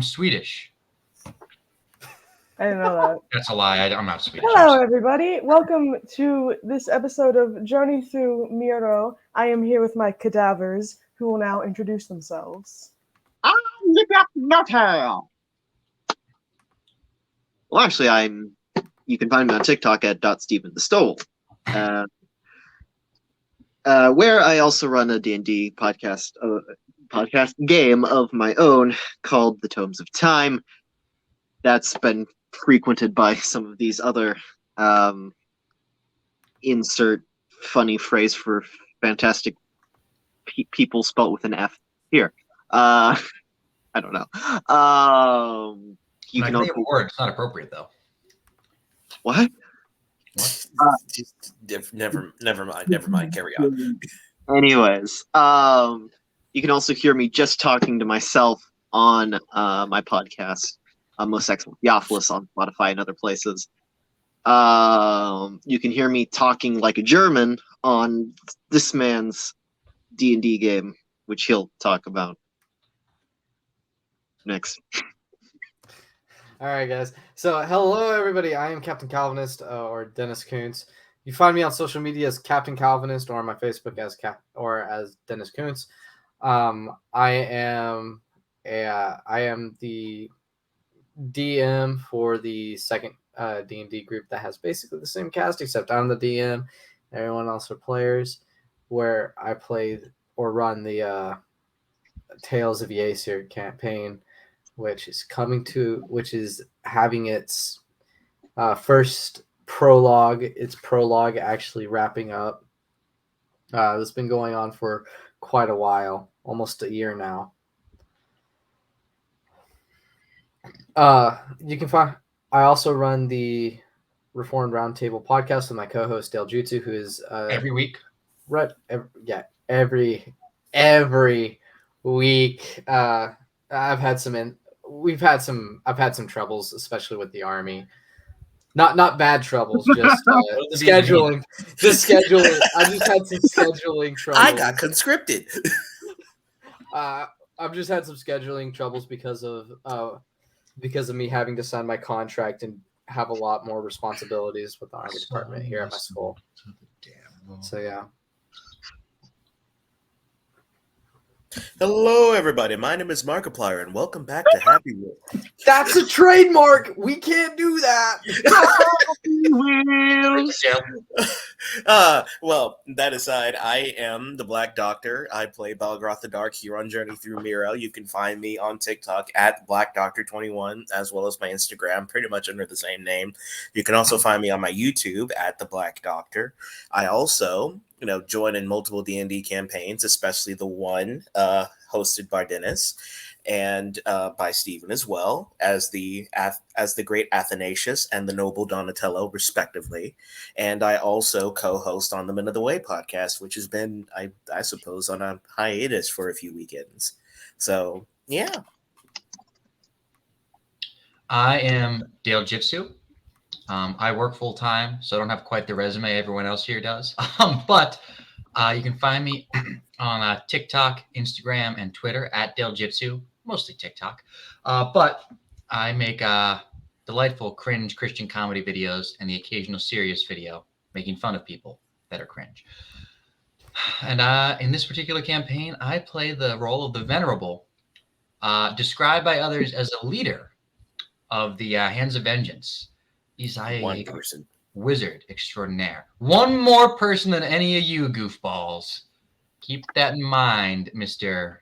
I'm Swedish. I didn't know that. That's a lie. I'm not Swedish. Hello, everybody. Welcome to this episode of Journey Through Miro. I am here with my cadavers, who will now introduce themselves. I'm the Black Doctor. Well, actually, you can find me on TikTok at .StevenTheStole, where I also run a D&D podcast game of my own called The Tomes of Time. That's been frequented by some of these other insert funny phrase for fantastic people spelt with an F here. I don't know. You can also... word. It's not appropriate though. What? Never mind. Carry on. Anyways, you can also hear me just talking to myself on my podcast, Most Excellent Theophilus, on Spotify and other places. You can hear me talking like a German on this man's D&D game, which he'll talk about next. All right, guys. So, hello, everybody. I am Captain Calvinist, or Dennis Kuntz. You find me on social media as Captain Calvinist, or on my Facebook as Dennis Kuntz. I am the DM for the second D&D group that has basically the same cast, except I'm the DM. Everyone else are players. Where I play or run the Tales of the Aesir campaign, which is having its first prologue. Its prologue actually wrapping up. It's been going on for quite a while, almost a year now. You can find. I also run the Reformed Roundtable podcast with my co-host Dale Jutsu, who is Every week. Right. Every week. I've had some troubles, especially with the army. Not bad troubles, just scheduling. Just scheduling. I just had some scheduling troubles. I got conscripted. I've just had some scheduling troubles because of me having to sign my contract and have a lot more responsibilities with the Army Department here at my school. So yeah. Hello, everybody. My name is Markiplier, and welcome back to Happy Wheel. That's a trademark. We can't do that. Well, that aside, I am the Black Doctor. I play Balgroth the Dark here on Journey Through Miro. You can find me on TikTok at BlackDoctor21, as well as my Instagram, pretty much under the same name. You can also find me on my YouTube at the Black Doctor. I also join in multiple D&D campaigns, especially the one hosted by Dennis and by Stephen as well, as the great Athanasius and the noble Donatello, respectively. And I also co-host on the Men of the Way podcast, which has been, I suppose, on a hiatus for a few weekends. So, yeah. I am Dale Jitsu. I work full-time, so I don't have quite the resume everyone else here does. But you can find me on TikTok, Instagram, and Twitter at Dale Jitsu, mostly TikTok. But I make delightful cringe Christian comedy videos and the occasional serious video making fun of people that are cringe. And in this particular campaign, I play the role of the Venerable, described by others as a leader of the Hands of Vengeance. He's one person. Wizard extraordinaire. One more person than any of you goofballs. Keep that in mind, Mr.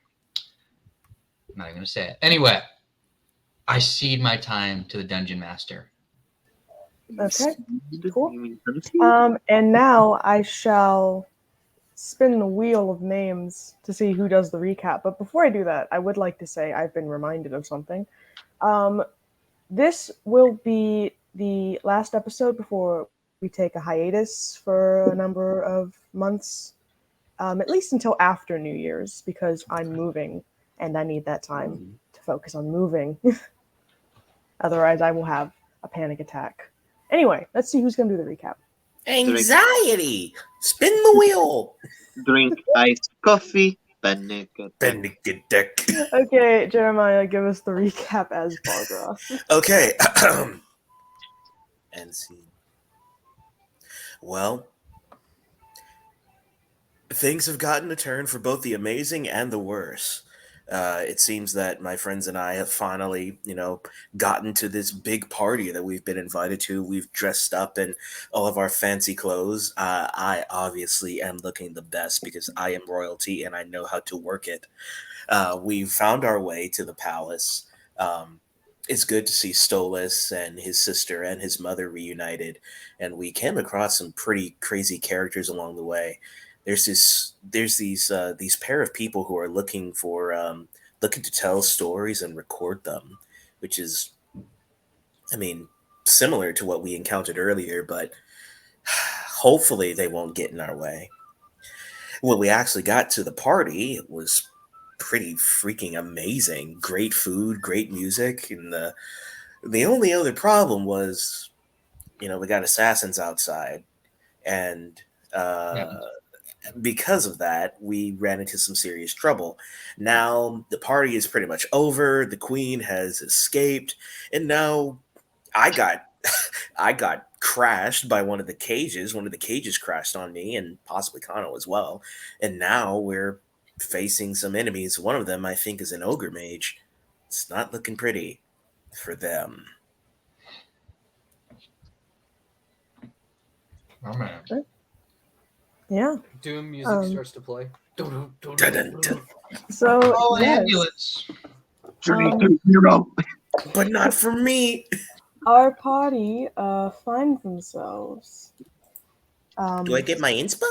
I'm not even going to say it. Anyway, I cede my time to the Dungeon Master. Okay, cool. And now I shall spin the wheel of names to see who does the recap. But before I do that, I would like to say I've been reminded of something. This will be the last episode before we take a hiatus for a number of months, at least until after New Year's, because I'm moving and I need that time to focus on moving. Otherwise, I will have a panic attack. Anyway, let's see who's going to do the recap. Anxiety! Spin the wheel! Drink iced coffee, Benedict. Okay, Jeremiah, give us the recap as Balgroth. Okay. End scene. Well, things have gotten a turn for both the amazing and the worse. It seems that my friends and I have finally, gotten to this big party that we've been invited to. We've dressed up in all of our fancy clothes. I obviously am looking the best because I am royalty and I know how to work it. We've found our way to the palace. It's good to see Stolas and his sister and his mother reunited, and we came across some pretty crazy characters along the way. There's these pair of people who are looking to tell stories and record them, which is, I mean, similar to what we encountered earlier, but hopefully they won't get in our way. When we actually got to the party, it was pretty freaking amazing. Great food, great music, and the only other problem was, we got assassins outside, and because of that, we ran into some serious trouble. Now the party is pretty much over. The queen has escaped, and now I got I got crashed by one of the cages. One of the cages crashed on me, and possibly Kano as well. And now we're facing some enemies. One of them, I think, is an ogre mage. It's not looking pretty for them. Oh man. Yeah. Doom music starts to play. Dun, dun, dun. So Oh, yes, ambulance. Journey Um, to Miro. But not for me. our party finds themselves. Do I get my inspo?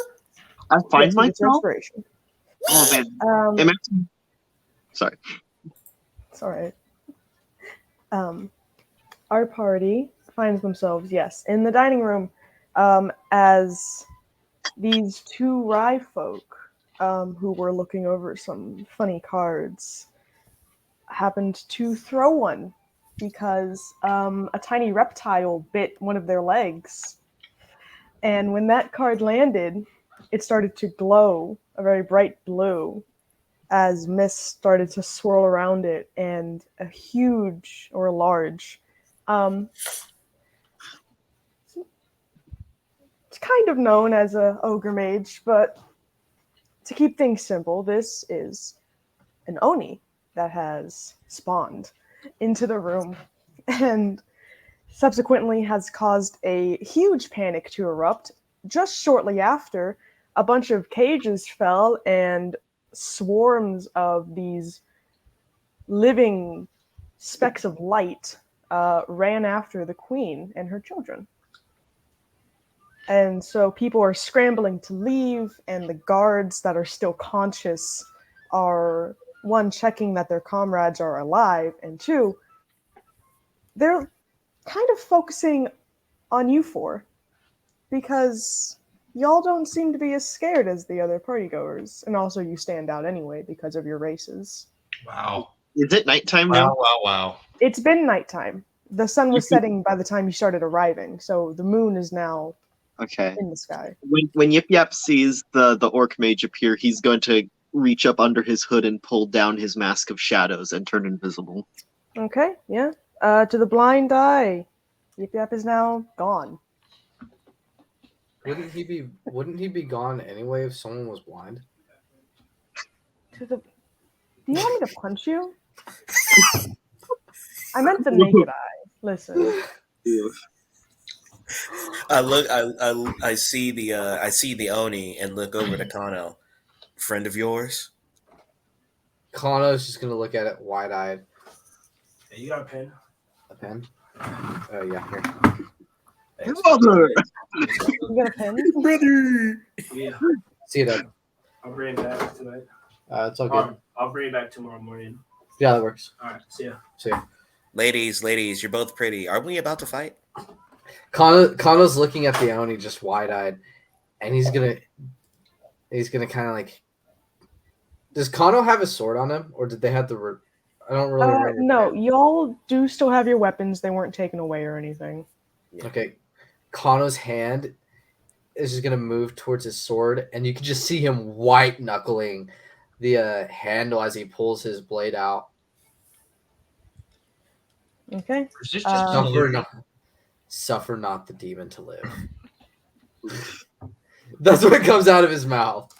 I find yes, you get your myself. inspiration. Oh man. Sorry. It's all right. Our party finds themselves, yes, in the dining room, as these two rye folk, who were looking over some funny cards, happened to throw one because a tiny reptile bit one of their legs. And when that card landed, it started to glow a very bright blue as mist started to swirl around it, and a huge or large, it's kind of known as a ogre mage, but to keep things simple, this is an oni that has spawned into the room and subsequently has caused a huge panic to erupt. Just shortly after, a bunch of cages fell and swarms of these living specks of light ran after the queen and her children. And so people are scrambling to leave, and the guards that are still conscious are, one, checking that their comrades are alive, and two, they're kind of focusing on you four, because y'all don't seem to be as scared as the other partygoers, and also you stand out anyway because of your races. Wow. Is it nighttime Wow, now? wow, wow. It's been nighttime. The sun was setting by the time you started arriving, so the moon is now Okay. in the sky. When Yip Yap sees the orc mage appear, he's going to reach up under his hood and pull down his mask of shadows and turn invisible. Okay, yeah. To the blind eye, Yip Yap is now gone. Wouldn't he be gone anyway if someone was blind? To the. Do you want me to punch you? I meant the naked eye. Listen. I see the Oni and look over to Kano. Friend of yours? Kano's just gonna look at it wide-eyed. Hey, you got a pen? A pen? Oh yeah, here. Thanks. Brother! You got a pen? Brother! Yeah, See you, Doug. I'll bring it back tonight. It's all good. I'll bring it back tomorrow morning. Yeah, that works. All right, see ya. See ya. Ladies, you're both pretty. Are we about to fight? Kano's looking at the Oni just wide-eyed, and he's gonna kind of like. Does Kano have his sword on him, or did they have the? I don't really remember. No, y'all do still have your weapons. They weren't taken away or anything. Okay, Kano's hand is just gonna move towards his sword, and you can just see him white knuckling the handle as he pulls his blade out. Okay. Is this just Uh, an illusion? Suffer not the demon to live. That's what comes out of his mouth.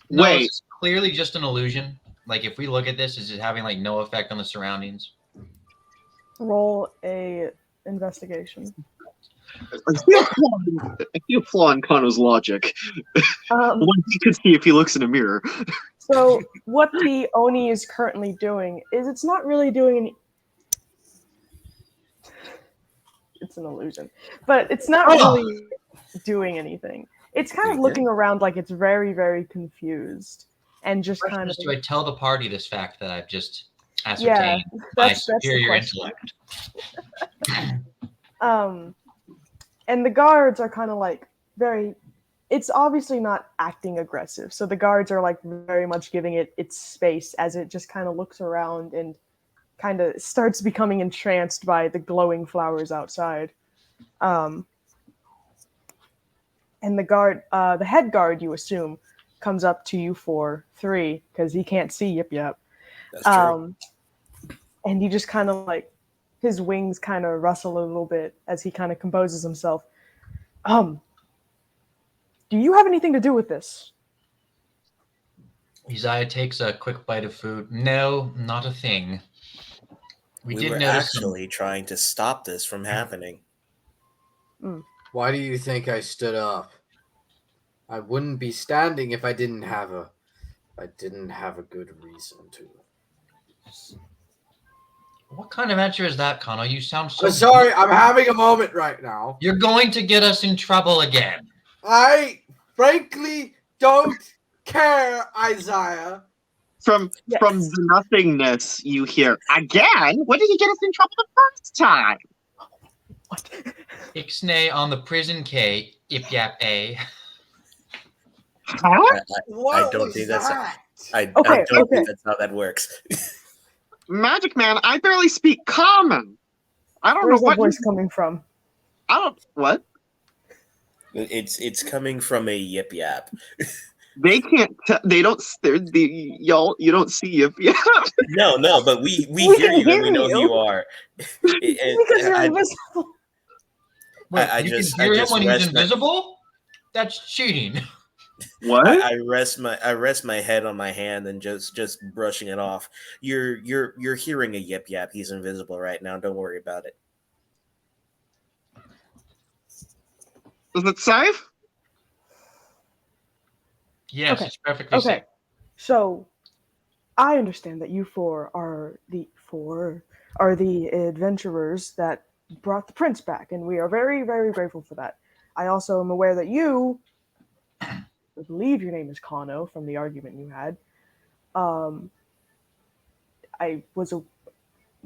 No, Wait. it's clearly just an illusion. Like if we look at this, is it having like no effect on the surroundings? Roll a investigation. I see a flaw in Kano's logic. Um, One he could see if he looks in a mirror. so what the Oni is currently doing is it's not really doing any. It's an illusion, but it's not really doing anything. It's kind of looking around like it's very, very confused and just Question kind is, of. do I tell the party this fact that I've just ascertained my That's the superior question. intellect? And the guards are kind of like very. It's obviously not acting aggressive, so the guards are like very much giving it its space as it just kind of looks around and kind of starts becoming entranced by the glowing flowers outside. And the head guard, you assume, comes up to you for 3 because he can't see Yip Yap. That's true. And he just kind of like his wings kind of rustle a little bit as he kind of composes himself. Do you have anything to do with this? Uzziah takes a quick bite of food. No, not a thing. We We did were notice actually trying to stop this from happening. Why do you think I stood up? I wouldn't be standing if I didn't have a good reason to. What kind of answer is that, Kano? You sound so. I'm sorry, I'm having a moment right now. You're going to get us in trouble again. I frankly don't care, Isaiah. From the nothingness, you hear again. When did he get us in trouble the first time? What? Ixnay on the prison K, Ip Yap A. Huh? I don't think that's. I don't think that's how that works. Magic Man, I barely speak common. I don't Where's know that what. voice coming from? I don't. What? It's coming from a Yip Yap. They can't. They don't. Y'all. You don't see Yip Yap. No, but we We hear can you and we hear know you. who you are. Because you're invisible. Wait, I you just- can hear I him just when he's rest my- invisible? That's cheating. What? I rest my head on my hand and just brushing it off. You're hearing a Yip Yap. He's invisible right now. Don't worry about it. Is it safe? Yes, Okay. it's perfectly Okay, safe. so I understand that you four are the adventurers that brought the prince back, and we are very, very grateful for that. I also am aware that you, I believe your name is Kano from the argument you had. I was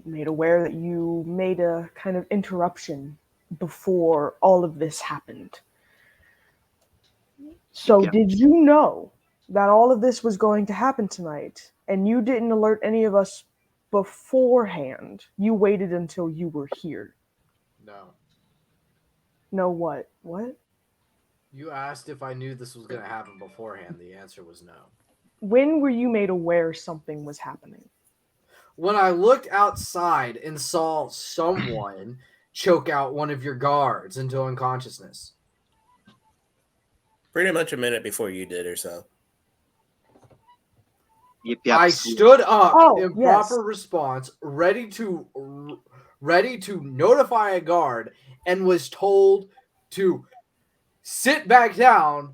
made aware that you made a kind of interruption before all of this happened. So Yeah. did you know that all of this was going to happen tonight and you didn't alert any of us beforehand? You waited until you were here. No. No what? What? You asked if I knew this was going to happen beforehand. The answer was no. When were you made aware something was happening? When I looked outside and saw someone choke out one of your guards into unconsciousness. Pretty much a minute before you did or so. Yip Yap. I stood up Oh, in yes. proper response, ready to notify a guard, and was told to sit back down.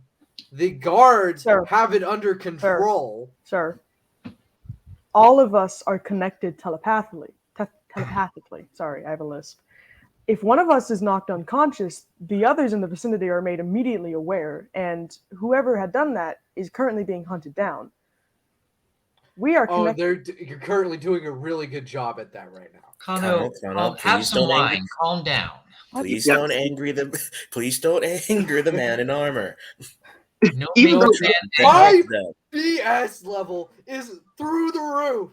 The guards Sir. have it under control. Sir, all of us are connected telepathically. Sorry, I have a lisp. If one of us is knocked unconscious, the others in the vicinity are made immediately aware, and whoever had done that is currently being hunted down. We are Oh, connected. you're currently doing a really good job at that right now. Kano, Kano, have please some don't wine. Calm down. Please Yep. don't please don't anger the man in armor. No Even making though- man Why? angry. No. BS level is through the roof.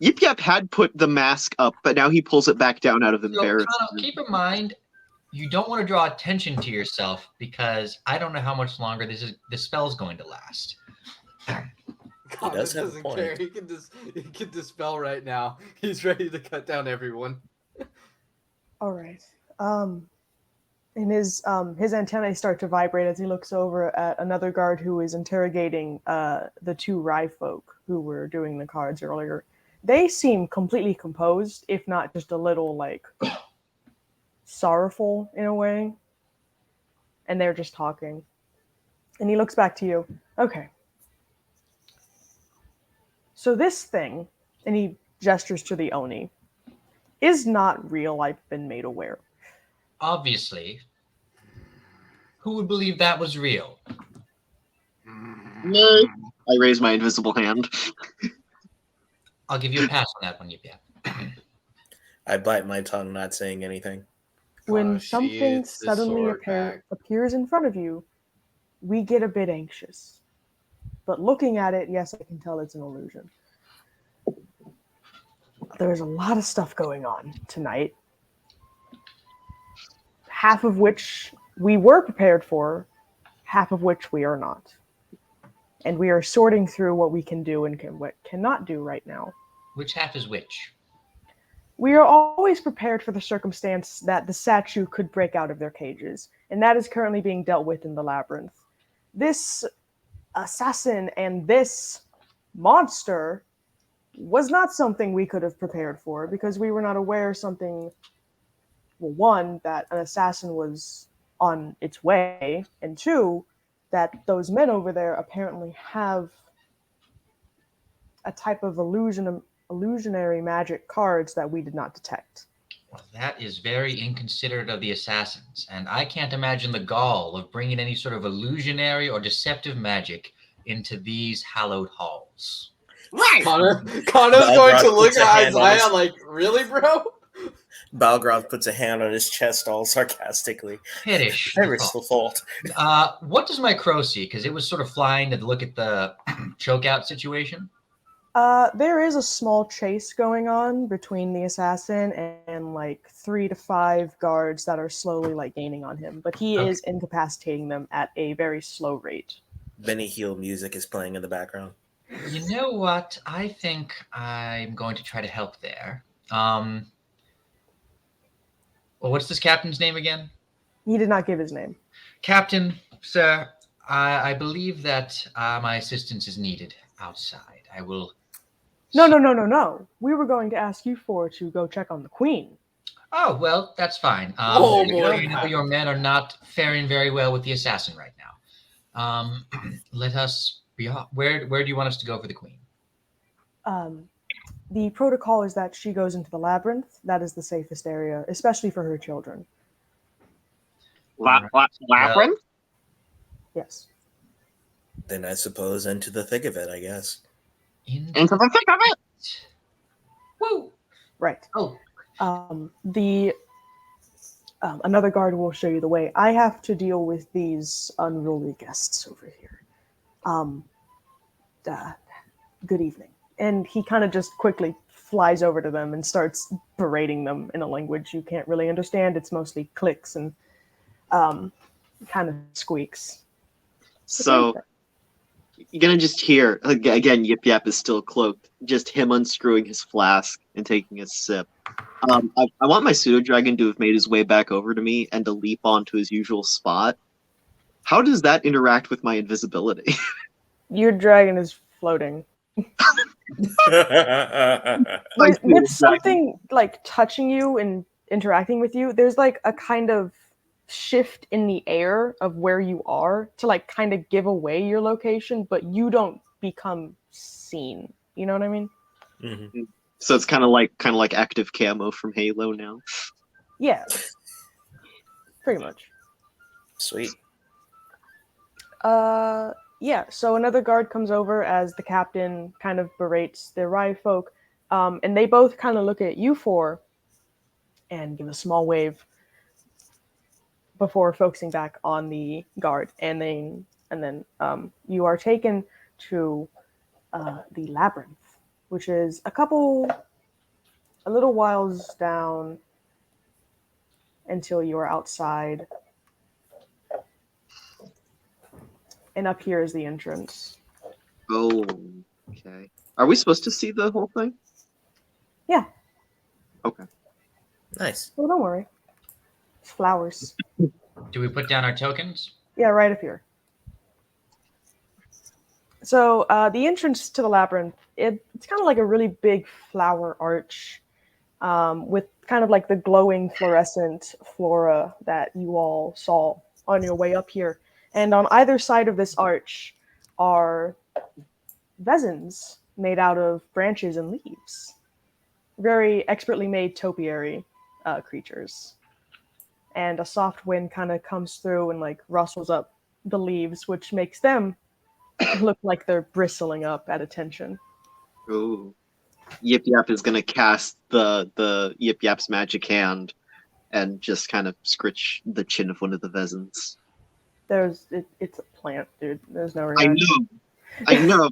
Yip Yap had put the mask up, but now he pulls it back down out of So, embarrassment. Kano, keep in mind, you don't want to draw attention to yourself because I don't know how much longer this spell's going to last. Connor does have a doesn't point. care. He can dispel right now. He's ready to cut down everyone. All right. And his antennae start to vibrate as he looks over at another guard who is interrogating the two Rye folk who were doing the cards earlier. They seem completely composed, if not just a little like sorrowful in a way. And they're just talking. And he looks back to you. Okay. So this thing, and he gestures to the Oni, is not real, I've been made aware. Obviously. Who would believe that was real? No. I raise my invisible hand. I'll give you a pass on that one, Yip Yap. I bite my tongue, not saying anything. When Connor something sheathes the suddenly sword back. appears in front of you, we get a bit anxious. But looking at it, yes, I can tell it's an illusion. There's a lot of stuff going on tonight. Half of which we were prepared for, half of which we are not. And we are sorting through what we can do and what cannot do right now. Which half is which? We are always prepared for the circumstance that the statue could break out of their cages, and that is currently being dealt with in the labyrinth. This assassin and this monster was not something we could have prepared for because we were not aware something, well, one, that an assassin was on its way, and two, that those men over there apparently have a type of illusionary magic cards that we did not detect. Well, that is very inconsiderate of the assassins, and I can't imagine the gall of bringing any sort of illusionary or deceptive magic into these hallowed halls. Right! Connor's Balgroth going to look puts a at hand on his- Isaiah like, really, bro? Balgroth puts a hand on his chest all sarcastically. Piddish. Never the fault. What does my crow see? Because it was sort of flying to look at the chokeout situation. There is a small chase going on between the assassin and like 3 to 5 guards that are slowly like gaining on him, but he is incapacitating them at a very slow rate. Benny Hill music is playing in the background. You know what? I think I'm going to try to help there. Well, what's this captain's name again? He did not give his name. Captain, sir, I believe that my assistance is needed outside. I will. No. We were going to ask you to go check on the queen. Oh, well, that's fine. Oh, you boy. know your men are not faring very well with the assassin right now. Let us be off. Where do you want us to go for the queen? The protocol is that she goes into the labyrinth. That is the safest area, especially for her children. Labyrinth? Yes. Then I suppose into the thick of it, I guess. Into the thick of it! Woo! Right. Oh, Another guard will show you the way. I have to deal with these unruly guests over here. Good evening. And he kind of just quickly flies over to them and starts berating them in a language you can't really understand. It's mostly clicks and kind of squeaks. So, you're gonna just hear, again, Yip Yap is still cloaked, just him unscrewing his flask and taking a sip. I want my pseudo dragon to have made his way back over to me and to leap onto his usual spot. How does that interact with my invisibility? Your dragon is floating. My With pseudo dragon. something like touching you and interacting with you, there's like a kind of shift in the air of where you are to like kind of give away your location, but you don't become seen. You know what I mean? Mhm. So it's kind of like active camo from Halo now. Yeah. Pretty much. Sweet. Yeah, so another guard comes over as the captain kind of berates the Rye folk, and they both kind of look at you four and give a small wave before focusing back on the guard, and then you are taken to the labyrinth, which is a little whiles down until you are outside. And up here is the entrance. Oh. Okay. Are we supposed to see the whole thing? Yeah. Okay. Nice. Oh, don't worry. It's flowers. Do we put down our tokens? Yeah, right up here. So the entrance to the labyrinth, it's kind of like a really big flower arch with kind of like the glowing fluorescent flora that you all saw on your way up here. And on either side of this arch are vesins made out of branches and leaves. Very expertly made topiary creatures. And a soft wind kind of comes through and like rustles up the leaves, which makes them look like they're bristling up at attention. Ooh. Yip Yap is gonna cast the Yip Yap's magic hand and just kind of scritch the chin of one of the Vesins. It's a plant, dude. There's no I reaction. know. I know.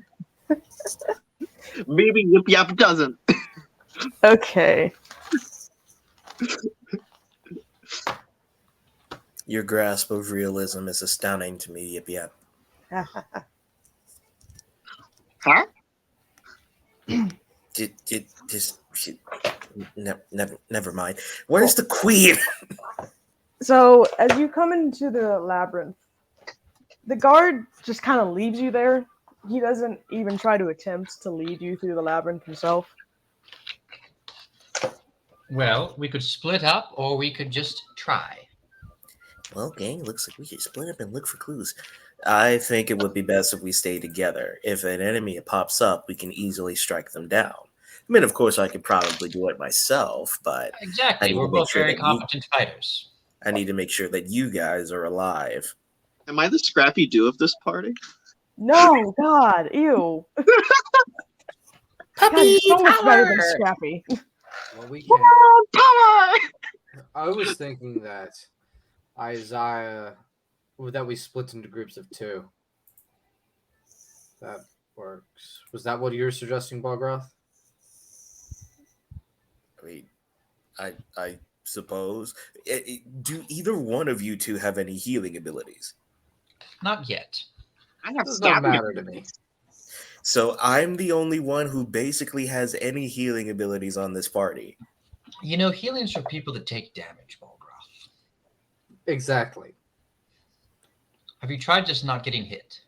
Maybe Yip Yap doesn't. Okay. Your grasp of realism is astounding to me, Yip Yap. Huh? Never mind. Where's the queen? So as you come into the labyrinth, the guard just kind of leaves you there. He doesn't even try to attempt to lead you through the labyrinth himself. Well, we could split up, or we could just try. Well, gang, looks like we should split up and look for clues. I think it would be best if we stay together. If an enemy pops up, we can easily strike them down. I mean, of course, I could probably do it myself, but I Exactly. need We're to make both sure very that competent fighters. I need to make sure that you guys are alive. Am I the Scrappy Doo of this party? No, God, ew. God, you're so much better than Scrappy. Well, we can. Power! I was thinking that Isaiah, that we split into groups of 2. That works. Was that what you're suggesting, Balgroth? I mean, I suppose. Do either one of you two have any healing abilities? Not yet. I have Does not stabbing matter to me. abilities. So I'm the only one who basically has any healing abilities on this party. You know, healing's for people that take damage, Balgroth. Exactly. Have you tried just not getting hit?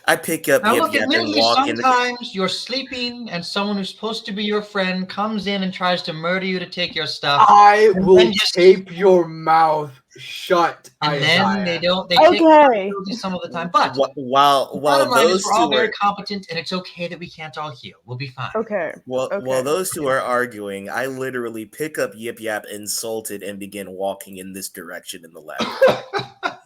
I pick up Now Yip look, Yap and admittedly, walk in. sometimes you're sleeping and someone who's supposed to be your friend comes in and tries to murder you to take your stuff. I And will then just- tape your mouth shut, And then Isaiah. they don't. They Okay. take some of the time. But While the bottom line those is we're all two very are competent, and it's okay that we can't all heal. We'll be fine. Okay. while Okay. those two are arguing, I literally pick up Yip Yap insulted and begin walking in this direction in the lab.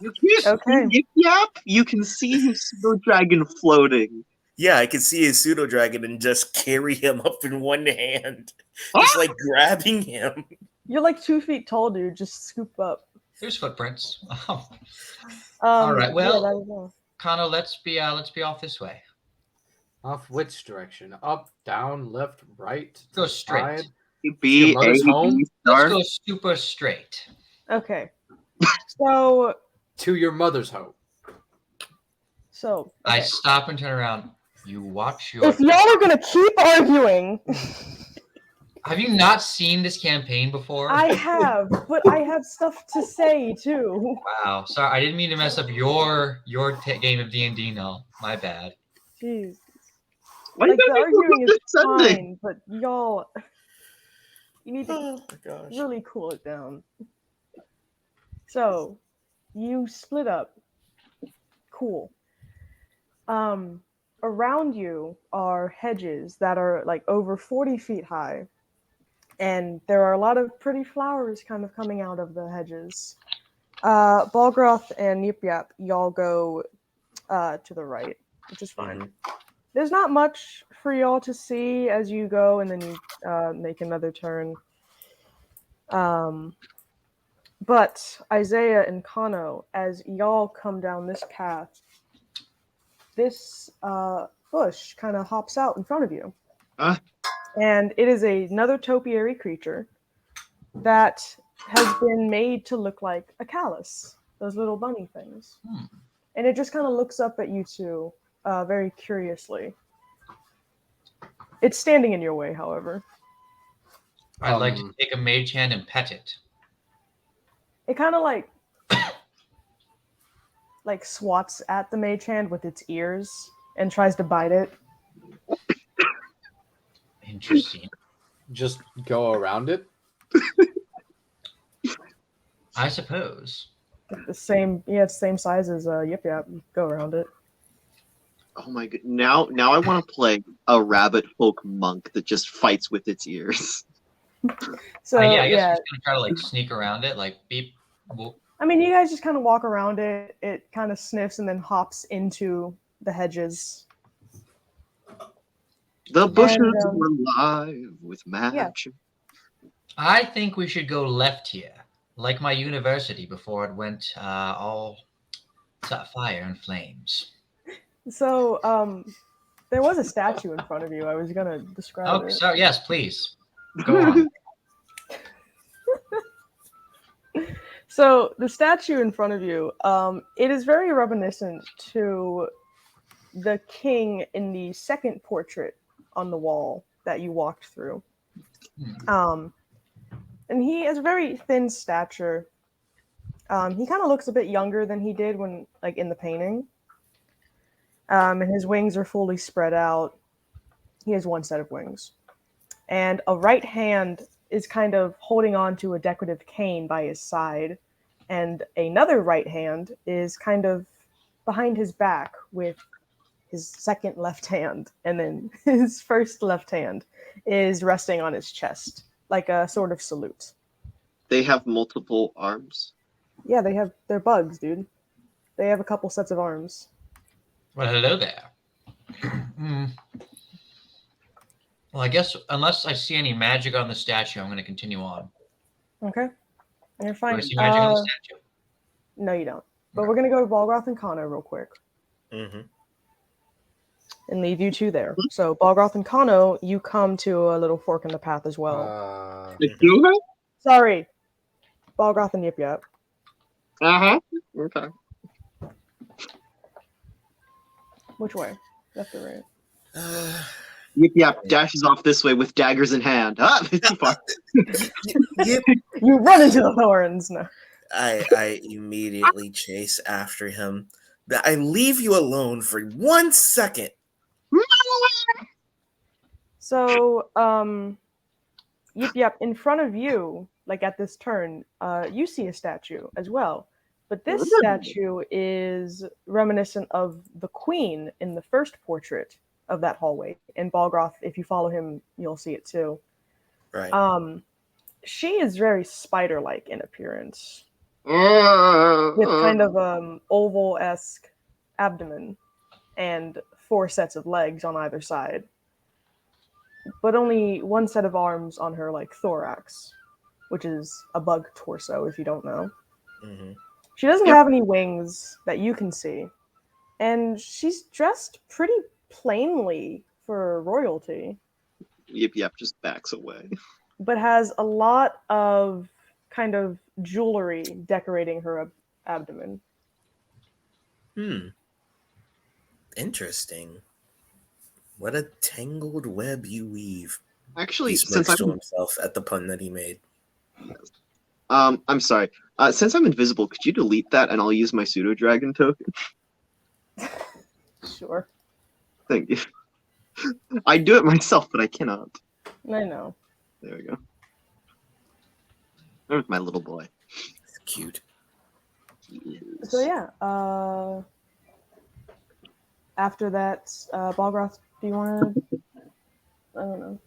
You can't Okay. see Yip Yap. You can see his pseudo dragon floating. Yeah, I can see a pseudo dragon and just carry him up in one hand, just like grabbing him. You're like 2 feet tall, dude. Just scoop up. There's footprints. All right, well- yeah, that is all. Connor, let's be off this way. Off which direction? Up, down, left, right? to Go the straight. side? B Your mother's A home? B Let's star. go super straight. Okay. So To your mother's home. I okay. stop and turn around. You watch your. If y'all are gonna keep arguing, Have you not seen this campaign before? I have, but I have stuff to say too. Wow. Sorry, I didn't mean to mess up your game of D&D. No, my bad. Jeez. Why Like you the gotta make arguing it is Sunday? fine, but y'all, you need to Oh my gosh. really cool it down. So, you split up. Cool. Around you are hedges that are like over 40 feet high, and there are a lot of pretty flowers kind of coming out of the hedges. Balgroth and Yip Yap, y'all go to the right, which is fine. Mhm. There's not much for y'all to see as you go, and then you make another turn. But Isaiah and Kano, as y'all come down this path, this bush kind of hops out in front of you. Huh? And it is another topiary creature that has been made to look like a callus, those little bunny things. Hmm. And it just kind of looks up at you two very curiously. It's standing in your way, however. I'd like to Um, take a mage hand and pet it. It kind of like swats at the mage hand with its ears and tries to bite it. Interesting. just go around it. I suppose. It's the same size as Yip Yap. Go around it. Oh my god! Now I want to play a rabbit folk monk that just fights with its ears. So Yeah, I guess yeah, I'm just gonna try to like sneak around it, like beep. Whoop. I mean, you guys just kind of walk around it. It kind of sniffs and then hops into the hedges. The bushes And, were alive with magic. I think we should go left here, like my university before it went all to fire and flames. So there was a statue in front of you. I was gonna describe Oh, it. sorry. Yes, please. Go on. So the statue in front of you, it is very reminiscent to the king in the second portrait on the wall that you walked through. And he has a very thin stature. He kind of looks a bit younger than he did when, like, in the painting. And his wings are fully spread out. He has one set of wings. And a right hand is kind of holding on to a decorative cane by his side. And another right hand is kind of behind his back with his second left hand. And then his first left hand is resting on his chest, like a sort of salute. They have multiple arms. Yeah, they're bugs, dude. They have a couple sets of arms. Well, hello there. Well, I guess unless I see any magic on the statue, I'm going to continue on. Okay. And you're Do fine. I see magic on the statue? No, you don't. But we're going to go to Balgroth and Kano real quick Mm-hmm. and leave you two there. So, Balgroth and Kano, you come to a little fork in the path as well. Sorry. Balgroth and Yip Yap. Uh-huh. Okay. Which way? Left or right? Yip Yap dashes off this way with daggers in hand. Ah, it's too far. Yep. You run into the thorns. No. I immediately chase after him. I leave you alone for 1 second. So, Yip Yap, in front of you, like at this turn, you see a statue as well. But this statue is reminiscent of the queen in the first portrait of that hallway. And Balgroth, if you follow him, you'll see it too. Right. She is very spider-like in appearance, with kind of oval-esque abdomen and 4 sets of legs on either side, but only one set of arms on her like thorax, which is a bug torso if you don't know. Mm-hmm. She doesn't have any wings that you can see, and she's dressed pretty plainly for royalty, Yip Yap just backs away. but has a lot of kind of jewelry decorating her abdomen. Interesting. What a tangled web you weave. Actually, He since smirks to I'm himself at the pun that he made. I'm sorry. Since I'm invisible, could you delete that and I'll use my pseudo dragon token? Sure. Thank you. I'd do it myself, but I cannot. I know. There we go. There's my little boy. It's cute. So yeah, after that, Balgroth, do you want to? I don't know.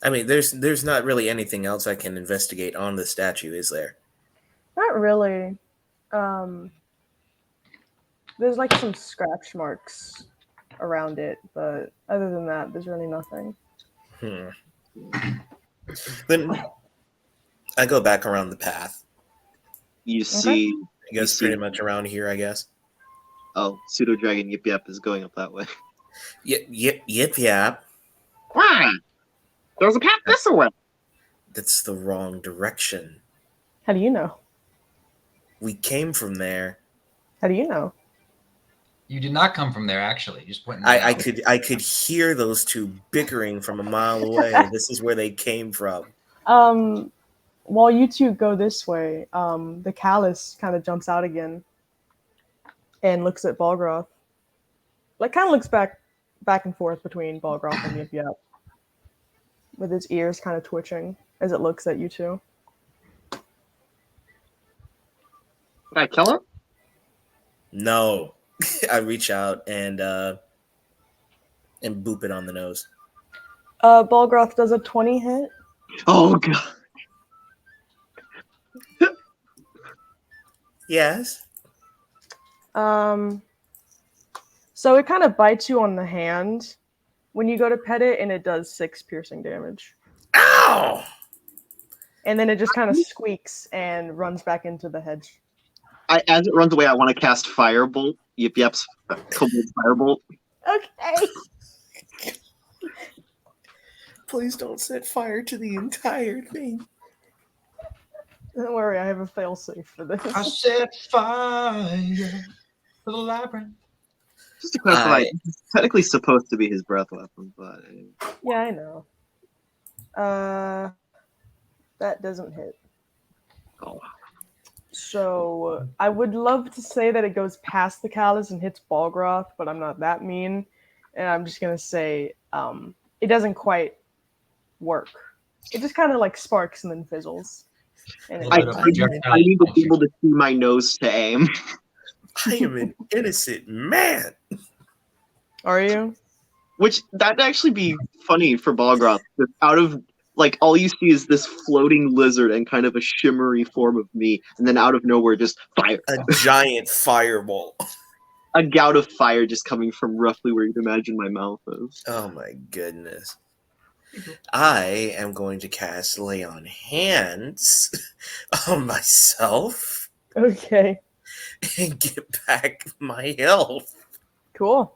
I mean, there's not really anything else I can investigate on the statue, is there? Not really. There's like some scratch marks around it, but other than that, there's really nothing. Then I go back around the path. You see, I guess pretty much around here, I guess. oh, pseudo dragon Yip Yap is going up that way. Yip yap. Why? There's a path this way. That's the wrong direction. How do you know? We came from there. How do you know? You did not come from there, actually. You just went. In I the could I could hear those two bickering from a mile away. This is where they came from. While you two go this way, the callus kind of jumps out again and looks at Balgroth. Like, kind of looks back and forth between Balgroth and Yip Yap, with his ears kind of twitching as it looks at you two. Can I kill him? No, I reach out and boop it on the nose. Balgroth does a 20 hit. Oh god. Yes. So it kind of bites you on the hand when you go to pet it, and it does 6 piercing damage. Ow! And then it just kind of squeaks and runs back into the hedge. As it runs away, I want to cast Firebolt. Yip Yap's Kobold Firebolt. Okay. Please don't set fire to the entire thing. Don't worry, I have a failsafe for this. I set fire to the labyrinth. Just to clarify, it's technically supposed to be his breath weapon, but Yeah, I know. That doesn't hit. oh. So I would love to say that it goes past the callus and hits Balgroth, but I'm not that mean, and I'm just gonna say it doesn't quite work. It just kind of like sparks and then fizzles. And I projectile need to be function. able to see my nose to aim. I am an innocent man. Are you? Which that'd actually be funny for Balgroth. Out of like all you see is this floating lizard and kind of a shimmery form of me, and then out of nowhere just fire. A giant fireball. A gout of fire just coming from roughly where you'd imagine my mouth is. Oh my goodness. I am going to cast Lay on Hands on myself Okay. and get back my health. Cool.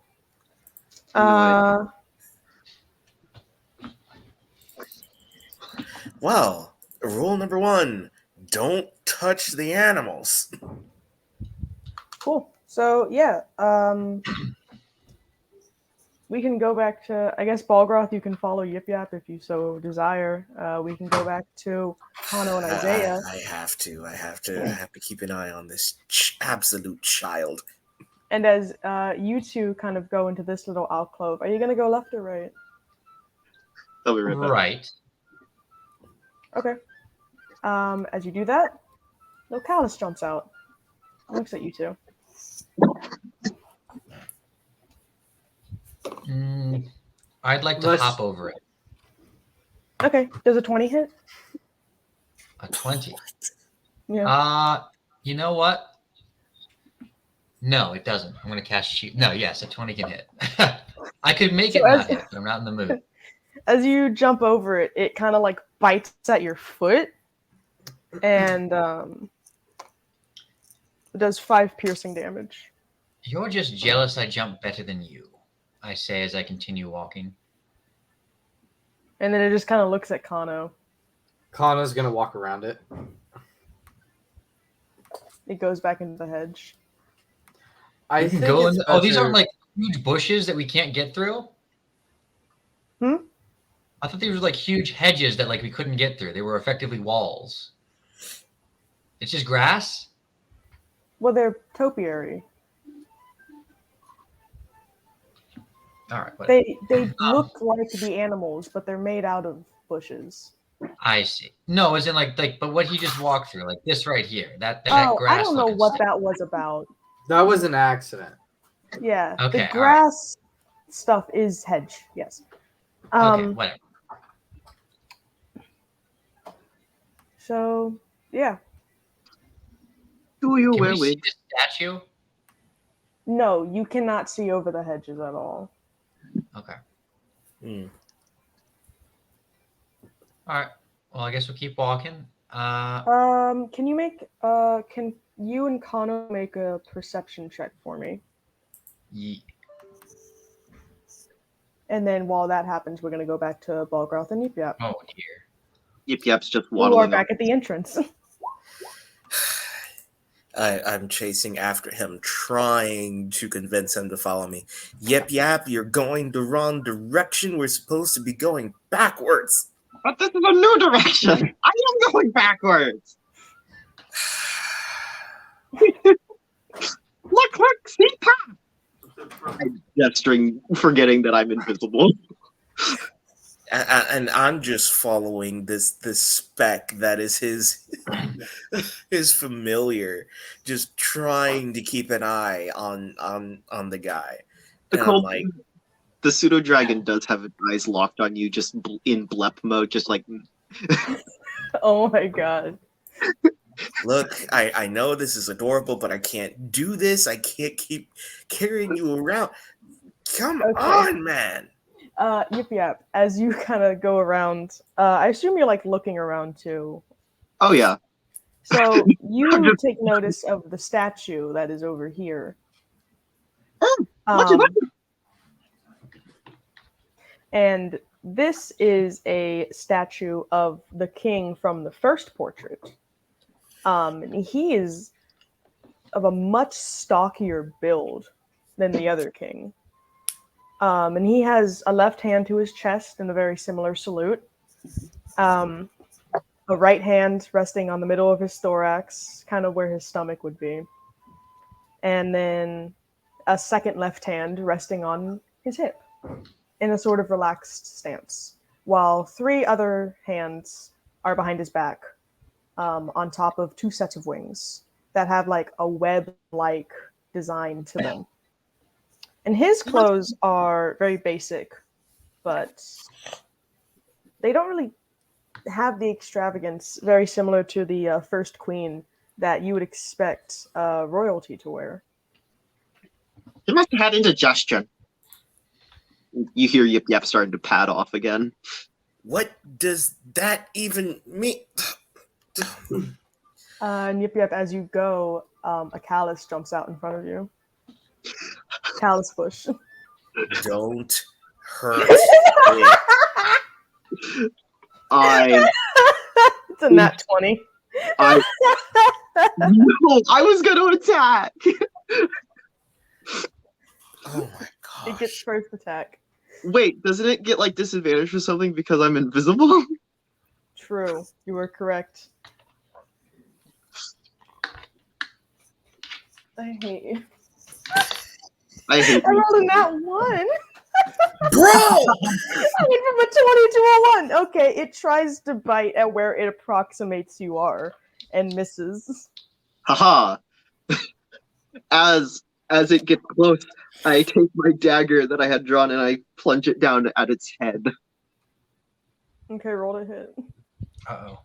Well, rule number 1, don't touch the animals. Cool. So yeah, we can go back to, I guess, Balgroth. You can follow Yip Yap if you so desire. We can go back to Hano and Isaiah. I have to keep an eye on this absolute child. And as you two kind of go into this little alcove, are you going to go left or right? I'll be right back. Right. Okay. As you do that, Localis jumps out. Looks at you two. I'd like to hop over it. Okay. Does a 20 hit? A 20. Yeah. You know what? No, it doesn't. I'm going to cast Shield. No, yes, a 20 can hit. I could make it not hit, but I'm not in the mood. As you jump over it, it kind of like bites at your foot, and it does 5 piercing damage. You're just jealous I jump better than you, I say as I continue walking. And then it just kind of looks at Kano. Kana's gonna walk around it. It goes back into the hedge. I You can think go it's in. Oh, these better- aren't like huge bushes that we can't get through? Hmm? I thought these were like huge hedges that like we couldn't get through. They were effectively walls. It's just grass? Well, they're topiary. All right. Whatever. They look like the animals, but they're made out of bushes. I see. No, as in like but what he just walked through, like this right here. That Oh, grass I don't know looking what stuff. that was about. That was an accident. Yeah, Okay, the all grass stuff is hedge. Yes. Okay, whatever. So yeah, Do you Can wear we see wigs? the statue? no, you cannot see over the hedges at all. Okay. Hmm. All right. Well, I guess we'll keep walking. Can you make can you and Kano make a perception check for me? And then while that happens, we're gonna go back to Balgroth and Yip Yap. Oh dear. Yip Yap's just You are waddling back at the entrance. I'm chasing after him, trying to convince him to follow me. Yep, yap, you're going the wrong direction. We're supposed to be going backwards. But this is a new direction. I am going backwards. Look, see, I'm gesturing, forgetting that I'm invisible. And I'm just following this speck that is his familiar, just trying to keep an eye on the guy. The And I'm cold, like, the pseudo dragon does have its eyes locked on you, just in blep mode, just like. Oh my god. look, I know this is adorable, but I can't do this. I can't keep carrying you around. Come Okay. on, man. Yep. As you kind of go around, I assume you're like looking around too. Oh yeah. So you just- take notice of the statue that is over here. Look at that. And this is a statue of the king from the first portrait. And he is of a much stockier build than the other king. And he has a left hand to his chest in a very similar salute. A right hand resting on the middle of his thorax, kind of where his stomach would be. And then a second left hand resting on his hip in a sort of relaxed stance, while 3 other hands are behind his back, on top of 2 sets of wings that have like a web-like design to them. And his clothes are very basic, but they don't really have the extravagance, very similar to the first queen that you would expect royalty to wear. He must have had indigestion. You hear Yip Yap starting to pad off again. What does that even mean? And Yip, as you go, a callus jumps out in front of you. Callus bush. Don't hurt me. It's a nat 20. No, I was going to attack. Oh my It gets gosh. first attack. Wait, doesn't it get like disadvantage for something because I'm invisible? True. You were correct. I hate you. I hate I you. rolled a nat 1. Bro! I went from a 20 to a 1. Okay, it tries to bite at where it approximates you are and misses. Haha. As it gets close, I take my dagger that I had drawn and I plunge it down at its head. Okay, roll to hit. Uh-oh.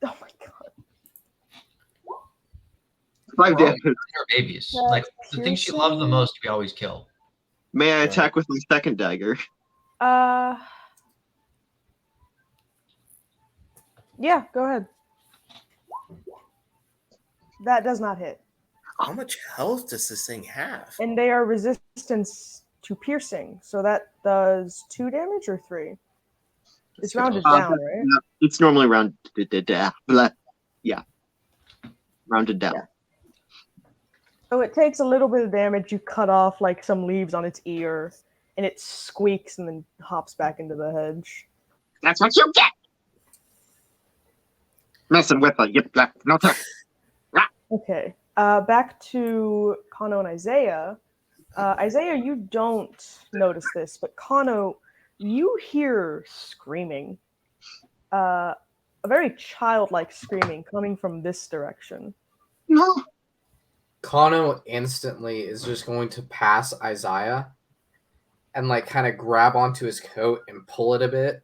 Oh my god. 5 We're damage. her babies. That's Like the thing she loves the piercing. most, we always kill. May I Yeah. attack with my second dagger? Yeah, go ahead. That does not hit. How much health does this thing have? And they are resistance to piercing. So that does 2 damage or 3? It's rounded down, right? No, it's normally rounded. Yeah. Rounded down. Yeah. So it takes a little bit of damage. You cut off like some leaves on its ear, and it squeaks and then hops back into the hedge. That's what you get! Messing with a Yip Yap. No time. Okay. Back to Kano and Isaiah. Isaiah, you don't notice this, but Kano, you hear screaming. A very childlike screaming coming from this direction. No. Kano instantly is just going to pass Isaiah and like kind of grab onto his coat and pull it a bit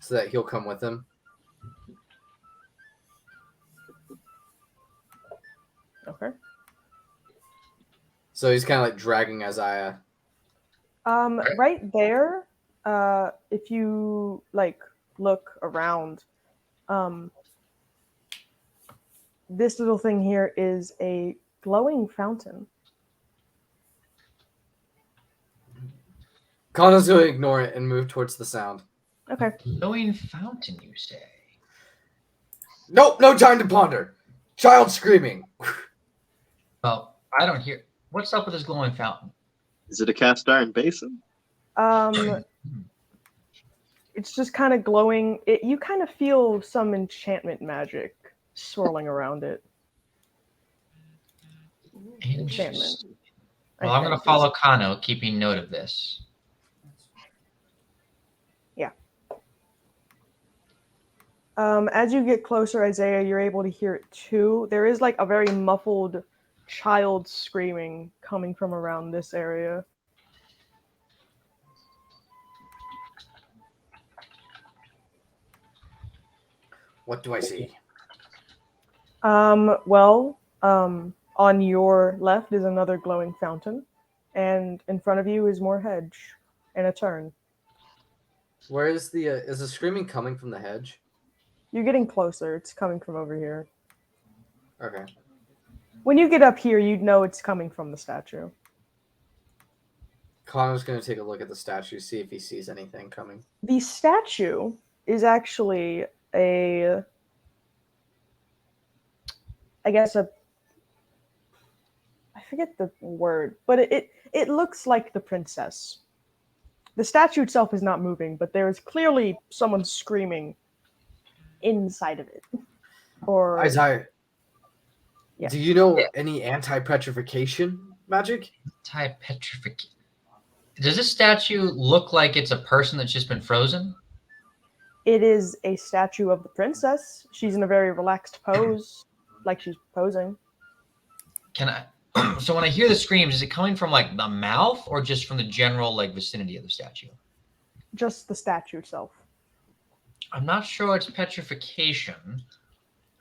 so that he'll come with him. Okay. So he's kind of like dragging Isaiah. Right there, if you like look around, this little thing here is a glowing fountain. Kana's going to ignore it and move towards the sound. Okay. Glowing fountain, you say? Nope, no time to ponder. Child screaming. Well, I don't hear. What's up with this glowing fountain? Is it a cast iron basin? It's just kind of glowing. You kind of feel some enchantment magic swirling around it. Enchantment. Well, I'm going to follow Kano, keeping note of this. Yeah. As you get closer, Isaiah, you're able to hear it too. There is like a very muffled child screaming coming from around this area. What do I see? On your left is another glowing fountain, and in front of you is more hedge and a turn. Where is the screaming coming from the hedge? You're getting closer. It's coming from over here. Okay. When you get up here, you'd know it's coming from the statue. Connor's going to take a look at the statue, see if he sees anything coming. The statue is actually I forget the word, but it looks like the princess. The statue itself is not moving, but there is clearly someone screaming inside of it. Or Isaiah, yeah. do you know any anti-petrification magic? Anti-petrification. Does this statue look like it's a person that's just been frozen? It is a statue of the princess. She's in a very relaxed pose, like she's posing. Can I? So when I hear the screams, is it coming from like the mouth or just from the general like vicinity of the statue? Just the statue itself. I'm not sure it's petrification.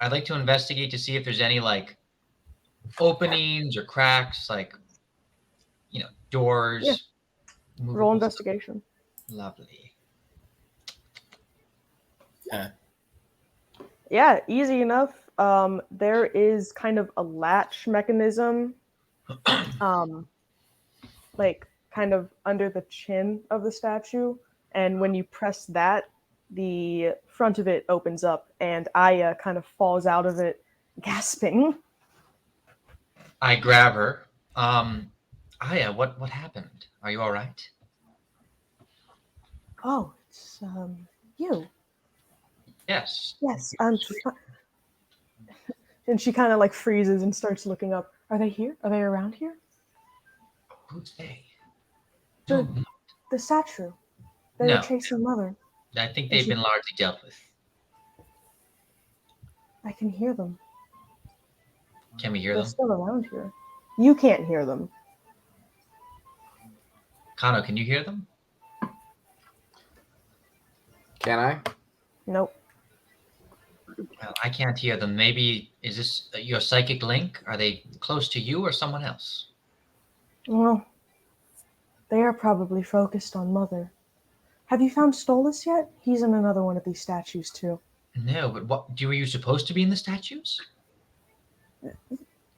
I'd like to investigate to see if there's any like openings or cracks, like doors. Yeah. Roll movable investigation. stuff. Lovely. Yeah, easy enough. There is kind of a latch mechanism, like kind of under the chin of the statue, and when you press that, the front of it opens up, and Aya kind of falls out of it, gasping. I grab her. Aya, what happened? Are you all right? Oh, it's you. Yes. Yes, and she kind of like freezes and starts looking up. Are they here? Are they around here? Who's they? The statue. They No. were chasing Mother. I think they've been largely dealt with. I can hear them. Can we hear They're them? still around here. You can't hear them. Kano, can you hear them? Can I? Nope. Well, I can't hear them. Maybe is this your psychic link? Are they close to you or someone else? Well, they are probably focused on Mother. Have you found Stolas yet? He's in another one of these statues too. No, but were you supposed to be in the statues?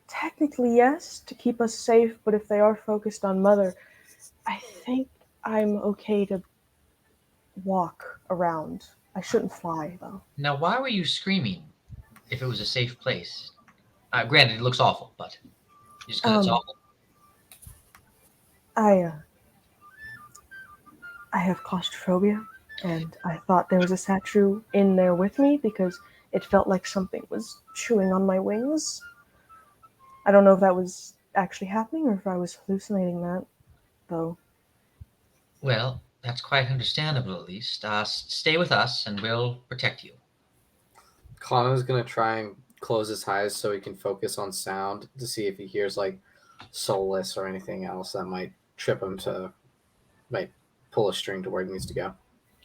Technically, yes, to keep us safe, but if they are focused on Mother, I think I'm okay to walk around. I shouldn't fly, though. Now, why were you screaming if it was a safe place? Granted, it looks awful, but just because it's awful. I have claustrophobia, and I thought there was a statue in there with me because it felt like something was chewing on my wings. I don't know if that was actually happening or if I was hallucinating that, though. Well, that's quite understandable, at least. Stay with us, and we'll protect you. Connor's going to try and close his eyes so he can focus on sound to see if he hears like soulless or anything else that might trip him might pull a string to where he needs to go.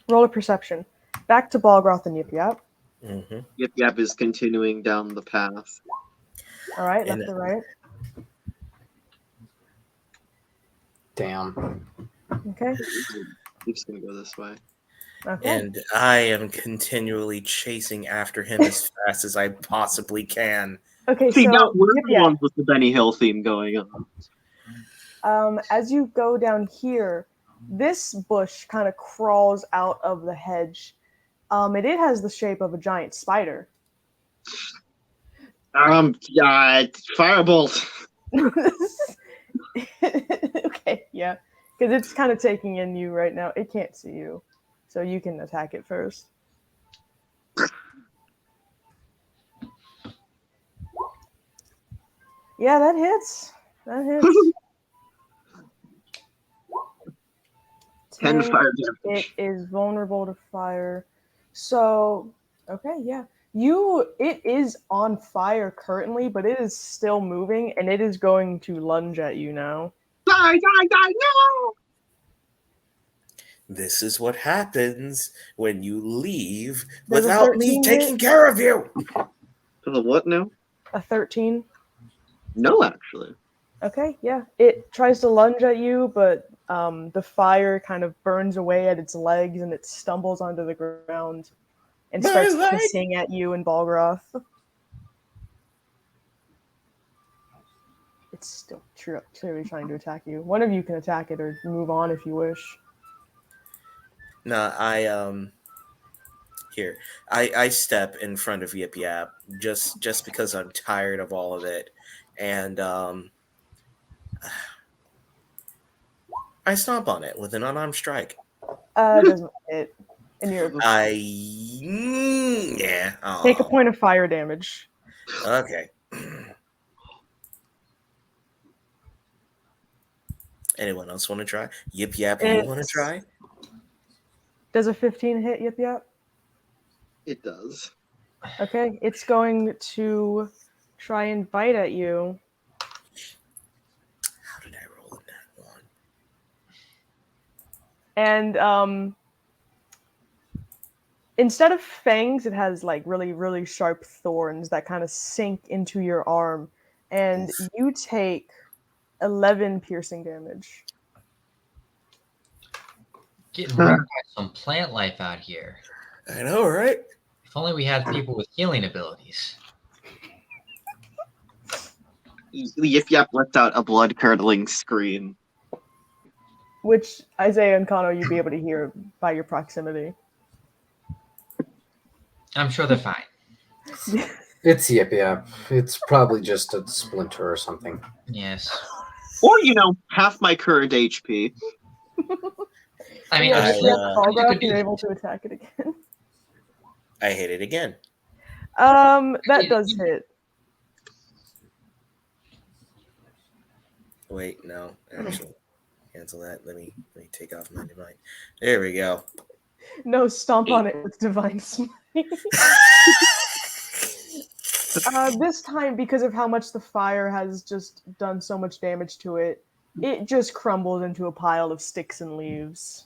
Roll a perception. Back to Balgroth and Yip Yap. Mm-hmm. Yip Yap is continuing down the path. All right, And- left to right. Damn. Okay. He's gonna go this way. Okay. And I am continually chasing after him as fast as I possibly can. Okay, See, so now we're Yip the Yap, ones with the Benny Hill theme going on. as you go down here, This bush kind of crawls out of the hedge. And it has the shape of a giant spider. Yeah, firebolt. Okay, yeah. Because it's kind of taking in you right now. It can't see you. So you can attack it first. Yeah, that hits. That hits. 10 10. fire It damage. is vulnerable to fire. So, okay, yeah. It is on fire currently, but it is still moving and it is going to lunge at you now. Die, die, die, no! This is what happens when you leave Does a without me 13 taking hit? care of you. The what now? A 13? No, actually. Okay, yeah. It tries to lunge at you, but the fire kind of burns away at its legs and it stumbles onto the ground and My starts leg! hissing at you and Balgroth. It's still clearly trying to attack you. One of you can attack it or move on if you wish. No, I step in front of Yip Yap just because I'm tired of all of it, and I stomp on it with an unarmed strike. It doesn't hit. And you're Yeah. take a Oh, point of fire damage. okay. Anyone else want to try? Yip Yap, you want to It's try? does a 15 hit Yip Yap? It does. Okay, it's going to try and bite at you. How did I roll in that one? And instead of fangs, it has like really, really sharp thorns that kind of sink into your arm. And Oof. you take 11 piercing damage. Getting ripped by some plant life out here. I know, right? If only we had people with healing abilities. Yip Yap lets out a blood-curdling scream. Which Isaiah and Kano you'd be able to hear by your proximity. I'm sure they're fine. It's Yip Yap. It's probably just a splinter or something. Yes. Or, half my current HP. I mean, Yeah, I'm just sure let you Balgroth, could do you're that. able to attack it again. I hit it again. That does hit. Wait, no, actually, cancel that. Let me take off my divine. There we go. No, stomp on it with Divine Smite. This time, because of how much the fire has just done so much damage to it, it just crumbles into a pile of sticks and leaves.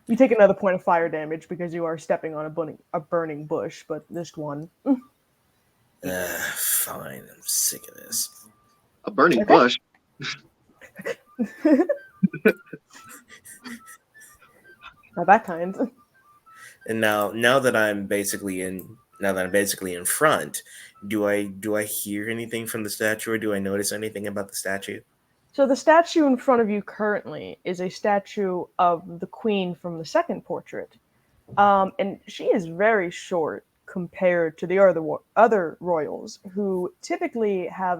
You take another point of fire damage because you are stepping on a burning bush, but just one. Fine. I'm sick of this. A burning Okay. bush. Not that kind. And now that I'm basically in front, do I hear anything from the statue, or do I notice anything about the statue? So the statue in front of you currently is a statue of the queen from the second portrait. And she is very short compared to the other royals, who typically have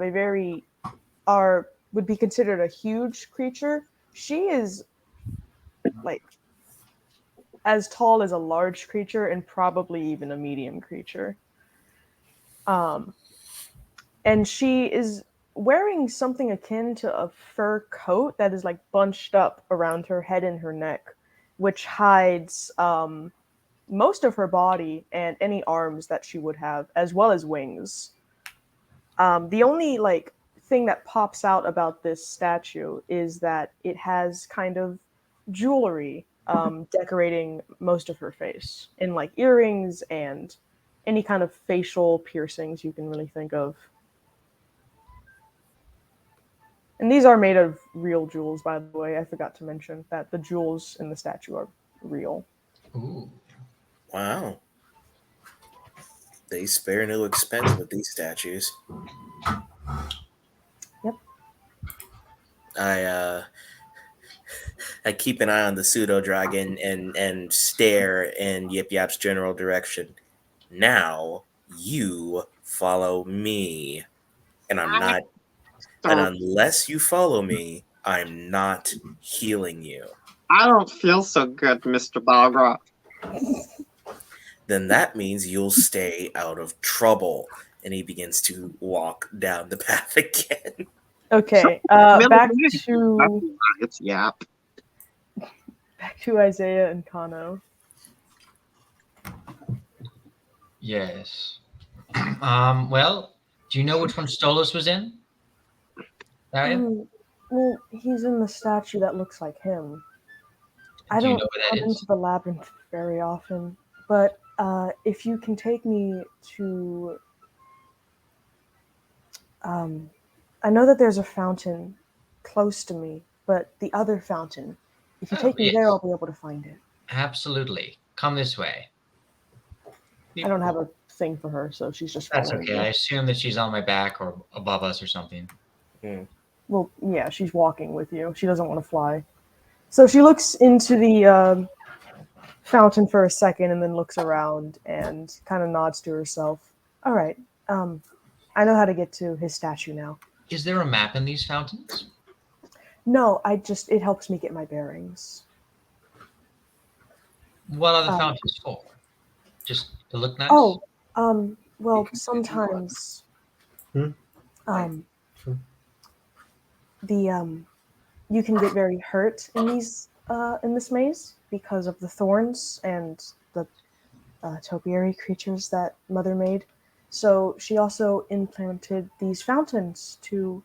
would be considered a huge creature. She is like as tall as a large creature and probably even a medium creature. And she is wearing something akin to a fur coat that is like bunched up around her head and her neck, which hides most of her body and any arms that she would have, as well as wings. The only thing that pops out about this statue is that it has kind of jewelry decorating most of her face, in like earrings and any kind of facial piercings you can really think of. And these are made of real jewels, by the way. I forgot to mention that the jewels in the statue are real. Ooh. Wow. They spare no expense with these statues. Yep. I I keep an eye on the pseudo dragon and stare in Yip Yap's general direction. Now you follow me, and I'm not. And So, unless you follow me, I'm not healing you. I don't feel so good, Mr. Balgroth. Then that means you'll stay out of trouble. And he begins to walk down the path again. Okay. Back to It's Yap. Isaiah and Kano. Yes. Well, do you know which one Stolos was in? Daria? Well, he's in the statue that looks like him. I Do you don't know where that come is? into the labyrinth very often, but if you can take me to, I know that there's a fountain close to me, but the other fountain. If you Oh, take me yes. there, I'll be able to find it. Absolutely. Come this way. I don't have a thing for her, so she's just That's following okay. I me. assume that she's on my back or above us or something. Well, yeah, she's walking with you. She doesn't want to fly. So she looks into the fountain for a second and then looks around and kind of nods to herself. All right, I know how to get to his statue now. Is there a map in these fountains? No, it helps me get my bearings. What are the Um, fountains for? Just to look nice? Oh, well, You can sometimes, Hmm? um, you can get very hurt in this maze because of the thorns and the topiary creatures that Mother made. So she also implanted these fountains to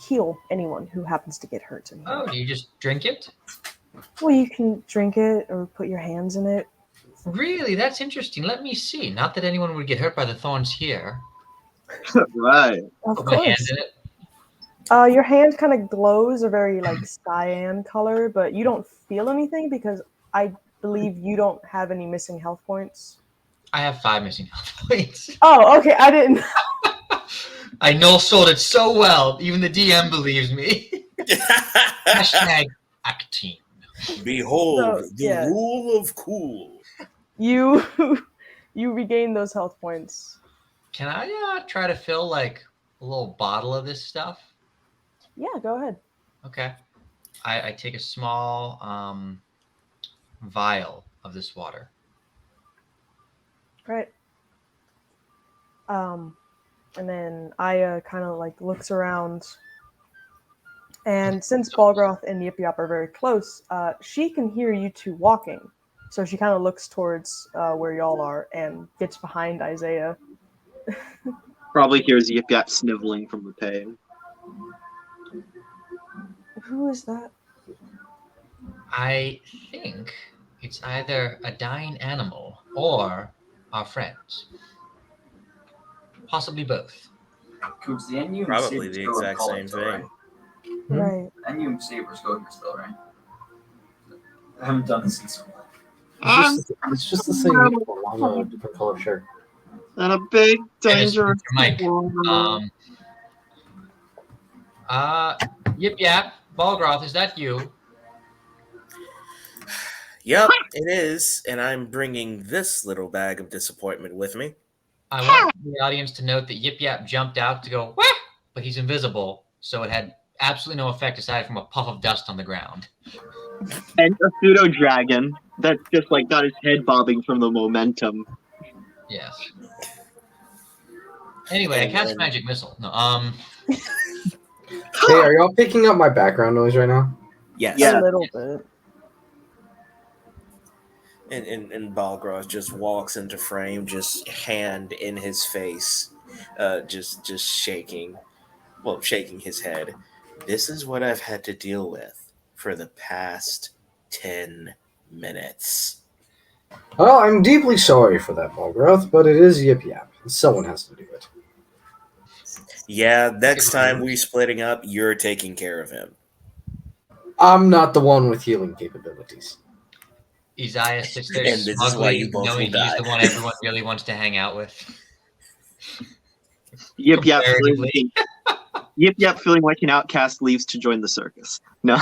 heal anyone who happens to get hurt in here. Oh, do you just drink it? Well, you can drink it or put your hands in it. Really? That's interesting. Let me see. Not that anyone would get hurt by the thorns here. Right. Of Put my hand course. in it. Your hand kind of glows a very like cyan color, but you don't feel anything because I believe you don't have any missing health points. I have 5 missing health points. Oh, okay. I didn't. I no sold it so well. Even the DM believes me. Hashtag acting. Behold, So, the yeah. rule of cool. You you regain those health points. Can I try to fill like a little bottle of this stuff? Yeah, go ahead. Okay. I take a small vial of this water. Right. And then Aya kind of like looks around, and since Balgroth and Yip Yap are very close, she can hear you two walking. So she kind of looks towards where y'all are and gets behind Isaiah. Probably hears Yip Yap sniveling from the pain. Who is that? I think it's either a dying animal or our friends. Possibly both. Coots, the NU and Probably Sabres the go in exact college, same though, thing. Right. right? NU and Sabres go here still, right? I haven't done this in so long. It's just the same uniform on a different color shirt. And a big Dennis, dangerous Mike. one. Yip Yap, Balgroth, is that you? Yep, it is, and I'm bringing this little bag of disappointment with me. I want the audience to note that Yip Yap jumped out to go, "Wah!" But he's invisible, so it had absolutely no effect aside from a puff of dust on the ground. And a pseudo dragon that just like got his head bobbing from the momentum. Yes. Anyway, I cast magic missile. No, Hey, are y'all picking up my background noise right now? Yes. Yeah. A little bit. And Balgroth just walks into frame, just hand in his face, just shaking his head. This is what I've had to deal with for the past 10 minutes. Well, I'm deeply sorry for that, Balgroth, but it is Yip Yap. Someone has to do it. Yeah, next time we splitting up, you're taking care of him. I'm not the one with healing capabilities. Isaiah sits there And this is why you smugly both knowing will he's die. the one everyone really wants to hang out with. Yip Yap Comparatively. Yip Yap feeling like an outcast leaves to join the circus. No.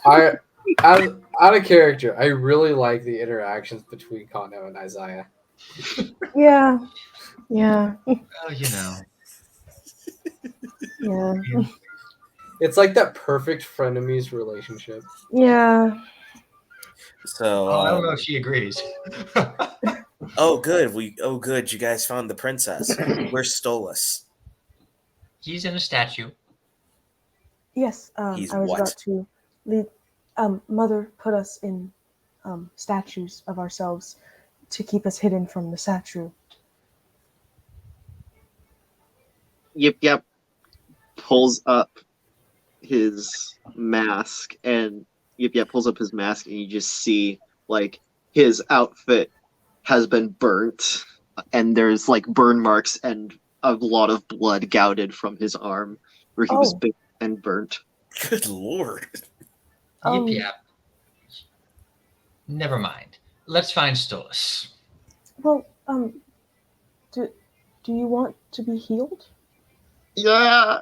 Out of character, I really like the interactions between Kano and Isaiah. Yeah. Yeah. Oh, you know. Yeah. It's like that perfect frenemies relationship. Yeah. So, Oh, I don't know if she agrees. oh, good. Good. You guys found the princess. Where's Stolas? He's in a statue. Yes. He's I was what? about to lead. Mother put us in statues of ourselves to keep us hidden from the statue. Yep. Pulls up his mask, and Yep pulls up his mask, and you just see like his outfit has been burnt, and there's like burn marks and a lot of blood gouted from his arm where he was Oh. bit and burnt. Good lord. Um, Yep. Never mind. Let's find Stolas. Well, do you want to be healed? Yeah.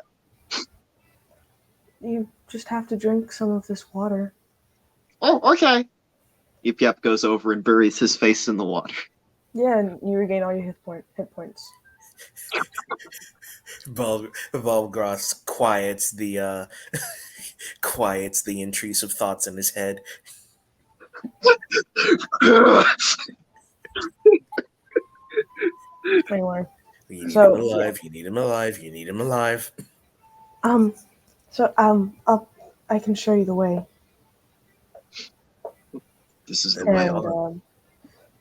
You just have to drink some of this water. Oh, okay. Yep goes over and buries his face in the water. Yeah, and you regain all your hit points. Balgross quiets the quiets the intrusive thoughts in his head. Anyway, You need So, him alive. You need him alive. You need him alive. I can show you the way. This is my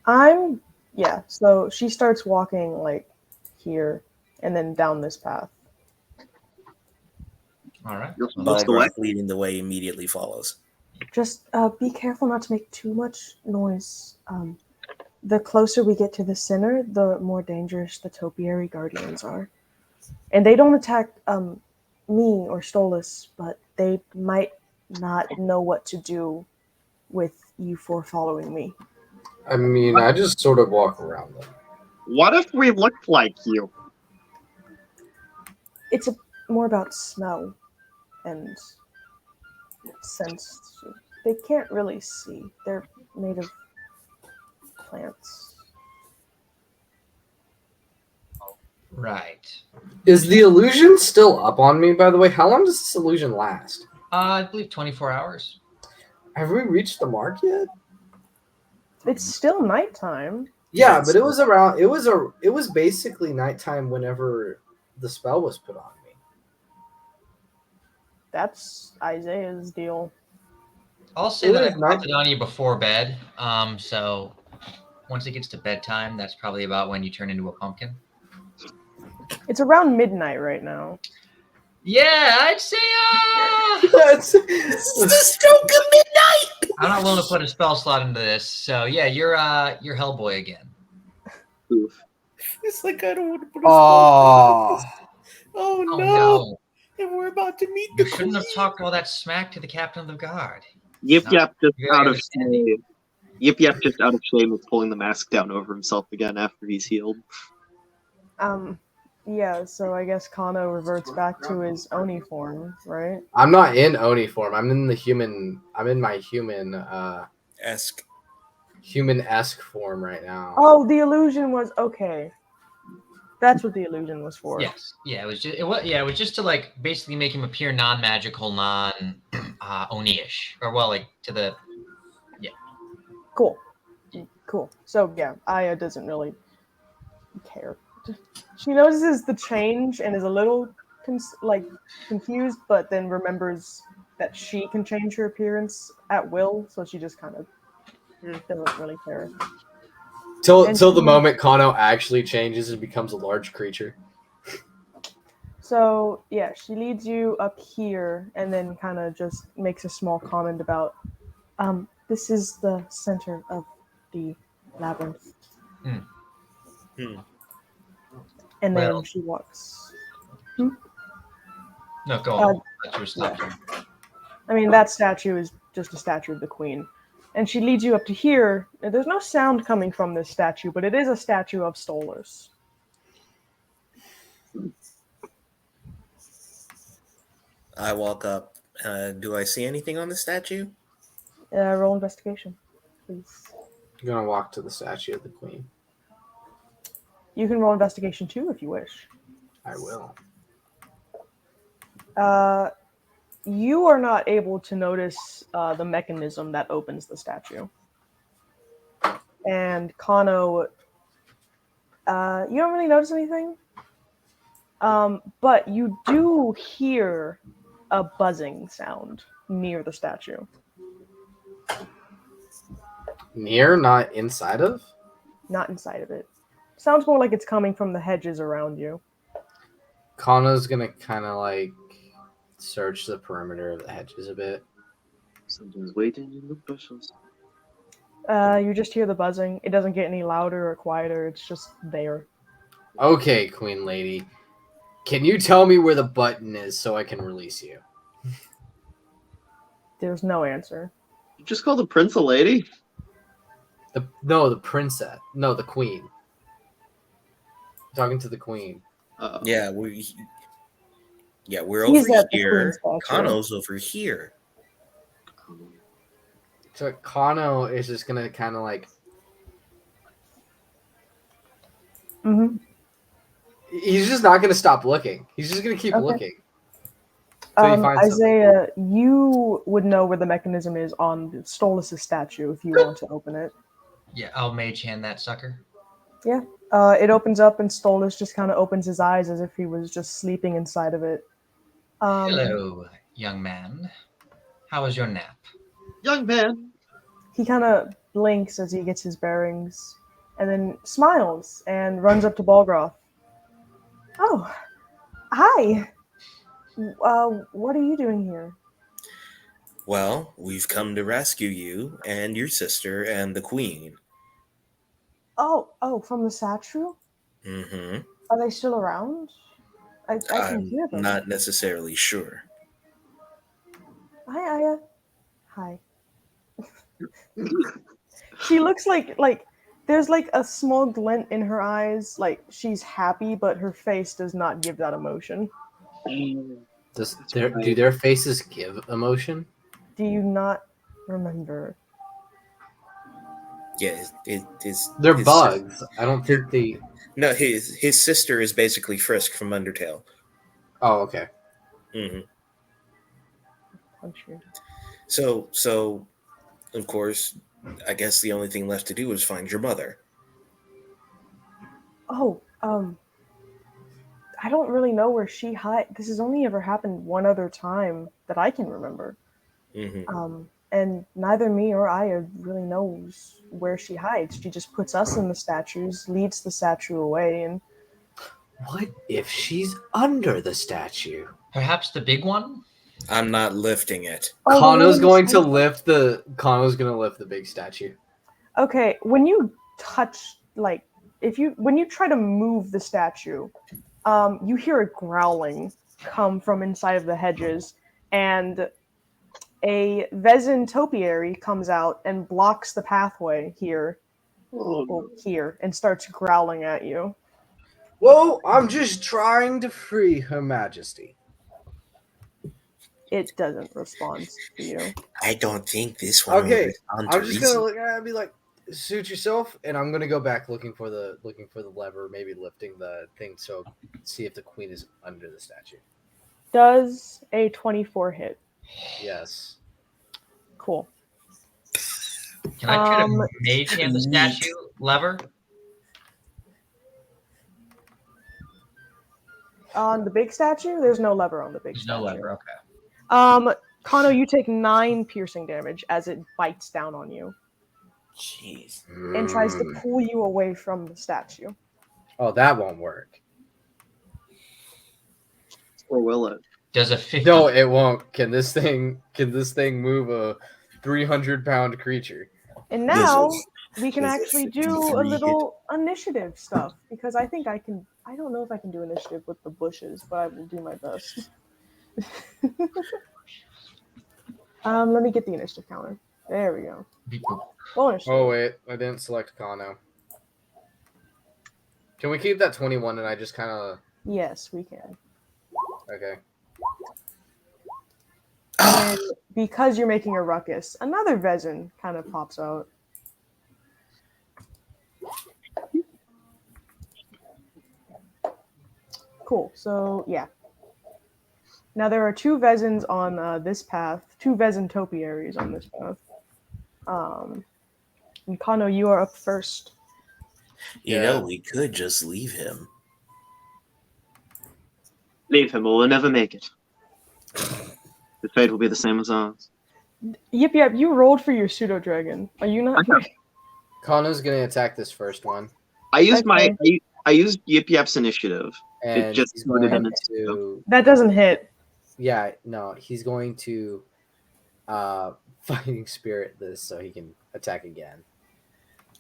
And so she starts walking like here and then down this path. All right. You're supposed to way. Balgross leading the way immediately follows. Just be careful not to make too much noise. The closer we get to the center, the more dangerous the topiary guardians are. And they don't attack me or Stolas, but they might not know what to do with you four following me. I mean, I just sort of walk around them. What if we looked like you? It's more about smell and sense. They can't really see. They're made of plants. Right. Is the illusion still up on me, by the way? How long does this illusion last? I believe 24 hours. Have we reached the mark yet? It's still nighttime. Yeah, Yes. but it was basically nighttime whenever the spell was put on me. That's Isaiah's deal. I'll say It that I was night- popped it on you before bed. So once it gets to bedtime, that's probably about when you turn into a pumpkin. It's around midnight right now. Yeah, I'd say That's The stroke of midnight. I'm not willing to put a spell slot into this. So yeah, you're Hellboy again. Oof. It's like I don't want to put a Oh. Oh Oh no. no. And we're about to meet You the shouldn't have queen. talked all that smack to the captain of the guard. Yep just Very out of understanding. shame. Yep just out of shame is pulling the mask down over himself again after he's healed. Yeah, so I guess Kano reverts back to his Oni form, right? I'm not in Oni form. I'm in my human-esque form right now. Oh, the illusion was okay. That's what the illusion was for. Yes. Yeah, it was just to like basically make him appear non-magical, Oni-ish. Or well, like to the Cool. So yeah, Aya doesn't really care. She notices the change and is a little confused, but then remembers that she can change her appearance at will, so she just kind of doesn't really care. Till And the she- moment Kano actually changes and becomes a large creature. So yeah, she leads you up here and then kind of just makes a small comment about this is the center of the labyrinth. And then Well- she walks. no, go on. That's your stuff. I mean, that statue is just a statue of the queen. And she leads you up to here. There's no sound coming from this statue, but it is a statue of Stolas. I walk up Do I see anything on the statue? Roll investigation, please. I'm gonna walk to the statue of the queen. You can roll investigation too if you wish. I will. You are not able to notice the mechanism that opens the statue. And Kano, you don't really notice anything. But you do hear a buzzing sound near the statue. Near, not inside of? Not inside of it. Sounds more like it's coming from the hedges around you. Kano's gonna kind of like search the perimeter of the hedges a bit. Something's waiting in the bushes. You just hear the buzzing. It doesn't get any louder or quieter. It's just there. Okay, Queen Lady. Can you tell me where the button is so I can release you? There's no answer. You just call the prince a lady? The princess. No, the queen. I'm talking to the queen. Yeah, we're He's over at the here. queen's statue. Kano's over here. So Kano is just gonna kind of like Mm-hmm. he's just not gonna stop looking. He's just gonna keep Okay. looking. Till he finds something. Isaiah, you would know where the mechanism is on Stolas' statue if you want to open it. Yeah, I'll mage hand that sucker. It opens up and Stolas just kind of opens his eyes as if he was just sleeping inside of it. Hello, young man. How was your nap? Young man. He kind of blinks as he gets his bearings and then smiles and runs up to Balgroth. Oh, hi. What are you doing here? Well, we've come to rescue you and your sister and the queen. Oh, from the statue? Mm-hmm. Are they still around? I can I'm hear them. not necessarily sure. Hi, Aya. Hi. She looks like there's like a small glint in her eyes, like she's happy, but her face does not give that emotion. Do their faces give emotion? Do you not remember? Yeah, They're his bugs. I don't think they. No, his sister is basically Frisk from Undertale. Oh, okay. Mm-hmm. Punch you. So, of course, I guess the only thing left to do is find your mother. Oh, I don't really know where she hides. This has only ever happened one other time that I can remember. Mm-hmm. And neither me or Aya really knows where she hides. She just puts us in the statues, leads the statue away, and What if she's under the statue? Perhaps the big one? I'm not lifting it. Oh, the Kano's one going to beside- lift the. Kano's gonna lift the big statue. Okay, when you touch, like, when you try to move the statue, you hear a growling come from inside of the hedges, and a Vezin topiary comes out and blocks the pathway here, and starts growling at you. Well, I'm just trying to free Her Majesty. It doesn't respond to you. I don't think this one will Okay, respond to I'm just reason. gonna look at it and be like, "Suit yourself," and I'm gonna go back looking for the lever, maybe lifting the thing, so see if the queen is under the statue. Does a 24 hit? Yes. Cool. Can I try to Um, mage hand the statue lever? On the big statue, there's no lever on the big There's statue. no lever, okay. Kano, you take 9 piercing damage as it bites down on you Jeez. and tries to Mm. pull you away from the statue. Oh, that won't work. Or will it? Does a 50? No, it won't. Can this thing move a 300-pound creature? And now Does we can does a actually do 53 a hit? little initiative stuff because I think I can. I don't know if I can do initiative with the bushes, but I will do my best. Let me get the initiative counter. There we go. Bonus. Oh wait, I didn't select Kano. Can we keep that 21 and I just kind of Yes, we can. okay? And then because you're making a ruckus, another Vezin kind of pops out. Cool. So yeah. Now there are two Vezins on this path, two Vezin topiaries on this path. And Kano, you are up first. You know, we could just leave him. Leave him, or we'll never make it. The fate will be the same as ours. Yep, you rolled for your pseudo dragon. Are you not? Kano's gonna attack this first one, I used Okay. I used Yip Yap's initiative. and It just he's put it going in its to. That doesn't hit. Yeah, no, he's going to fighting spirit this so he can attack again.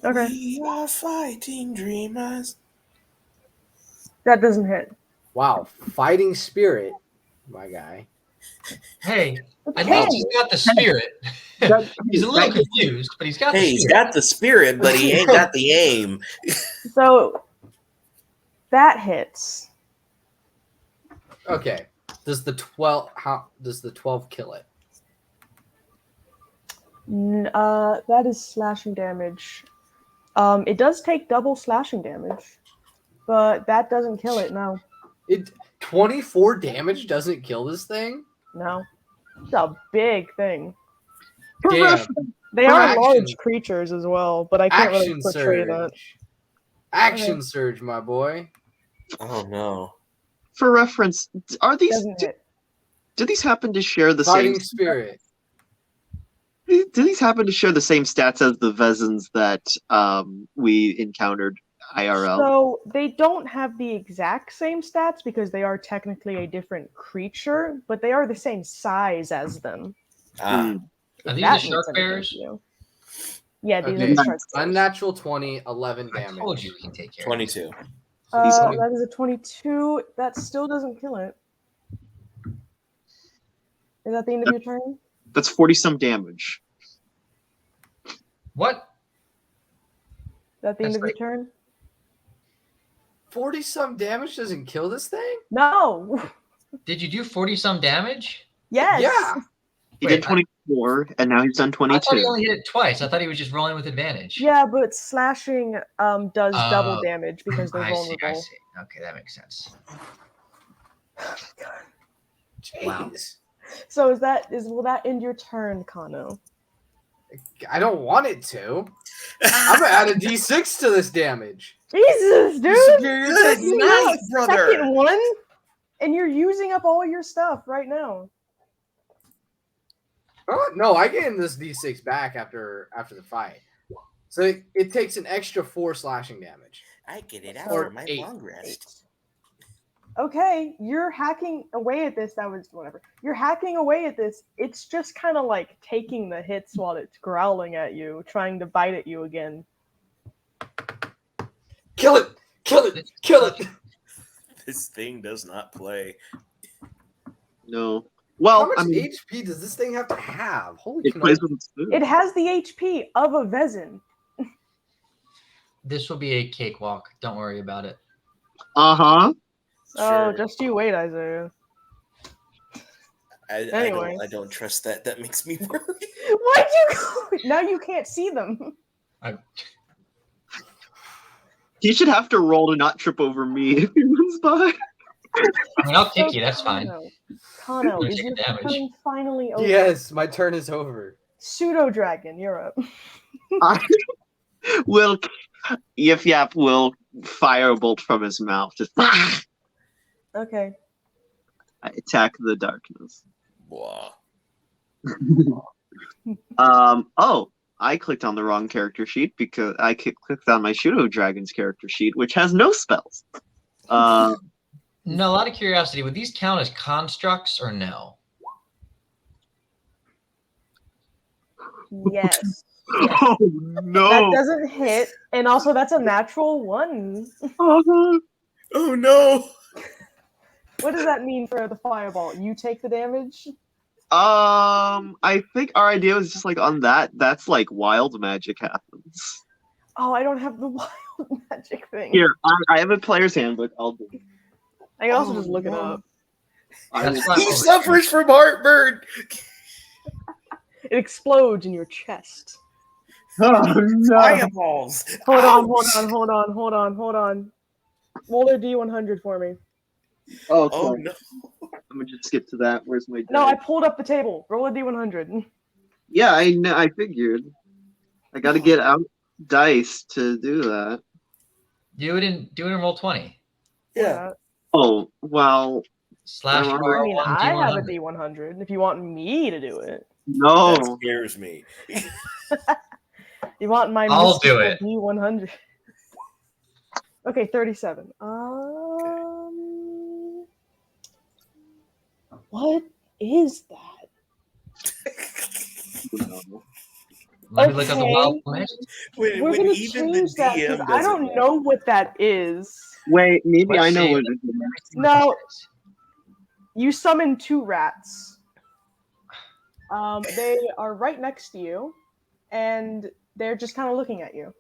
Okay. We are fighting dreamers. That doesn't hit. Wow, fighting spirit, my guy. Hey, at Okay. least he's got the spirit. He's a little confused, but he's got the Hey, he's spirit. got the spirit, but he ain't got the aim. So that hits. Okay, does the 12 kill it? That is slashing damage. It does take double slashing damage, but that doesn't kill it. No, It 24 damage doesn't kill this thing? no, it's a big thing. Damn. They are Action. large creatures as well, but I can't really Action portray that. surge. Action surge, my boy. Oh no. For reference, are these Doesn't hit. do these happen to share the Fighting same spirit. do these happen to share the same stats as the Vezins that we encountered IRL? So they don't have the exact same stats because they are technically a different creature, but they are the same size as them. Ah, Are If these that the means shark anything bears? to you. Yeah, these Okay. are the shark bears. Unnatural 20, 11 I damage. told you we can take care of 22. That is a 22. That still doesn't kill it. Is that the end of your turn? That's 40 some damage. it. What? Is that the end That's of your great. turn? 40 some damage doesn't kill this thing? No. Did you do 40 some damage? Yes. Yeah. He Wait, did 24, and now he's done I thought he 22. only hit it twice. I thought he was just rolling with advantage. Yeah, but slashing does double Oh, damage because they're I vulnerable. see. I see. Okay, that makes sense. Wow. Jeez. So will that end your turn, Kano? I don't want it to. I'm gonna add a d6 to this damage. Jesus, dude! Superior Good technique. night, Second brother. one, and you're using up all your stuff right now. Oh, no, I gain this d6 back after the fight. So it takes an extra 4 slashing damage. I get it Or after my 8. long rest. Okay, you're hacking away at this. That was whatever. You're hacking away at this. It's just kind of like taking the hits while it's growling at you, trying to bite at you again. Kill it! Kill it! Kill it! This thing does not play. No. How Well, much I mean, HP does this thing have to have? Holy it cannoli. plays with its food. It has the HP of a Vezin. This will be a cakewalk. Don't worry about it. Uh-huh. Oh, Sure. just you wait, Isaiah. Anyways. I don't trust that. That makes me worry. Why'd you go? Now you can't see them. He should have to roll to not trip over me if he runs by. I mean, I'll kick So, you. That's fine. Kano, You're is taking your damage. turn finally over? Yes, my turn is over. Pseudo Dragon, you're up. I will Yip Yap will firebolt from his mouth. Just Okay. I attack the darkness. Blah. Oh, I clicked on the wrong character sheet because I clicked on my Pseudo Dragon's character sheet, which has no spells. No, out of curiosity, would these count as constructs or no? Yes. Oh That no! doesn't hit, and also that's a natural 1. Uh-huh. Oh no! What does that mean for the fireball? You take the damage? I think our idea was just like on that. That's like wild magic happens. Oh, I don't have the wild magic thing. Here, I have a player's handbook. I'll do it. I can also Oh, just look it no. up. I That's will- why- He suffers from heartburn. It explodes in your chest. Oh no! Fireballs. Hold on, Ouch! hold on. Roll a D100 for me. Oh, Oh sorry. no! I'm gonna just skip to that. Where's my No, I dice? pulled up the table. Roll a D100. Yeah, I know. I figured. I got to get out dice to do that. Do it in roll 20. Yeah. Oh well, Slash I'm I R mean, one I have a D100. D100 if you want me to do it. That no. scares me. You want my I'll do mystical it. D100. Okay, 37. What is that? No. Let me look up the wild Okay. list. We're when gonna even the change that because DM I doesn't don't know what that is. Wait, maybe Let's I know see. what it is. No, you summon 2 rats. They are right next to you, and they're just kind of looking at you.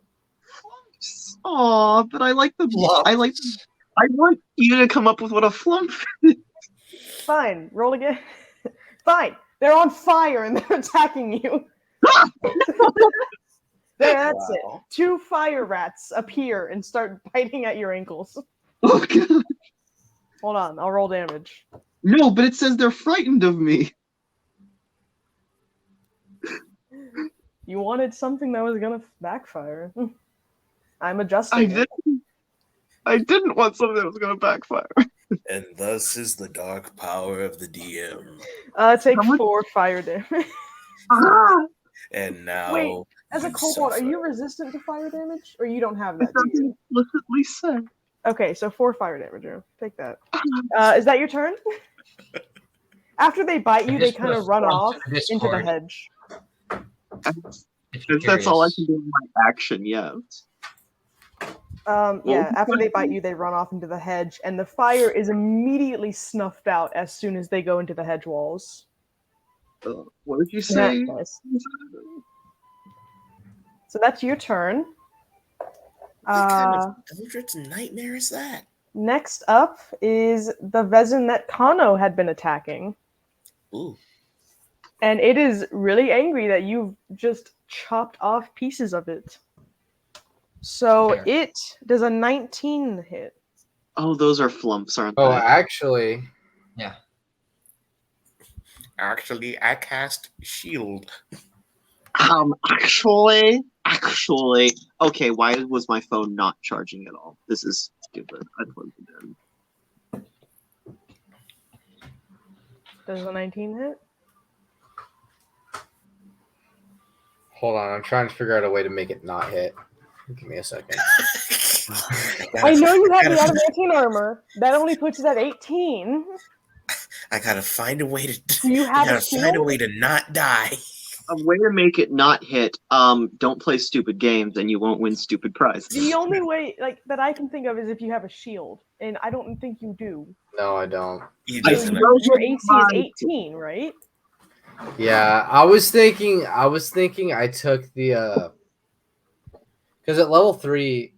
Aw, but I like the. I like. Flumps. I want you to come up with what a flump. Fine, roll again. Fine, they're on fire and they're attacking you. That's it. Wow. 2 fire rats appear and start biting at your ankles. Oh god. Hold on, I'll roll damage. No, but it says they're frightened of me. You wanted something that was gonna backfire. I'm I adjusting it. didn't. I didn't want something that was gonna backfire. And thus is the dark power of the DM. Take How much- 4 fire damage. Ah! And now, Wait, as a you kobold, are suffer. you resistant to fire damage? Or you don't have It that, do doesn't you? explicitly say. Okay, so 4 fire damage. Drew. Take that. Is that your turn? After they bite you, I they just kind put of run flumps off in the into the Discord, hedge. if you're That's all I curious. can do in my action, yes. Yeah, after they bite you, they run off into the hedge, and the fire is immediately snuffed out as soon as they go into the hedge walls. What did you say? Nice. So that's your turn. What kind of Eldritch nightmare is that? Next up is the Vezin that Kano had been attacking. Ooh. And it is really angry that you've just chopped off pieces of it. So Fair. it does a 19 hit. Oh, those are flumps, aren't Oh, they? actually, Yeah. Actually, I cast shield. Actually. Okay, why was my phone not charging at all? This is stupid. I plugged it in. Does a 19 hit? hold on. I'm trying to figure out a way to make it not hit. Give me a second. I know you have the adamantine armor. That only puts it at 18. I gotta find a way to. Do you have I a gotta find a shield? way to not die. A way to make it not hit. Don't play stupid games, and you won't win stupid prizes. The only way that I can think of is if you have a shield, and I don't think you do. No, I don't. He I doesn't. know Your AC is mine. 18, right? Yeah, I was thinking I took the because at level 3,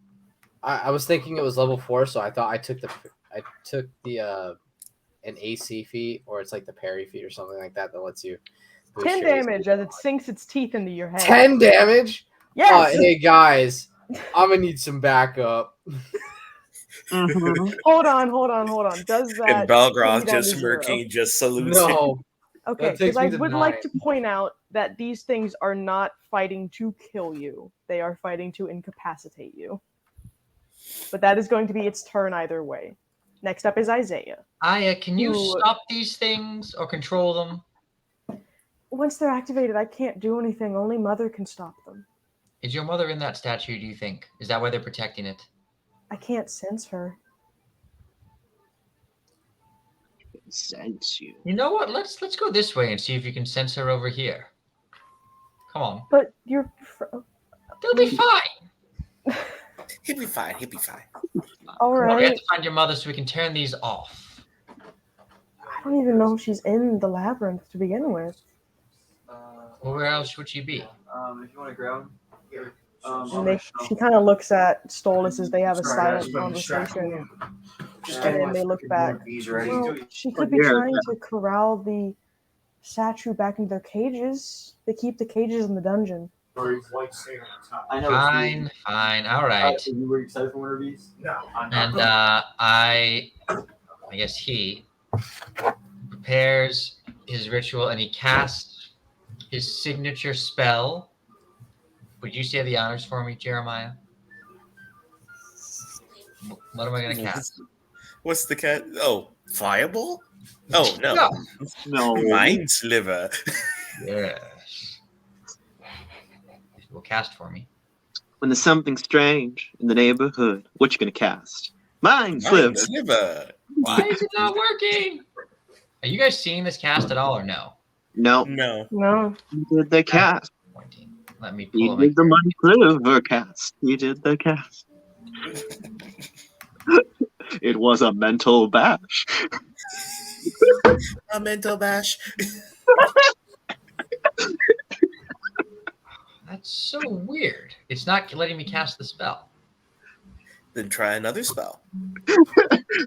I was thinking it was level 4, so I thought I took the an AC feat, or it's like the parry feat or something like that lets you boost 10 your AC. damage as it sinks its teeth into your head. 10 damage. Yes. Hey guys, I'm gonna need some backup. Mhm. Hold on. Does that And Balgroth bring you down just to 0? smirking, just salutes him. No, Okay, That takes because I me to would 9. like to point out that these things are not fighting to kill you. They are fighting to incapacitate you. But that is going to be its turn either way. Next up is Isaiah. Aya, can you Ooh. stop these things or control them? Once they're activated, I can't do anything. Only Mother can stop them. Is your mother in that statue, do you think? Is that why they're protecting it? I can't sense her. Sense you. You know what? Let's go this way and see if you can sense her over here. Come on. But you're... They'll be fine. He'll be fine. He'll be fine. All Come on, we have right. to find your mother so we can turn these off. I don't even know if she's in the labyrinth to begin with. Well, where else would she be? If you want to grab them, here. And she kind of looks at Stolas as they have a Sorry, silent guys, but distract conversation. Just And get then they look back. These ready. Well, she could be Yeah. trying to corral the statue back into their cages. They keep the cages in the dungeon. Or he's like staying on top. I know. Fine, fine. All right. You were excited for one of these? No. I'm And not. I guess he prepares his ritual and he casts his signature spell. Would you say the honors for me, Jeremiah? What am I going to cast? What's the cat? Oh, fireball? Oh no, No. No. mind sliver. Yes. Will cast for me. When there's something strange in the neighborhood, what you gonna cast? Mind sliver. Mind sliver. Why is it not working? Are you guys seeing this cast at all or no? No, No. No. you did the cast. Pointing. Let me You pull my did the mind sliver cast. You did the cast. It was a mental bash. A mental bash. That's so weird. It's not letting me cast the spell. Then try another spell.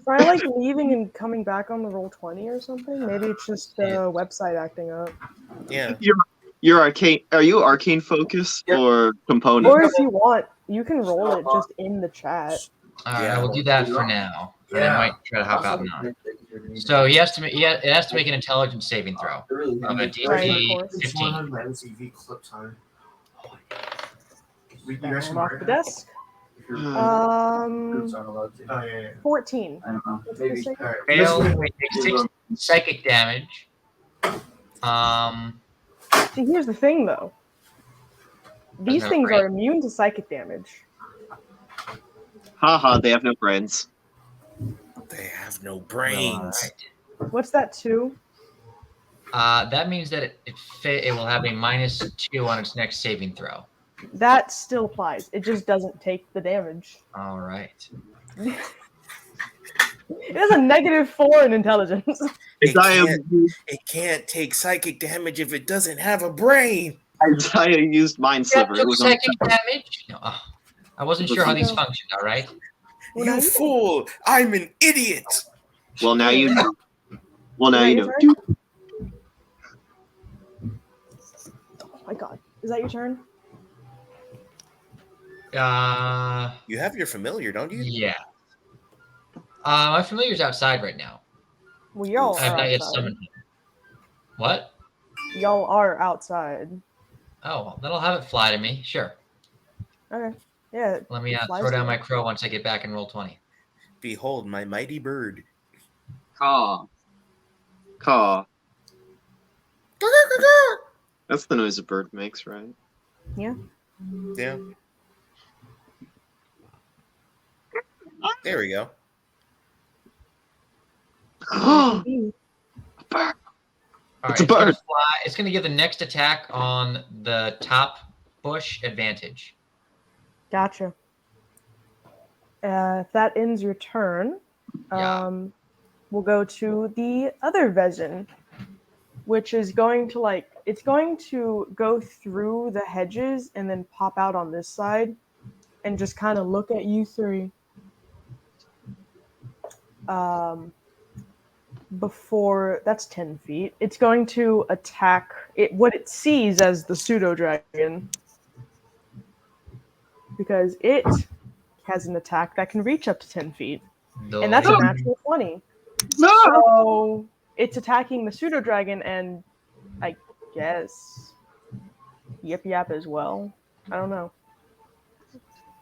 Try like leaving and coming back on the roll 20 or something. Maybe it's just the website acting up. Yeah. You're arcane. Are you arcane focus or component? Or if you want, you can roll it just in the chat. All right, Yeah. I will do that for now. And I might try to hop out now. So So he has to make. It has to make an intelligence saving throw of a Right, DC of course. It's one 15. on my MCV clip time. You Got guys him can off mark the that? desk. 14. I don't know. What's Maybe. the second? Alright. Fail. Listen, It takes 6 psychic damage. See, here's the thing, though. These no things brain. are immune to psychic damage. Haha, they have no brains. They have no All brains. right. What's that, 2? That means that it will have a -2 on its next saving throw. That still applies. It just doesn't take the damage. All right. It has a -4 in intelligence. It can't take psychic damage if it doesn't have a brain. Isaiah used mind Yeah, sliver. It took was on psychic damage. No, I wasn't sure how these functioned. All right. Well, now You you- fool! I'm an idiot. Well, now you know. Well, now Is that you your know. turn? Oh my god. Is that your turn? You have your familiar, don't you? Yeah. My familiar's outside right now. Well, y'all I have are not yet outside. summoned him. What? Y'all are outside. Oh, well, then I'll have it fly to me. Sure. Okay. Yeah. Let me it flies throw down to my you. crow once I get back and roll 20. Behold my mighty bird. Caw. Caw. That's the noise a bird makes, right? Yeah. There we go. Oh, All It's a right, gonna bird. fly. It's going to give the next attack on the top bush advantage. Gotcha. If that ends your turn, Yeah. we'll go to the other Vezin, which is going to it's going to go through the hedges and then pop out on this side and just kind of look at you three. Before that's 10 feet, it's going to attack what it sees as the pseudo dragon, because it has an attack that can reach up to 10 feet, and that's a natural 20. No! So it's attacking the pseudo dragon and I guess Yip Yap as well. I don't know.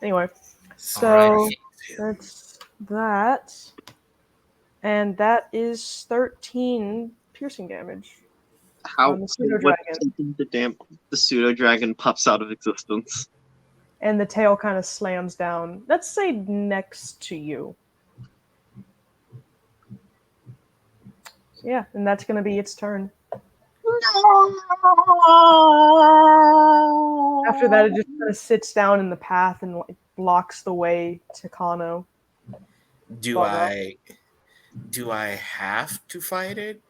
Anyway, so Alright. that's that. And that is 13 piercing damage. How on the pseudo what dragon. the pseudo dragon pops out of existence? And the tail kind of slams down. Let's say next to you. Yeah, and that's going to be its turn. After that, it just kind of sits down in the path and blocks the way to Kano. Do I have to fight it?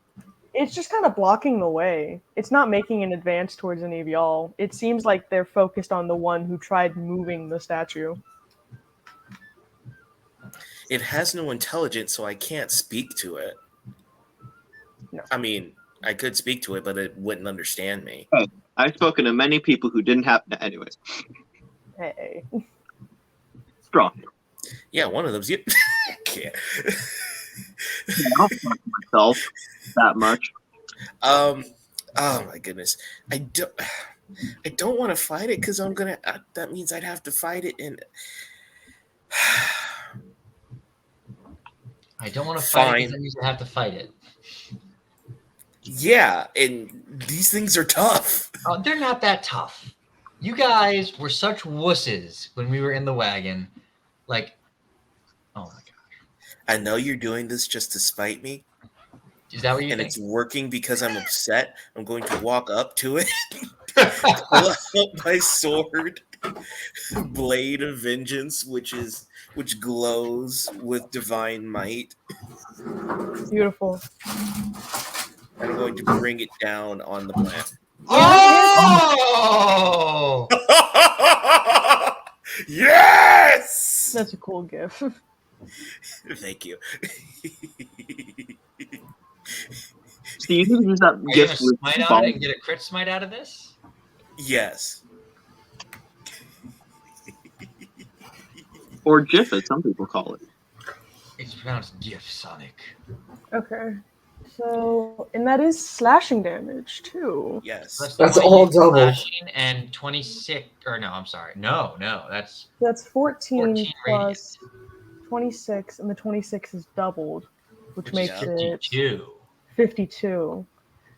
It's just kind of blocking the way. It's not making an advance towards any of y'all. It seems like they're focused on the one who tried moving the statue. It has no intelligence, so I can't speak to it. No. I mean, I could speak to it, but it wouldn't understand me. I've spoken to many people who didn't have. Anyways, Hey. strong. Yeah, one of them's you. Can't. I'll fuck myself that much. Oh my goodness. I don't want to fight it because I'm gonna. That means I'd have to fight it in. I don't want to fight it Fine. because that means I have to fight it. Yeah, and these things are tough. Oh, they're not that tough. You guys were such wusses when we were in the wagon. Like, oh my god. I know you're doing this just to spite me, Is that what you and think? it's working because I'm upset. I'm going to walk up to it, pull out my sword, blade of vengeance, which glows with divine might. Beautiful. I'm going to bring it down on the planet. Oh! Yes! That's a cool gif. Thank you. So you can use that Are you gift gonna with smite on balls. it and get a crit smite out of this? Yes. Or GIF, as some people call it. It's pronounced GIF, Sonic. Okay. So, and that is slashing damage too. Yes. That's 20 all double. slashing and 26. Or no, I'm sorry. No, that's That's 14 14 plus 26, and the 26 is doubled, which which is makes it 52. 52.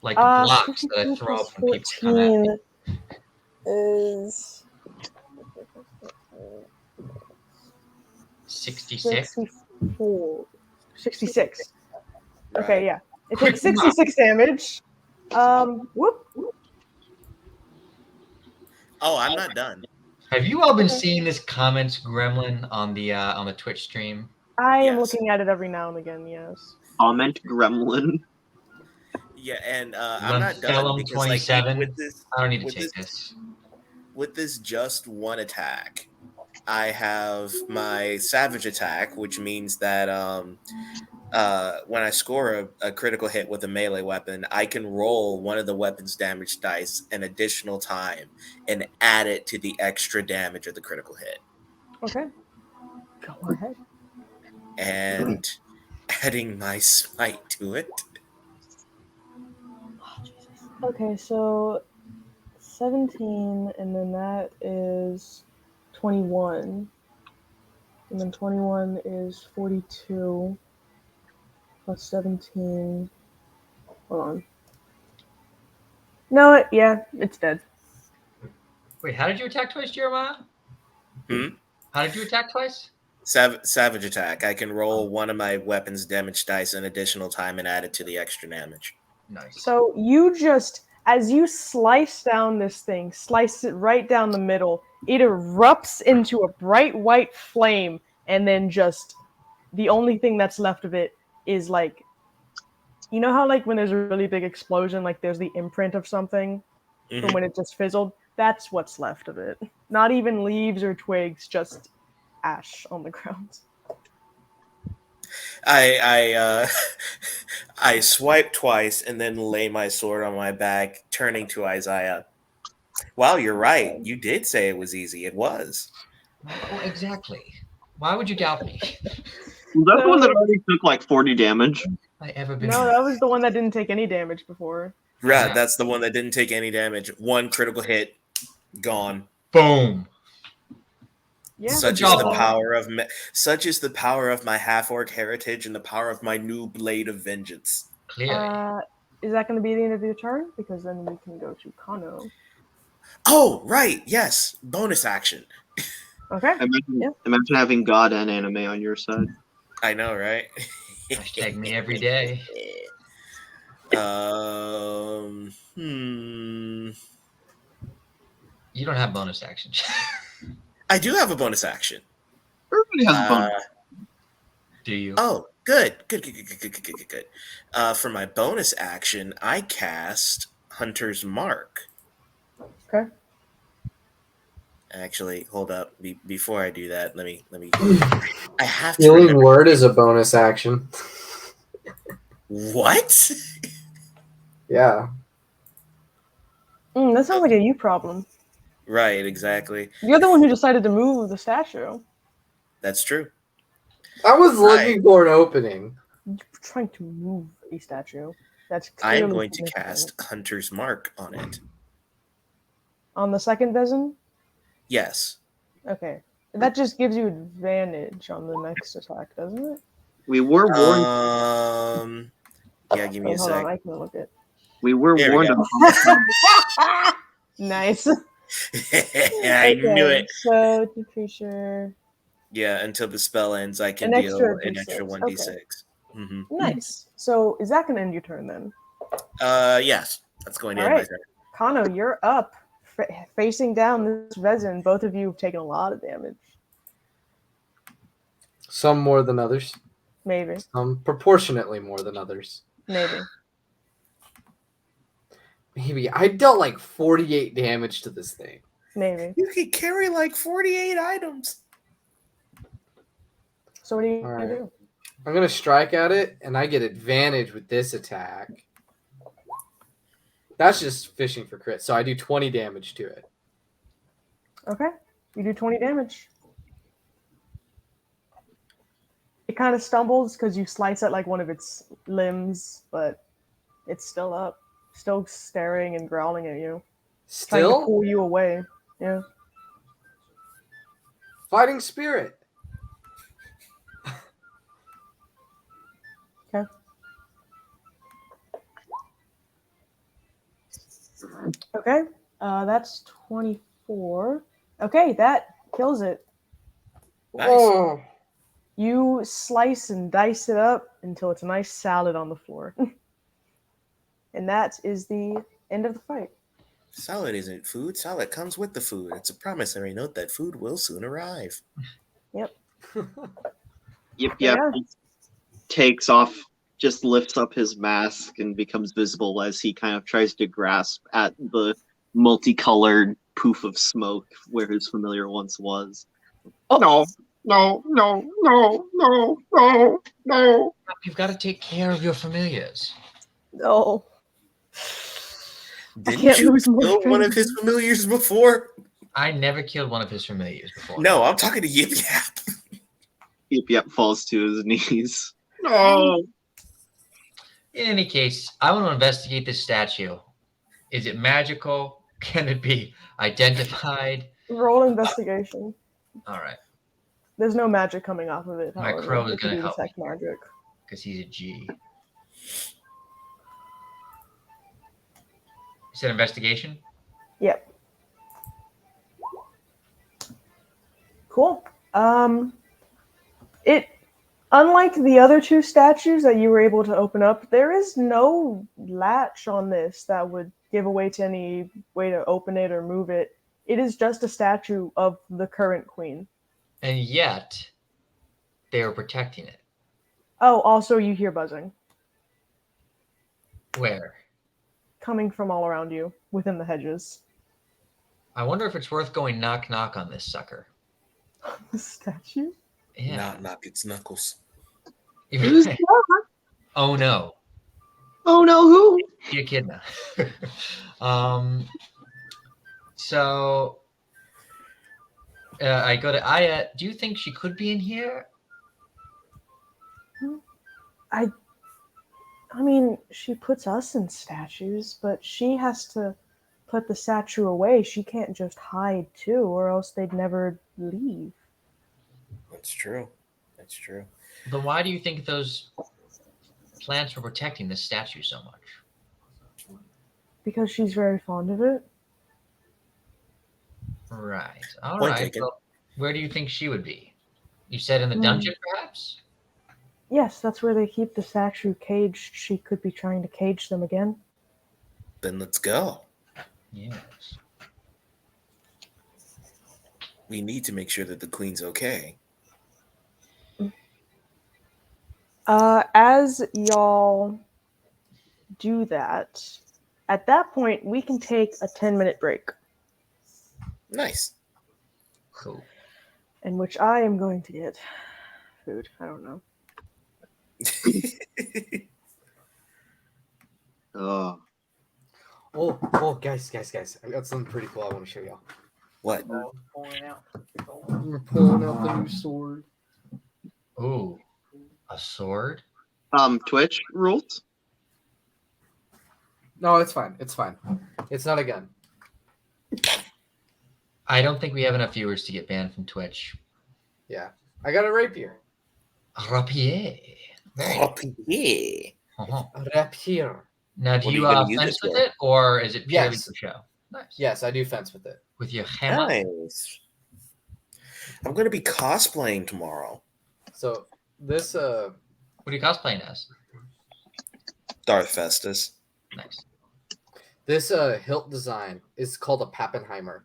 Like the blocks that I 52 throw plus up when people come at me. 14 is 66. 64. 66. Right. Okay, yeah. It Quick takes 66 damage. Whoop. Oh, I'm not done. Have you all been seeing this comments gremlin on the Twitch stream? I am Yes. looking at it every now and again, yes. Comment gremlin. Yeah, and I'm not done Lunfelum because like 27. with this I don't need to with take this- this. with this just one attack, I have my savage attack, which means that when I score a critical hit with a melee weapon, I can roll one of the weapon's damage dice an additional time and add it to the extra damage of the critical hit. Okay. Go ahead. And adding my smite to it. Okay, so 17, and then that is 21. And then 21 is 42 plus 17. Hold on. No, yeah, it's dead. Wait, how did you attack twice, Jeremiah? Hmm? How did you attack twice? Savage attack. I can roll one of my weapon's damage dice an additional time and add it to the extra damage. Nice. So you just, as you slice down this thing, slice it right down the middle, it erupts into a bright white flame, and then just the only thing that's left of it is like, you know how like when there's a really big explosion, like there's the imprint of something from Mhm. when it just fizzled? That's what's left of it. Not even leaves or twigs, just ash on the ground. I swipe twice and then lay my sword on my back, turning to Isaiah. Wow, you're right. You did say it was easy. It was. Oh, exactly. Why would you doubt me? Was that the one that already took like 40 damage? I ever been? No, that was the one that didn't take any damage before. Right, Yeah. that's the one that didn't take any damage. One critical hit, gone. Boom. Yeah. Such is job, the Paul. power of such is the power of my half-orc heritage and the power of my new blade of vengeance. Clearly. Is that going to be the end of your turn? Because then we can go to Kano. Oh, right, yes, bonus action. Okay. Imagine having God and anime on your side. I know, right? Hashtag me every day. You don't have bonus actions. I do have a bonus action. Everybody has a bonus. Do you? Oh, good. For my bonus action, I cast Hunter's Mark. Okay. Actually, hold up. Before I do that, let me. I have to Healing remember. word is a bonus action. What? Yeah. That sounds like a you problem. Right, exactly. You're the one who decided to move the statue. That's true. I was Right. looking for an opening. You're trying to move a statue. That's I am clearly going to significant. cast Hunter's Mark on it. On the second Vezin? Yes. Okay. That just gives you advantage on the next attack, doesn't it? We were warned. Yeah, give me Wait, a hold on, sec. I can look it. We were There we warned go. of Nice. I knew Okay, it. so the creature. Yeah, until the spell ends, I can An deal extra an extra D6, 1d6. Mm-hmm. Nice. So is that going to end your turn then? Yes, that's going to All end my right. turn. Kano, you're up. Facing down this resin, both of you have taken a lot of damage. Some more than others. Maybe. Some proportionately more than others. Maybe. Maybe. I dealt like 48 damage to this thing. Maybe. You can carry like 48 items. So what are you All going to right. do? I'm going to strike at it, and I get advantage with this attack. That's just fishing for crit. So I do 20 damage to it. Okay. You do 20 damage. It kind of stumbles because you slice at like one of its limbs, but it's still up. Still staring and growling at you. Trying to Still? pull you away. Yeah. Fighting spirit. Okay. Okay. That's 24. Okay, that kills it. Nice. Oh. You slice and dice it up until it's a nice salad on the floor. And that is the end of the fight. Salad isn't food. Salad comes with the food. It's a promissory note that food will soon arrive. Yep. Yep. Yeah. He takes off, just lifts up his mask and becomes visible as he kind of tries to grasp at the multicolored poof of smoke where his familiar once was. Oh no, no, no, no, no, no, no. You've got to take care of your familiars. No. Didn't can't you lose more kill one of strength. his familiars before? I never killed one of his familiars before. No, I'm talking to Yip Yap. Yep, falls to his knees. No. In any case, I want to investigate this statue. Is it magical? Can it be identified? Roll investigation. All right, There's no magic coming off of it, My however. crow is It can gonna be help detect magic. because he's a G. You said investigation? Yep. Cool. It unlike the other two statues that you were able to open up, there is no latch on this that would give away to any way to open it or move it. It is just a statue of the current queen. And yet, they are protecting it. Oh, also you hear buzzing Where? coming from all around you within the hedges. I wonder if it's worth going knock knock on this sucker. The statue? Yeah. Knock, knock, it's Knuckles. Who's that? Oh no. Oh no, who? You kidding? So I go to Aya. Do you think she could be in here? I mean, she puts us in statues, but she has to put the statue away. She can't just hide too, or else they'd never leave. That's true. That's true. Then why do you think those plants were protecting this statue so much? Because she's very fond of it. Right. All Point right. taken. Well, where do you think she would be? You said in the dungeon, perhaps? Yes, that's where they keep the statue caged. She could be trying to cage them again. Then let's go. Yes. We need to make sure that the queen's okay. As y'all do that, at that point, we can take a 10-minute break, Nice. Cool. in which I am going to get food. I don't know. Oh, Oh, guys! I got something pretty cool I want to show y'all. What? Pulling out. We're pulling out the new sword. Ooh, a sword. Twitch rules. No, it's fine. It's fine. It's not a gun. I don't think we have enough viewers to get banned from Twitch. Yeah, I got a rapier. Rapier. Very Oh, yeah. uh-huh. A rapier. Now, do What are you you gonna use fence it with for? it, or is it purely Yes. for show? Nice. Yes, I do fence with it. With your hammer. Nice. I'm gonna be cosplaying tomorrow. So this What are you cosplaying as? Darth Festus. Nice. this hilt design is called a Pappenheimer.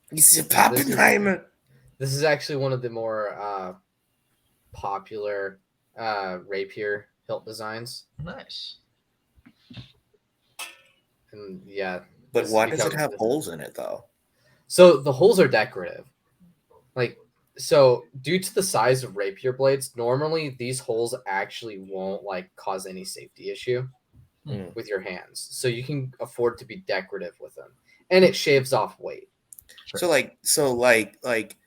He's a This is- Pappenheimer. This is actually one of the more popular rapier hilt designs, Nice. and yeah. But this why does it becomes- have holes in it though? So the holes are decorative. So due to the size of rapier blades, normally these holes actually won't cause any safety issue Hmm. with your hands. So you can afford to be decorative with them. And it shaves off weight. Sure. So like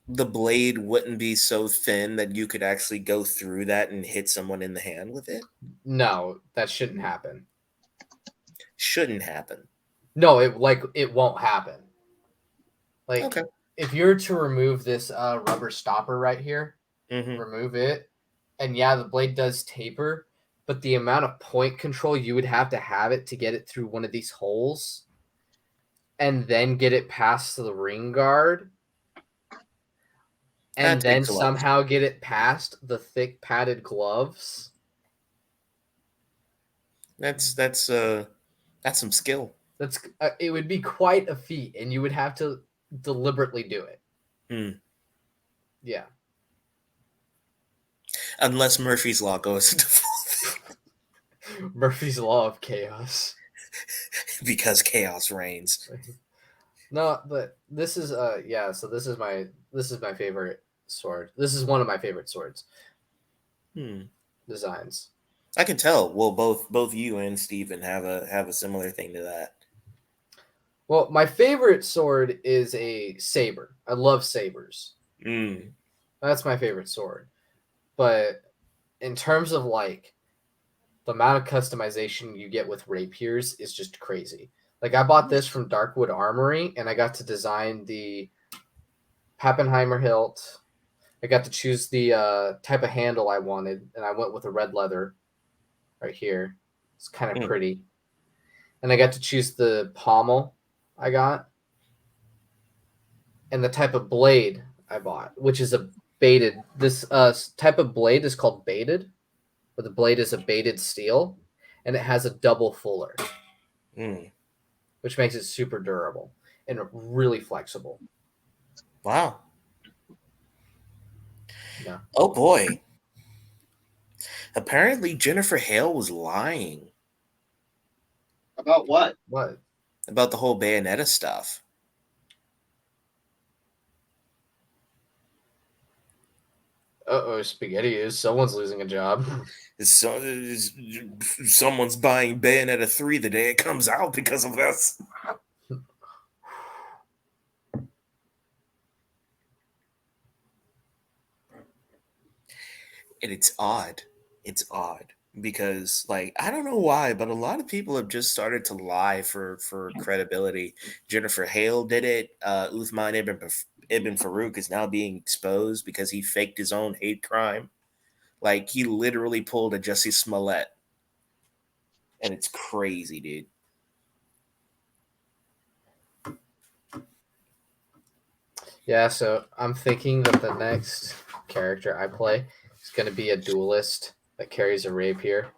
the blade wouldn't be so thin that you could actually go through that and hit someone in the hand with it? No, that shouldn't happen. Shouldn't happen. No, it won't happen. Okay. If you're to remove this rubber stopper right here, Mm-hmm. remove it, and yeah, the blade does taper, but the amount of point control you would have to have it to get it through one of these holes and then get it past the ring guard and That then takes a lot. somehow get it past the thick padded gloves. That's some skill. That's it would be quite a feat, and you would have to deliberately do it. Hmm. Yeah. Unless Murphy's Law goes into full Murphy's Law of Chaos. because chaos reigns. No, but this is so this is my favorite sword. This is one of my favorite swords designs. I can tell. Well, both you and Steven have a similar thing to that. Well, my favorite sword is a saber. I love sabers. Mm. That's my favorite sword. But in terms of the amount of customization you get with rapiers is just crazy. I bought this from Darkwood Armory, and I got to design the Pappenheimer hilt. I got to choose the type of handle I wanted, and I went with a red leather right here. It's kind of pretty. And I got to choose the pommel I got, and the type of blade I bought, which is a baited. This type of blade is called baited, where the blade is a baited steel, and it has a double fuller, which makes it super durable and really flexible. Wow. Yeah. Oh boy. Apparently Jennifer Hale was lying About what? What? about the whole Bayonetta stuff. Uh-oh, spaghetti is. Someone's losing a job. Someone's buying Bayonetta 3 the day it comes out because of this. And it's odd. It's odd because I don't know why, but a lot of people have just started to lie for credibility. Jennifer Hale did it. Uthman Ibn Farouk is now being exposed because he faked his own hate crime. He literally pulled a Jussie Smollett. And it's crazy, dude. Yeah, so I'm thinking that the next character I play is going to be a duelist that carries a rapier.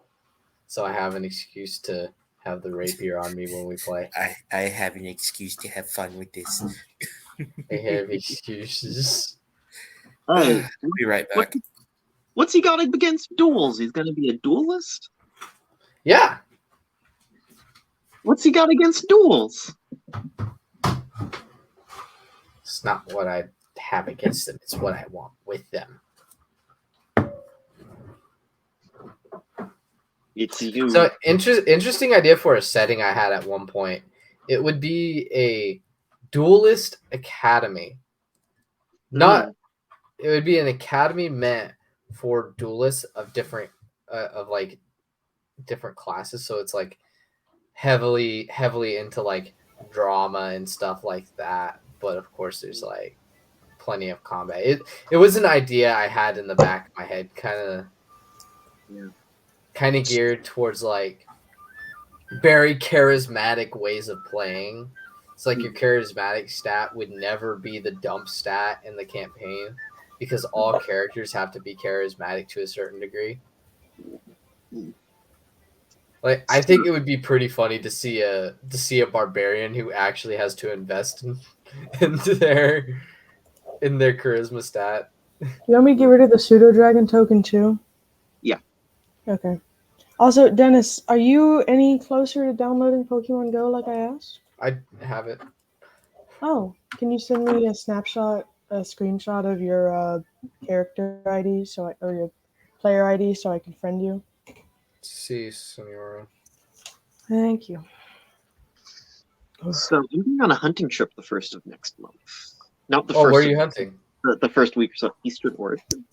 So I have an excuse to have the rapier on me when we play. I have an excuse to have fun with this. I have excuses. Hey, We'll be right back. what's he got against duels? He's going to be a duelist? Yeah. What's he got against duels? It's not what I have against them. It's what I want with them. It's you. So interesting idea for a setting I had at one point. It would be a duelist academy. Not it would be an academy meant for duelists of different different classes. So it's like heavily into like drama and stuff like that. But of course, there's like plenty of combat. It was an idea I had in the back of my head, kind of geared towards like very charismatic ways of playing. It's like your charismatic stat would never be the dump stat in the campaign because all characters have to be charismatic to a certain degree. Like I think it would be pretty funny to see a barbarian who actually has to invest into their charisma stat. You want me to get rid of the pseudo dragon token too? Yeah. Okay. Also, Dennis, are you any closer to downloading Pokemon Go like I asked? I have it. Oh, can you send me a screenshot of your character ID or your player ID so I can friend you? Si, senora. Thank you. So I'm going on a hunting trip the 1st of next month. Not the Oh, first. where are you hunting? The first week or so, Eastern Oregon.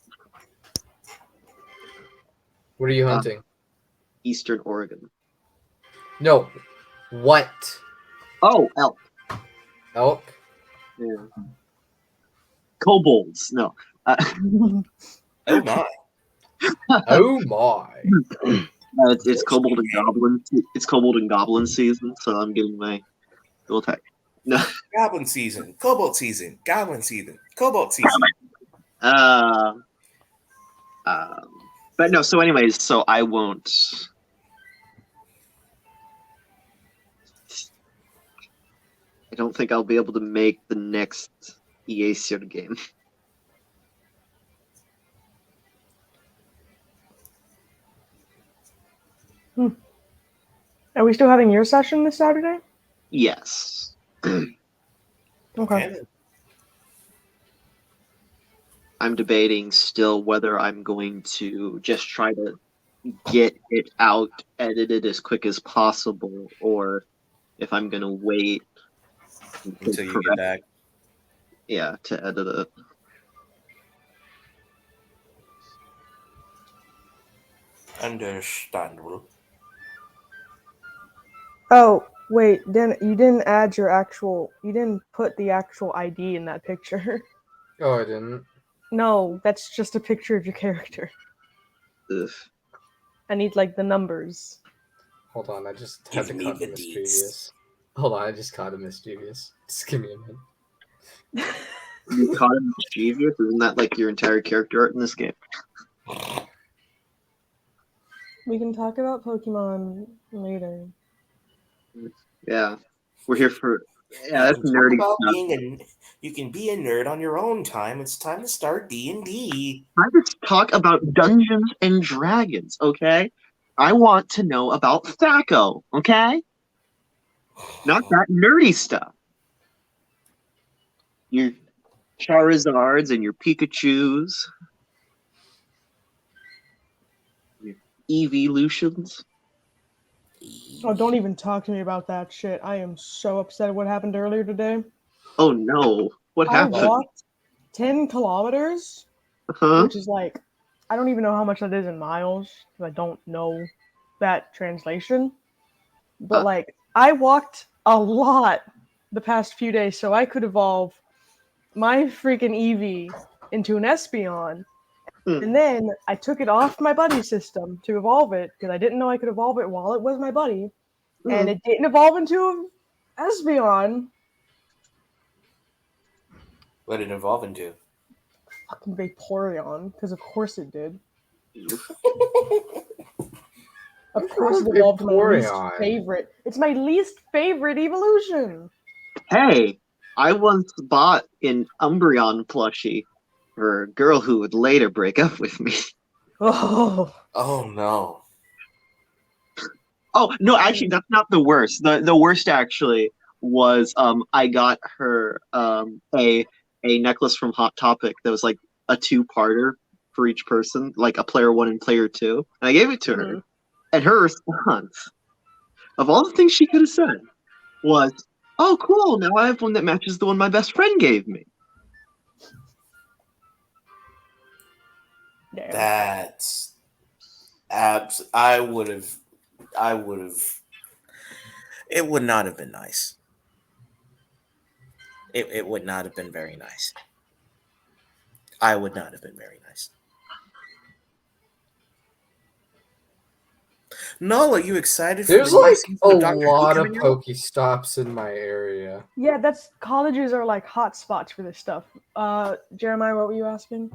What are you hunting? Eastern Oregon. No. What? Oh, elk. Elk? Yeah. Kobolds. No. Oh my! Oh my! It's kobold and goblin. It's kobold and goblin season, so I'm getting my dual attack. No. Goblin season, Cobalt season, Goblin season, Cobalt season. But no. So, anyways, so I won't. I don't think I'll be able to make the next EA Series game. Are we still having your session this Saturday? Yes. Okay. I'm debating still whether I'm going to just try to get it out edited as quick as possible, or if I'm going to wait Until you get back. Yeah, to edit it. Understandable. Oh, wait, you didn't put the actual ID in that picture. Oh, I didn't. No, that's just a picture of your character. Ugh. I need like the numbers. Hold on, I just had to Give me cut the a deets. mischievous. Hold on, I just caught a mischievous. Just give me a minute. You caught him mischievous? Isn't that like your entire character art in this game? We can talk about Pokemon later. Yeah. We're here for... Yeah, that's You can talk nerdy about stuff. you can be a nerd on your own time. It's time to start D&D. I just talk about Dungeons and Dragons, okay? I want to know about Thaco, okay? Not that nerdy stuff. Your Charizards and your Pikachus. Your Evolutions. Oh, don't even talk to me about that shit. I am so upset at what happened earlier today. Oh no. What I happened? walked 10 kilometers, Huh? which is like, I don't even know how much that is in miles, because I don't know that translation. But like, I walked a lot the past few days, so I could evolve my freaking Eevee into an Espeon. And then I took it off my buddy system to evolve it, because I didn't know I could evolve it while it was my buddy. And it didn't evolve into an Espeon. What did it evolve into? Fucking Vaporeon, because of course it did. Of course it evolved to my least Vaporeon? favorite. It's my least favorite evolution. Hey, I once bought an Umbreon plushie for a girl who would later break up with me. Oh, Oh no. Oh, no, actually, that's not the worst. The worst, actually, was I got her a necklace from Hot Topic that was like a two-parter for each person, like a player 1 and player 2. And I gave it to her. And her response, of all the things she could have said, was, "Oh, cool! Now I have one that matches the one my best friend gave me." Damn. That's I would have. It would not have been nice. It would not have been very nice. I would not have been very nice. Noel, are you excited for There's the new like season a of Doctor Who lot of coming out? Pokestops in my area. Yeah, that's colleges are like hot spots for this stuff. Jeremiah, what were you asking?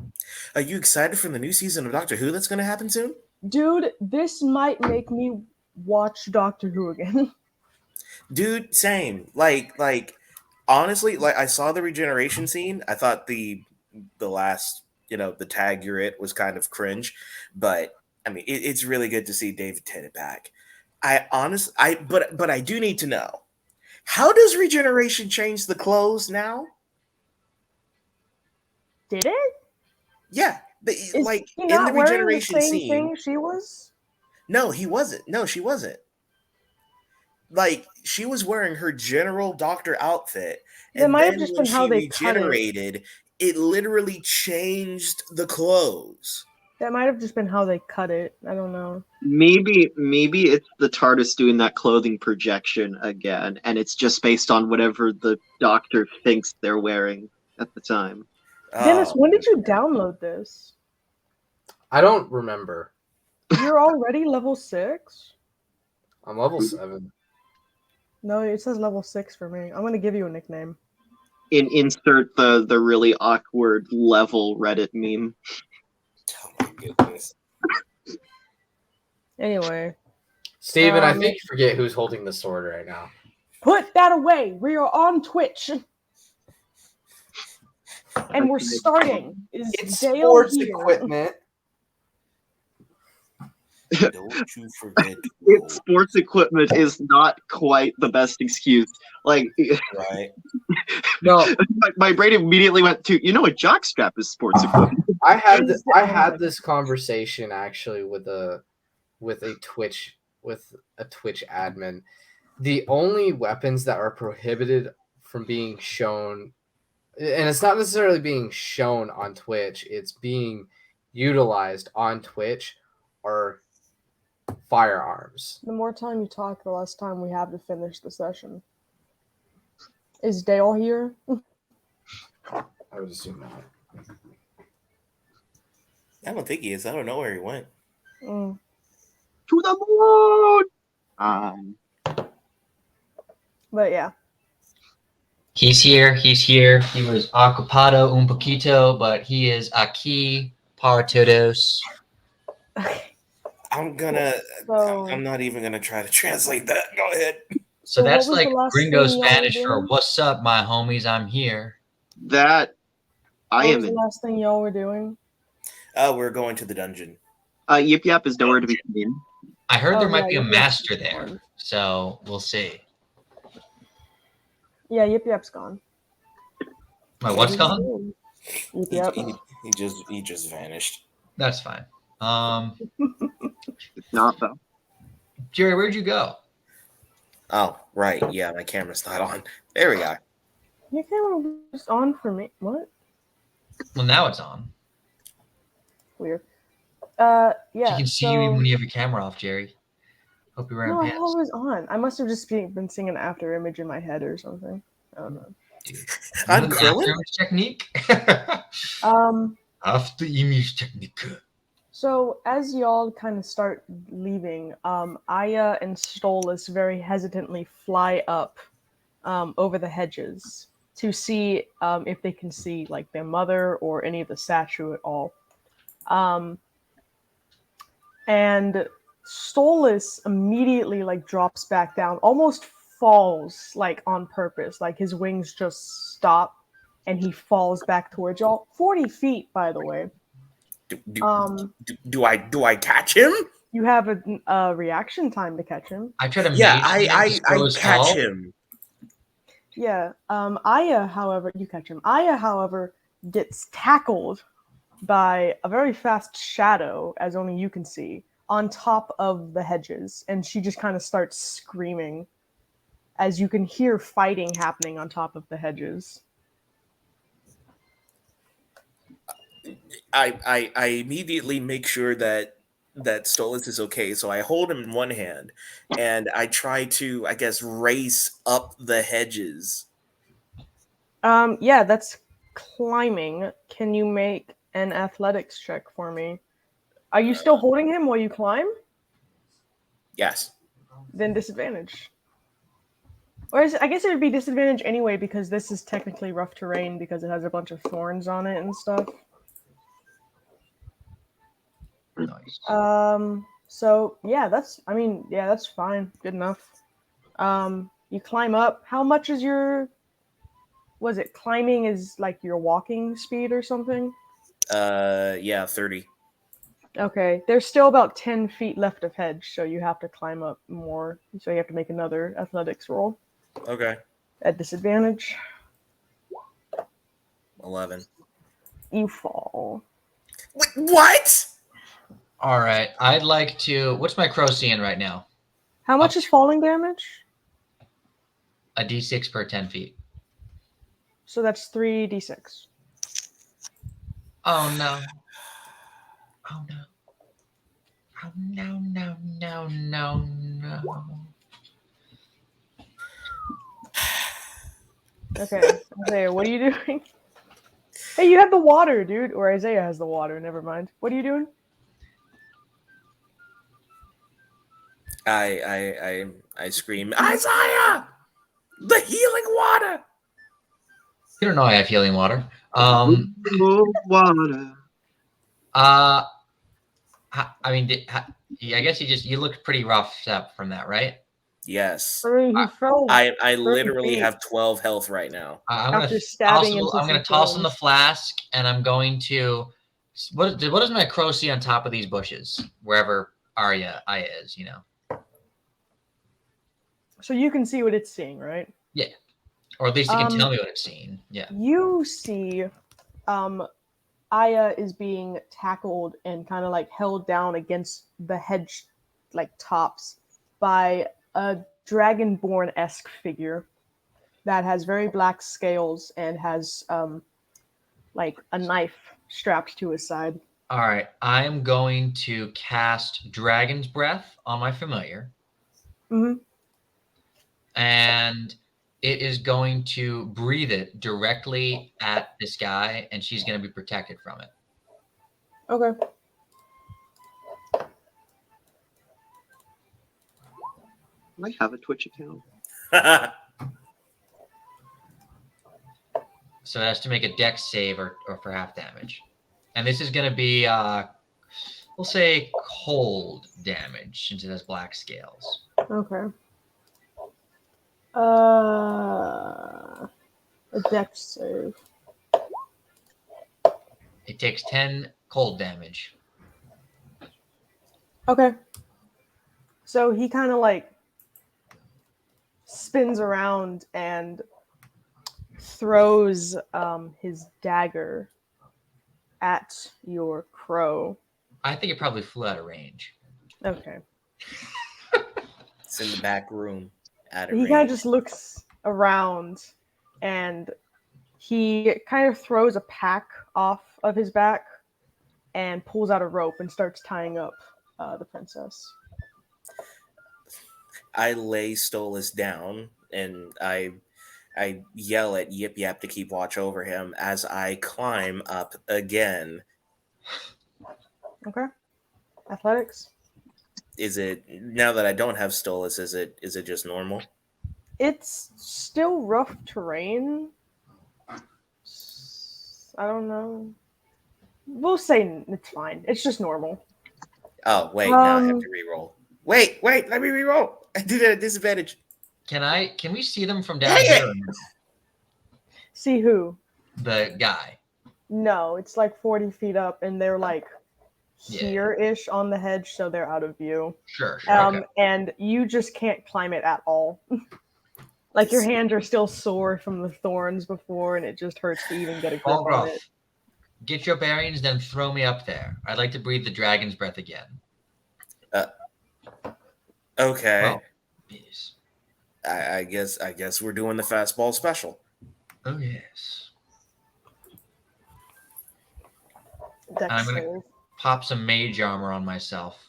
Are you excited for the new season of Doctor Who that's going to happen soon? Dude, this might make me watch Doctor Who again. Dude, same. Like honestly, like I saw the regeneration scene. I thought the last, the tag you're it was kind of cringe, but I mean, it's really good to see David Tennant back. But I do need to know, how does regeneration change the clothes now? Did it? Yeah, Is like he in not the wearing the regeneration same scene. thing she was? No, he wasn't. No, she wasn't. Like she was wearing her general doctor outfit, That and might have then just when been how she they cut it. regenerated, it literally changed the clothes. That might have just been how they cut it. I don't know. Maybe it's the TARDIS doing that clothing projection again, and it's just based on whatever the Doctor thinks they're wearing at the time. Dennis, Oh, when did you download this? I don't remember. You're already level 6? I'm level 7. No, it says level 6 for me. I'm gonna give you a nickname. Insert the really awkward level Reddit meme. oh my goodness. Anyway, Steven, I think you forget who's holding the sword right now. put that away. We are on Twitch. And we're starting. Is It's Dale sports here? equipment. Don't you forget. It's sports equipment is not quite the best excuse. Like, Right. No, my brain immediately went to, a jockstrap is sports equipment. I had this conversation actually with a Twitch admin. The only weapons that are prohibited from being shown, and it's not necessarily being shown on Twitch, it's being utilized on Twitch, are firearms. The more time you talk, the less time we have to finish the session. Is Dale here? I would assume not. I don't think he is. I don't know where he went. Mm. To the moon! But yeah. He's here. He was ocupado un poquito, but he is aquí para todos. I'm not even gonna try to translate that. Go ahead. So what that's was like the last gringo thing y'all were Spanish for doing? "What's up, my homies? I'm here." That I What am was the in. last thing y'all were doing? We're going to the dungeon. Yip Yap is nowhere to be seen. I heard there Oh, might yeah, be a Yip Yap's master there, gone. so we'll see. Yeah, Yip Yap's gone. My what's gone? Yip He, Yap. he just vanished. That's fine. It's not, though. Jerry, where'd you go? Oh, right. Yeah, my camera's not on. There we are. Your camera was on for me. What? Well, now it's on. Weird. Yeah. You can see you even when you have your camera off, Jerry. Hope you're wearing No, I pants. thought it was on. I must have just been seeing an after image in my head or something. I don't know. I'm You know the Krillin? after image technique. After image technique. So as y'all kind of start leaving, Aya and Stolas very hesitantly fly up over the hedges to see if they can see like their mother or any of the statue at all. And Stolas immediately like drops back down, almost falls like on purpose, like his wings just stop and he falls back towards y'all. 40 feet, by the way. Do I catch him? You have a reaction time to catch him. I try to Yeah, mage hand I to go as catch tall. him. Yeah. Aya, however, you catch him. Aya, however, gets tackled by a very fast shadow, as only you can see, on top of the hedges, and she just kind of starts screaming as you can hear fighting happening on top of the hedges. I immediately make sure that Stolas is okay. So I hold him in one hand, and I try to, I guess, race up the hedges. Yeah, that's climbing. Can you make an athletics check for me? Are you still holding him while you climb? Yes. Then disadvantage. Or I guess it would be disadvantage anyway because this is technically rough terrain because it has a bunch of thorns on it and stuff. Nice. So yeah, that's fine. Good enough. You climb up. How much is your was it climbing is like your walking speed or something? Yeah, 30. Okay. There's still about 10 feet left of hedge, so you have to climb up more. So you have to make another athletics roll Okay. at disadvantage. 11. You fall. Wait, what? All right. I'd like to. What's my crow seeing right now? How much is falling damage? A d6 per 10 feet. So that's 3d6. Oh no. Oh no. Oh no, no, no, no, no. Okay. Isaiah, what are you doing? Hey, you have the water, dude. Or Isaiah has the water. Never mind. What are you doing? I scream, Isaiah! The healing water! You don't know I have healing water. Water. I mean, I guess you looked pretty rough up from that, right? Yes. I mean, he fell I 30 literally feet have 12 health right now. I'm after gonna stabbing into I'm gonna some toss in the thorns. flask, and I'm going to. What does my crow see on top of these bushes? Wherever Aya is, you know. So you can see what it's seeing, right? Yeah, or at least it can tell me what it's seeing. Yeah. You see, Aya is being tackled and kind of like held down against the hedge, like tops, by a dragonborn-esque figure that has very black scales and has like a knife strapped to his side. All right, I'm going to cast Dragon's Breath on my familiar, Mm-hmm. and it is going to breathe it directly at this guy, and she's going to be protected from it. Okay. I have a Twitch account. So it has to make a dex save or for half damage. And this is going to be, we'll say, cold damage since it has black scales. Okay. A dex save. It takes 10 cold damage. Okay. So he kind of like spins around and throws his dagger at your crow. I think it probably flew out of range. Okay. It's in the back room. He kind of just looks around and he kind of throws a pack off of his back and pulls out a rope and starts tying up the princess. I lay Stolas down and I yell at Yip Yap to keep watch over him as I climb up again. Okay. Athletics. Is it now that I don't have Stolas? Is it just normal? It's still rough terrain. I don't know. We'll say it's fine. It's just normal. Oh wait, now I have to reroll. Wait, let me reroll. I did it at disadvantage. Can we see them from down Dang here? it! See who? The guy. No, it's like 40 feet up, and they're like Yeah. here-ish on the hedge, so they're out of view. Sure. Okay. And you just can't climb it at all. Like your hands are still sore from the thorns before, and it just hurts to even get a grip on it. Get your bearings, then throw me up there. I'd like to breathe the dragon's breath again. Okay. Oh, yes. I guess we're doing the fastball special. Oh, yes. I'm Dex going to save. pop some mage armor on myself.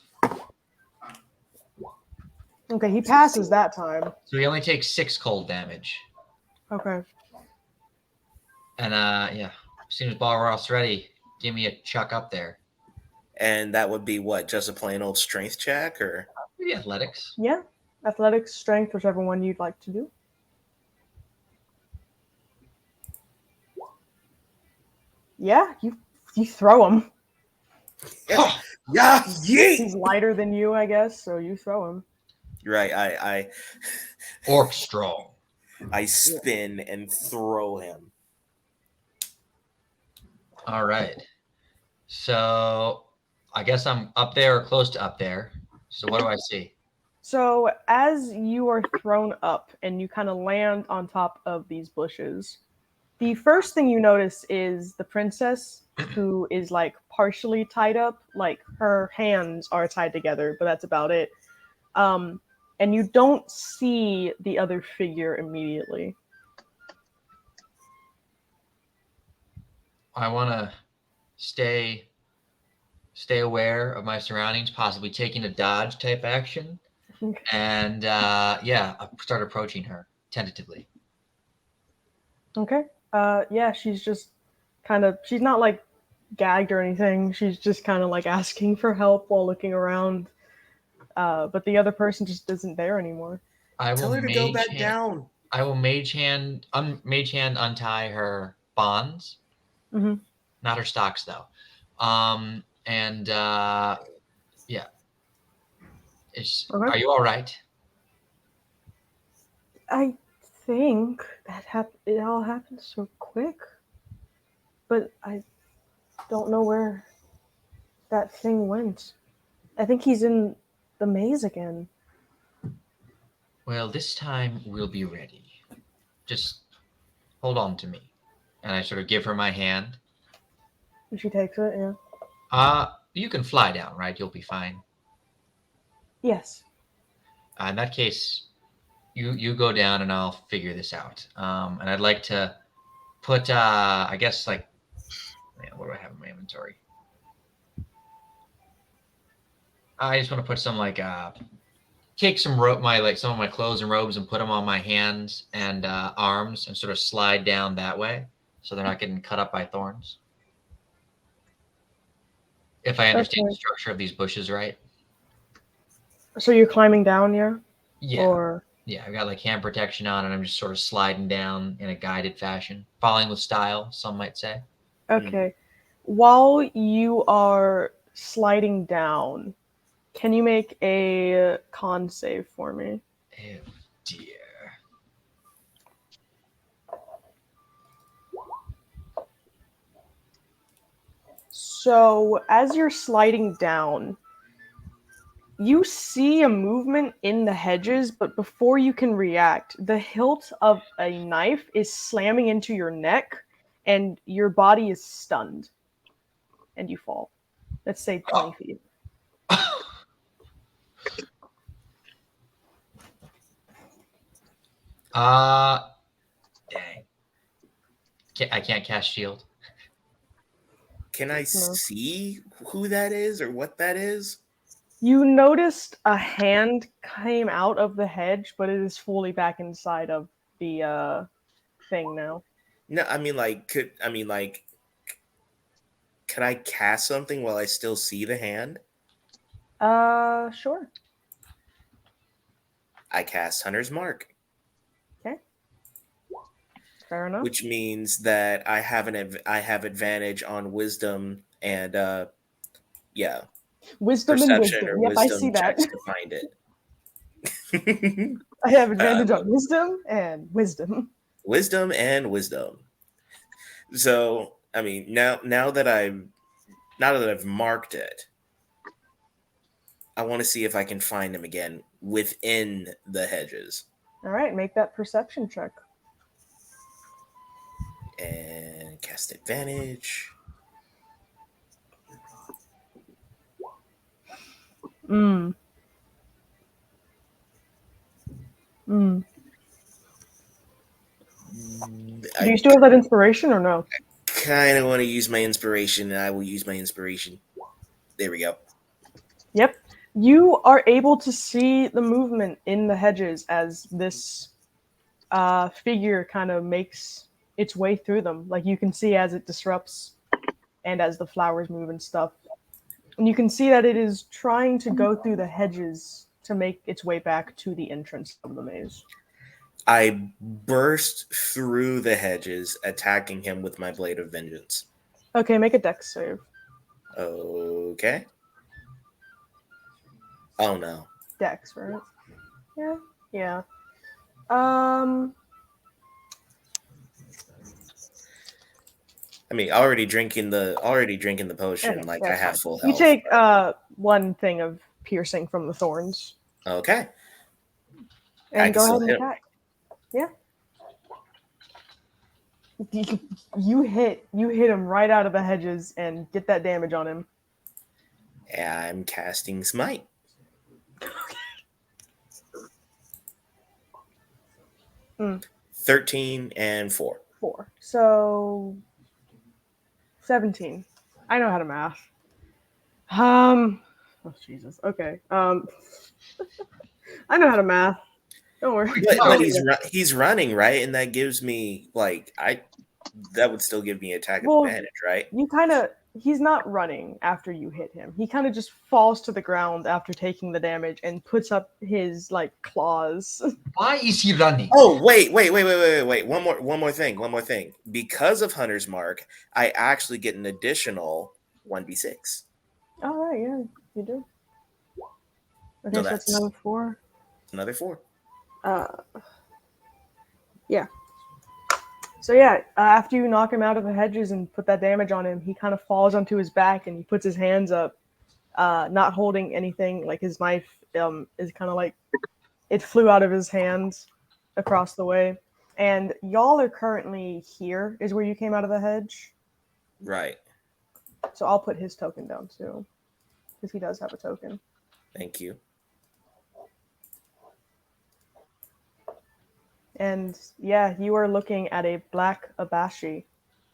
Okay, he passes that time. So he only takes 6 cold damage. Okay. And yeah, as soon as Balrog's ready, give me a chuck up there. And that would be what? Just a plain old strength check, or Maybe athletics. Yeah. Athletics, strength, whichever one you'd like to do. Yeah, you throw him. Oh, yeah, yeet. He's lighter than you, I guess, so you throw him. Right. I orc strong. I spin and throw him. All right. So I guess I'm up there or close to up there. So what do I see? So as you are thrown up and you kind of land on top of these bushes, the first thing you notice is the princess, who is like partially tied up, like her hands are tied together, but that's about it. And you don't see the other figure immediately. I want to stay aware of my surroundings, possibly taking a dodge type action, and yeah, I start approaching her tentatively. Okay. Yeah, she's just she's not like gagged or anything. She's just kind of like asking for help while looking around. But the other person just isn't there anymore. I Tell will her to go mage back hand. down. I will mage hand untie her bonds, Mm-hmm. not her stocks though. And yeah, Okay. are you all right? I think it all happened so quick, but I don't know where that thing went. I think he's in the maze again. Well, this time we'll be ready. Just hold on to me. And I sort of give her my hand. And she takes it, yeah. You can fly down, right? You'll be fine. Yes. In that case, you go down and I'll figure this out. And I'd like to put, I guess, like, man, what do I have in my inventory? I just want to put some like take some rope, some of my clothes and robes, and put them on my hands and arms, and sort of slide down that way, so they're not getting cut up by thorns. If I understand the Okay. structure of these bushes right. So you're climbing down, yeah? Yeah. Or Yeah, I've got like hand protection on, and I'm just sort of sliding down in a guided fashion, falling with style, some might say. okay. While you are sliding down, can you make a con save for me? Oh dear. So, as you're sliding down, you see a movement in the hedges, but before you can react, the hilt of a knife is slamming into your neck, and your body is stunned, and you fall. Let's say 20 feet. Dang. I can't cast shield. Can I see who that is or what that is? You noticed a hand came out of the hedge, but it is fully back inside of the thing now. No, could I cast something while I still see the hand? Sure. I cast Hunter's Mark, Okay. Fair enough. which means that I have advantage on wisdom and yeah, Wisdom and perception wisdom. or Yep, I see wisdom that. checks to find it. I have advantage Uh, on wisdom and wisdom. wisdom and wisdom. So I mean, now that I've marked it, I want to see if I can find him again within the hedges All right, make that perception check. and cast advantage. Mm. Mm. Do I you still have that inspiration or no? kind of want to use my inspiration, and I will use my inspiration. There we go. Yep. You are able to see the movement in the hedges as this figure kind of makes its way through them. Like you can see as it disrupts and as the flowers move and stuff. And you can see that it is trying to go through the hedges to make its way back to the entrance of the maze. I burst through the hedges, attacking him with my blade of vengeance. Okay, make a dex save. Okay. Oh no. Dex, right? Yeah. Yeah. Um I mean, already drinking the potion. okay, Like I that's have fine. full You health. take one thing of piercing from the thorns. Okay. I And can go ahead still and hit him. attack. Yeah. You hit him right out of the hedges and get that damage on him. I'm casting smite. 13 and 4. 4. So 17. I know how to math. Oh Jesus. Okay. I know how to math. Don't worry. But he's running, right? And that gives me that would still give me attack Well, advantage, right? he's not running after you hit him. He kind of just falls to the ground after taking the damage and puts up his like claws. Why is he running? Oh, wait. One more thing. Because of Hunter's Mark, I actually get an additional 1d6. All right, yeah, you do. Okay, So so it's that's another 4. another 4. Yeah. So yeah, after you knock him out of the hedges and put that damage on him, he kind of falls onto his back and he puts his hands up, not holding anything. Like his knife is kind of like it flew out of his hands across the way. And y'all are currently here, is where you came out of the hedge. Right. So I'll put his token down too, because he does have a token. Thank you. And yeah, you are looking at a black abashi,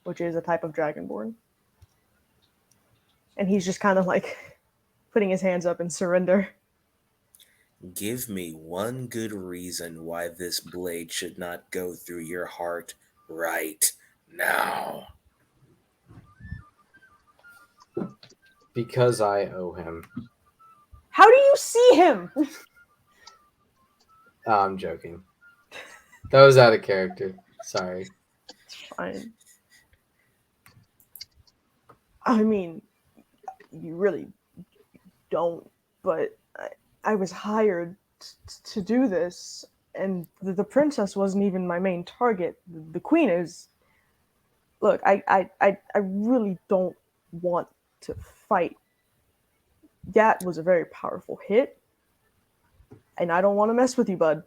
which is a type of dragonborn. And he's just kind of like putting his hands up in surrender. Give me one good reason why this blade should not go through your heart right now. Because I owe him. How do you see him? I'm joking. That was out of character. Sorry. Fine. I mean, you really don't, but I was hired to do this, and the princess wasn't even my main target. The queen is. Look, I really don't want to fight. That was a very powerful hit, and I don't want to mess with you, bud.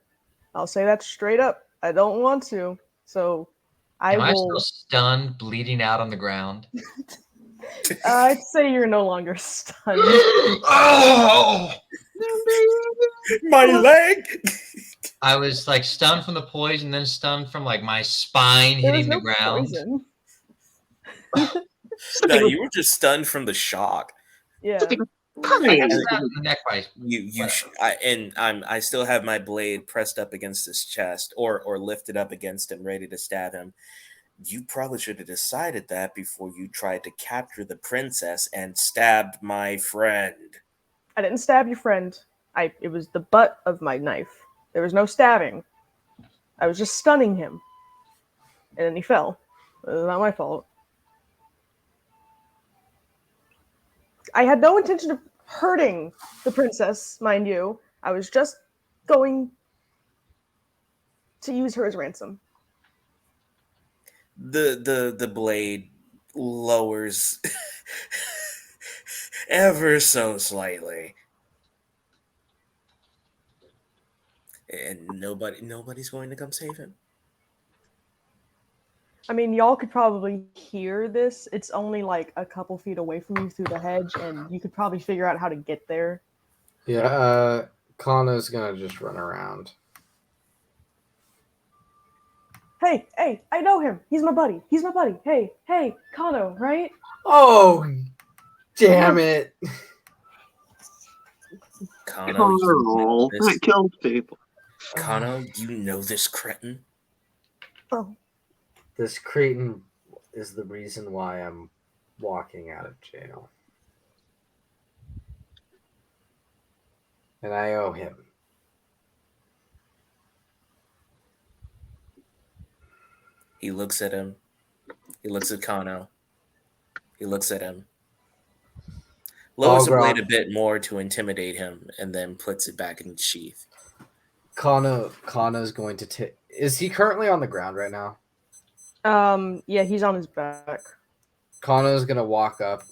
I'll say that straight up. I don't want to. So I Am I will. still stunned, bleeding out on the ground? I'd say you're no longer stunned. Oh! My leg! I was like stunned from the poison, then stunned from like my spine There was hitting no the ground. poison. No, you were just stunned from the shock. Yeah. I got stabbed in the neck by I still have my blade pressed up against his chest or lifted up against him, ready to stab him. You probably should have decided that before you tried to capture the princess and stabbed my friend. I didn't stab your friend. It was the butt of my knife. There was no stabbing. I was just stunning him. And then he fell. It was not my fault. I had no intention of hurting the princess, mind you. I was just going to use her as ransom. The blade lowers ever so slightly. And nobody's going to come save him. I mean, y'all could probably hear this. It's only like a couple feet away from you through the hedge, and you could probably figure out how to get there. Yeah, Kana's gonna just run around. Hey, I know him. He's my buddy. Hey, Kano, right? Oh, damn it. Kano, you know Carl, that this. kills people. Kano, you know this cretin. Oh, This cretin is the reason why I'm walking out of jail. And I owe him. He looks at him. He looks at Kano. He looks at him. Lowers the blade a bit more to intimidate him, and then puts it back in its sheath. Kano's going to take. Is he currently on the ground right now? yeah, he's on his back. Kano's gonna walk up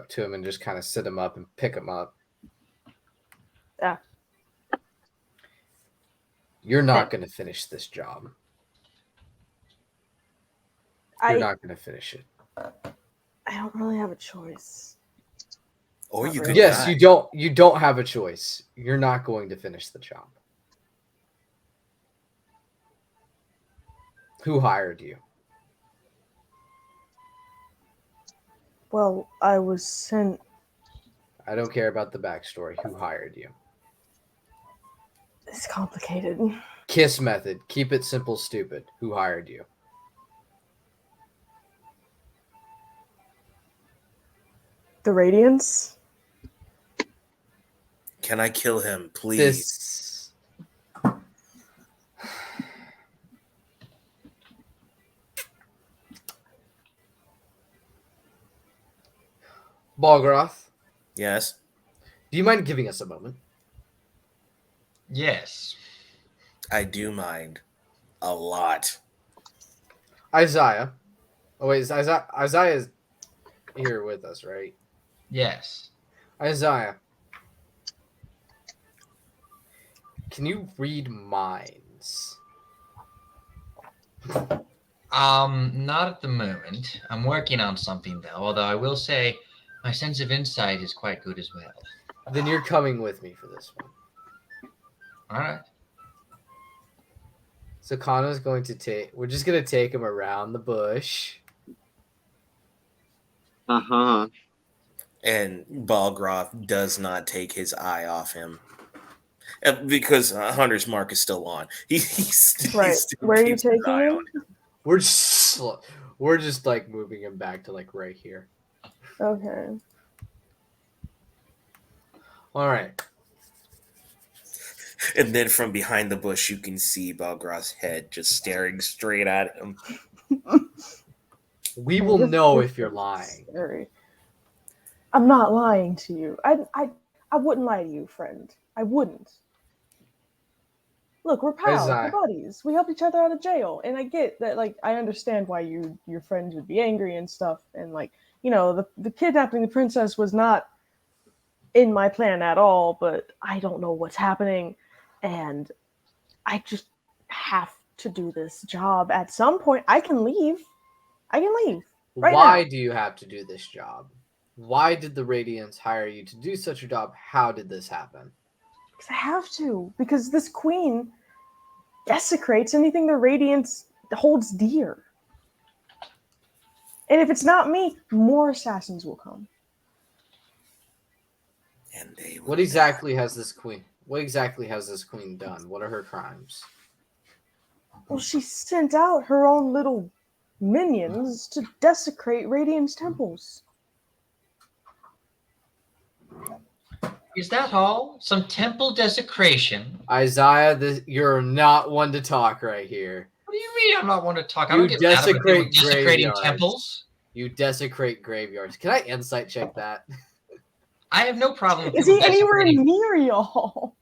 to him and just kind of sit him up and pick him up. Yeah. You're not gonna finish this job. You're not gonna finish it. I don't really have a choice. Or you could Yes, die. you don't have a choice. You're not going to finish the job. Who hired you? Well, I was sent. I don't care about the backstory. Who hired you? It's complicated. KISS method. Keep it simple, stupid. Who hired you? The Radiance? Can I kill him, please? This. Balgroth, Yes. do you mind giving us a moment? Yes. I do mind. A lot. Isaiah. Oh wait, Isaiah is here with us, right? Yes. Isaiah. Can you read minds? Not at the moment. I'm working on something though, although I will say my sense of insight is quite good as well. Then you're coming with me for this one. All right. So Kano's going to take. We're just gonna take him around the bush. Uh-huh. And Balgroth does not take his eye off him. Because Hunter's mark is still on. He's Right. Where are you taking him? We're just like moving him back to like right here. Okay. All right. And then from behind the bush, you can see Balgroth's head just staring straight at him. We will know if you're lying. Scary. I'm not lying to you. I wouldn't lie to you, friend. I wouldn't. Look, we're pals, we're buddies. We helped each other out of jail, and I get that. Like, I understand why your friends would be angry and stuff, and like, you know, the kidnapping the princess was not in my plan at all. But I don't know what's happening, and I just have to do this job at some point. I can leave. Right Why now. do you have to do this job? Why did the Radiants hire you to do such a job? How did this happen? Because I have to. Because this queen desecrates anything the Radiance holds dear. And if it's not me, more assassins will come. And they What exactly has this queen done? What are her crimes? Well, she sent out her own little minions to desecrate Radiance temples. Is that all? Some temple desecration? Isaiah, you're not one to talk right here. What do you mean I'm not one to talk? I You don't get mad about people desecrate desecrating graveyards. temples. You desecrate graveyards. Can I insight check that? I have no problem with Is people he anywhere desecrating. near y'all?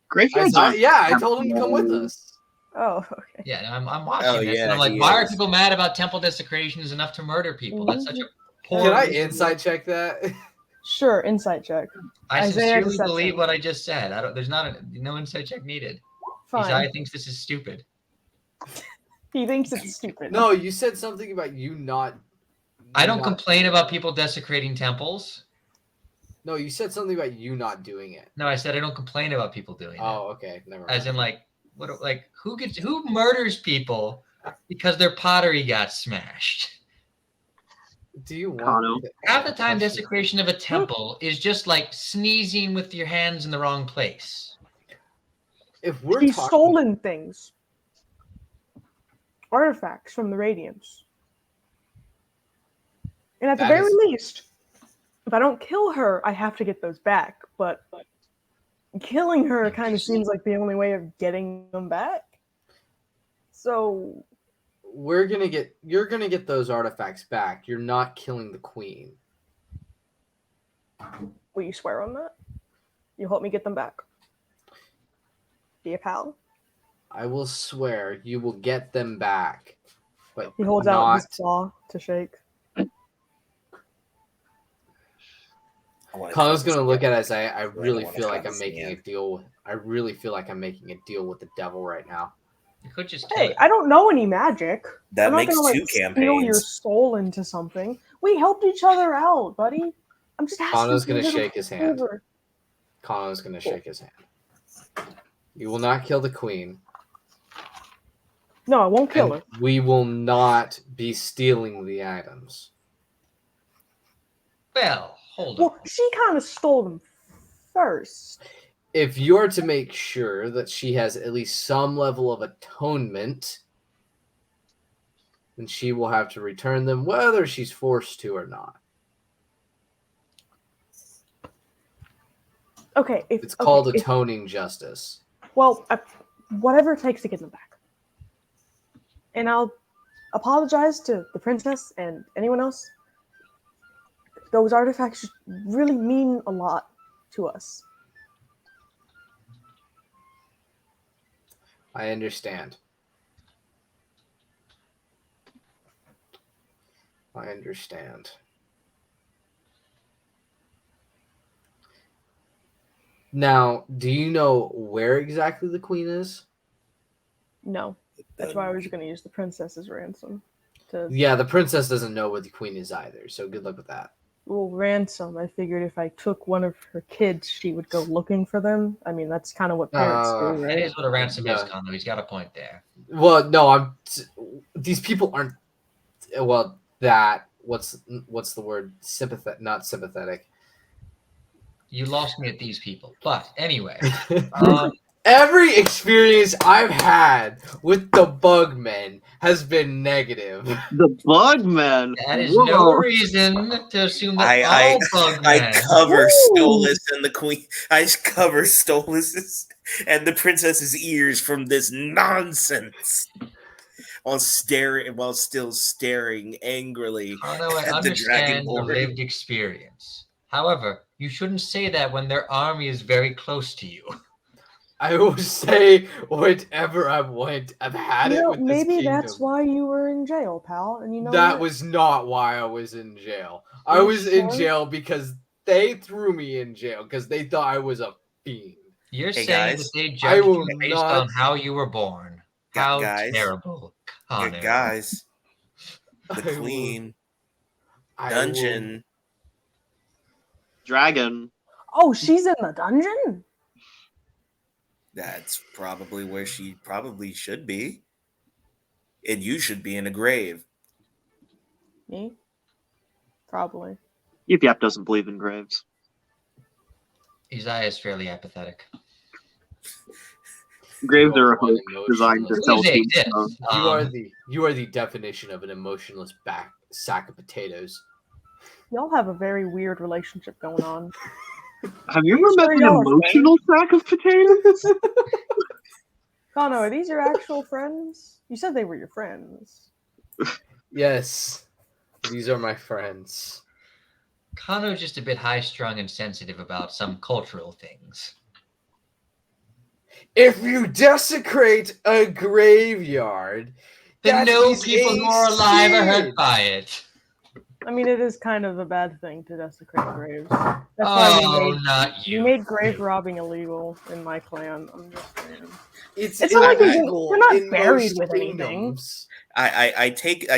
Graveyards I told him to come with us. Oh, okay. Yeah, no, I'm watching Oh, this, yeah, and I'm like, he why are is. people mad about temple desecration is enough to murder people? That's such a poor. Can I insight check that? Sure, insight check. I Isaiah sincerely deception. believe what I just said. There's no insight check needed. Fine. Isaiah thinks this is stupid. He thinks it's stupid. No, you said something about you not. I don't complain about people desecrating temples. No, you said something about you not doing it. No, I said I don't complain about people doing it. Oh, okay, never mind. As in, like, who murders people because their pottery got smashed. Do you want Kano. Half the time, Question. desecration of a temple is just like sneezing with your hands in the wrong place. If we're He's talking, stolen things, artifacts from the Radiance, and at the That very is- least, if I don't kill her, I have to get those back. But killing her kind of seems like the only way of getting them back. So you're gonna get those artifacts back. You're not killing the queen. will you swear on that? You help me get them back. Be a pal. I will swear you will get them back. But He holds out not his claw to shake. Connor's gonna look at it as I don't really wanna feel try like I'm this making again. a deal. I really feel like I'm making a deal with the devil right now. You could just kill Hey, it. I don't know any magic. That I'm not makes gonna two like steal your campaigns. soul into something. We helped each other out, buddy. I'm just asking. Connor's for a gonna little shake his hand. favor. Connor's gonna shake his hand. You will not kill the queen. No, I won't kill And her. we will not be stealing the items. Well, hold on. Well, she kind of stole them first. If you're to make sure that she has at least some level of atonement, then she will have to return them, whether she's forced to or not. Okay, It's called okay, atoning justice. well, whatever it takes to get them back. And I'll apologize to the princess and anyone else. Those artifacts really mean a lot to us. I understand. I understand. Now, do you know where exactly the queen is? No, that's why I was going to use the princess's ransom. Yeah, the princess doesn't know where the queen is either, so good luck with that. Well, ransom. I figured if I took one of her kids, she would go looking for them. I mean, that's kind of what parents do, That right? is what a ransom is, No. Kondo. He's got a point there. Well, no, these people aren't. Well, what's the word? Sympathetic, not sympathetic. You lost me at these people. But anyway, Every experience I've had with the Bugmen has been negative. The Bugman. that is Whoa. no reason to assume that all I bugmen. cover Woo! Stolas and the queen. I cover Stolas's and the princess's ears from this nonsense, while still staring angrily Kondo, I at the understand your dragonborn. lived experience. However, you shouldn't say that when their army is very close to you. I will say whatever I've had You it know, with this maybe kingdom. that's why you were in jail, pal. And you know That what? was not why I was in jail. I Are you was in sure? jail because they threw me in jail because they thought I was a fiend. You're Hey, saying guys. that they I judged will you based not- on how you were born. How Guys. terrible, Kondo. Guys, I the will- queen I dungeon. Dragon. Oh, she's in the dungeon? That's probably where she probably should be. And you should be in a grave. Me? Probably. Yip Yap doesn't believe in graves. Isaiah is fairly apathetic. Graves You are are a hoax emotionless. designed to Believe sell they tombstones. exist. You are the definition of an emotionless sack of potatoes. Y'all have a very weird relationship going on. Have you Are you ever met sure an y'all are emotional sack of potatoes? Kano, are these your actual friends? You said they were your friends. Yes, these are my friends. Kono's just a bit high-strung and sensitive about some cultural things. If you desecrate a graveyard, Then that no is people a who are alive are hurt sin. by it. I mean, it is kind of a bad thing to desecrate graves. That's why Not we you. made grave robbing illegal in my clan. I'm just saying. It's It's not like illegal you're not in buried most with anything. kingdoms. I take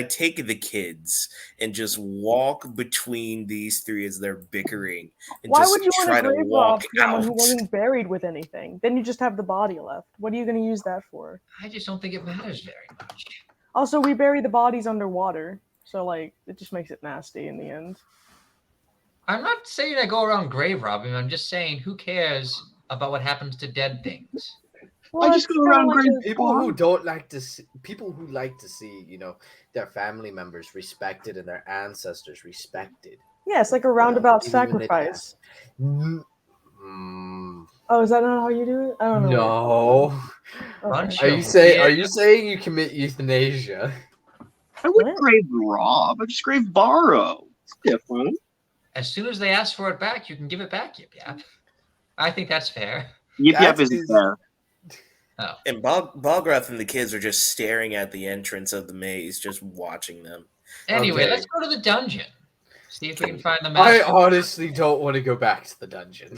the kids and just walk between these three as they're bickering and Why just would you want try to to grave walk rob someone who out. wasn't buried with anything? Then you just have the body left. What are you going to use that for? I just don't think it matters very much. Also, we bury the bodies underwater, so like it just makes it nasty in the end. I'm not saying I go around grave robbing. I'm just saying, who cares about what happens to dead things? Well, I just it's go kinda around like grave a- People who don't like to see, people who like to see, their family members respected and their ancestors respected. Yeah, it's like a roundabout Even when they sacrifice. Mm, Oh, is that not how you do it? I don't know. no. Okay. Bunch Are you of saying weird- you commit euthanasia? I wouldn't What? grave rob. I just grave borrow. It's different. As soon as they ask for it back, you can give it back, Yip Yap. I think that's fair. Yip Yap That isn't is- fair. Oh, And Balgroth and the kids are just staring at the entrance of the maze, just watching them. anyway, Okay. let's go to the dungeon. See if we can find the I master. honestly don't want to go back to the dungeon.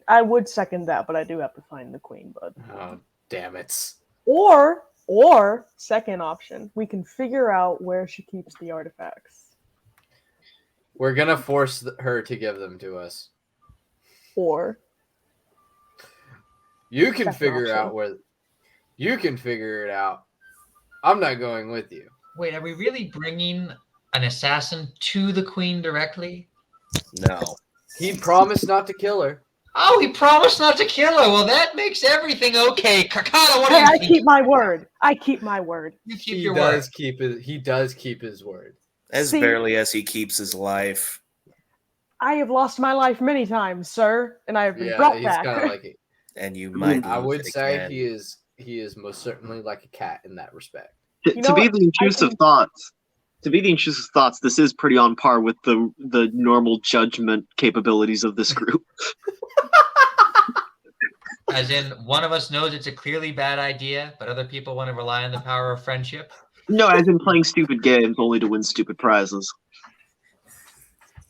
I would second that, but I do have to find the queen, bud. Oh, damn it. Or second option, we can figure out where she keeps the artifacts. We're gonna force her to give them to us. Or You can Second figure option. out where. You can figure it out. I'm not going with you. Wait, are we really bringing an assassin to the queen directly? No. He promised not to kill her. Oh, he promised not to kill her. Well, that makes everything okay. Kakata, what do hey, you I think? keep my word. I keep my word. You keep He your does word. keep his. He does keep his word. As See- barely as he keeps his life. I have lost my life many times, sir, and I have been Yeah, brought he's back. kind of like it. And you might I lose would it say again. he is most certainly like a cat in that respect. You To know be what? the intrusive can- thoughts. To be the intrusive thoughts, this is pretty on par with the normal judgment capabilities of this group. As in, one of us knows it's a clearly bad idea, but other people want to rely on the power of friendship. No, as in playing stupid games only to win stupid prizes.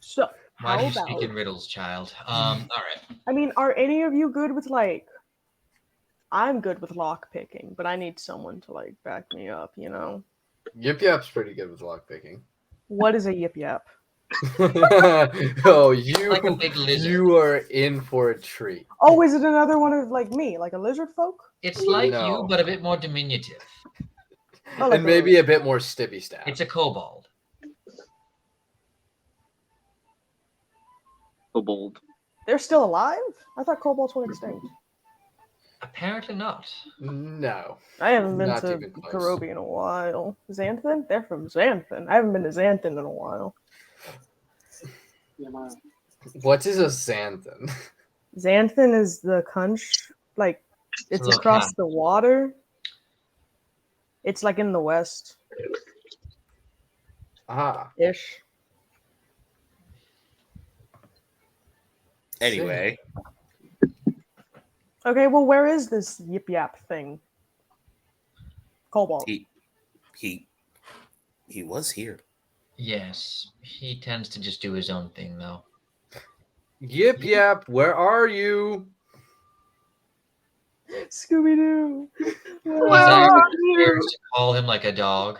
So, Why how do you about? speak in riddles, child? All right. I mean, are any of you good with like? I'm good with lock picking, but I need someone to like back me up. You know, Yip Yap's pretty good with lockpicking. what is a yip yap? Oh, you Like a big lizard. you are in for a treat. Oh, is it another one of like me, like a lizard folk? It's like No. you, but a bit more diminutive. Oh, like And maybe a bit more stibby stab. It's a kobold. Kobold. They're still alive? I thought kobolds went extinct. Apparently not. No. I haven't been Not to even close. Karobi in a while. Xanthan? They're from Xanthan. I haven't been to Xanthan in a while. What is a xanthan? Xanthan is the country, like, it's little across town. the water. It's like in the west Ah. ish. Anyway, Okay, well, where is this yip yap thing? Cobalt. he was here. Yes, he tends to just do his own thing, though. Yip Yap, where are you? Scooby Doo. He's actually scared to call him like a dog.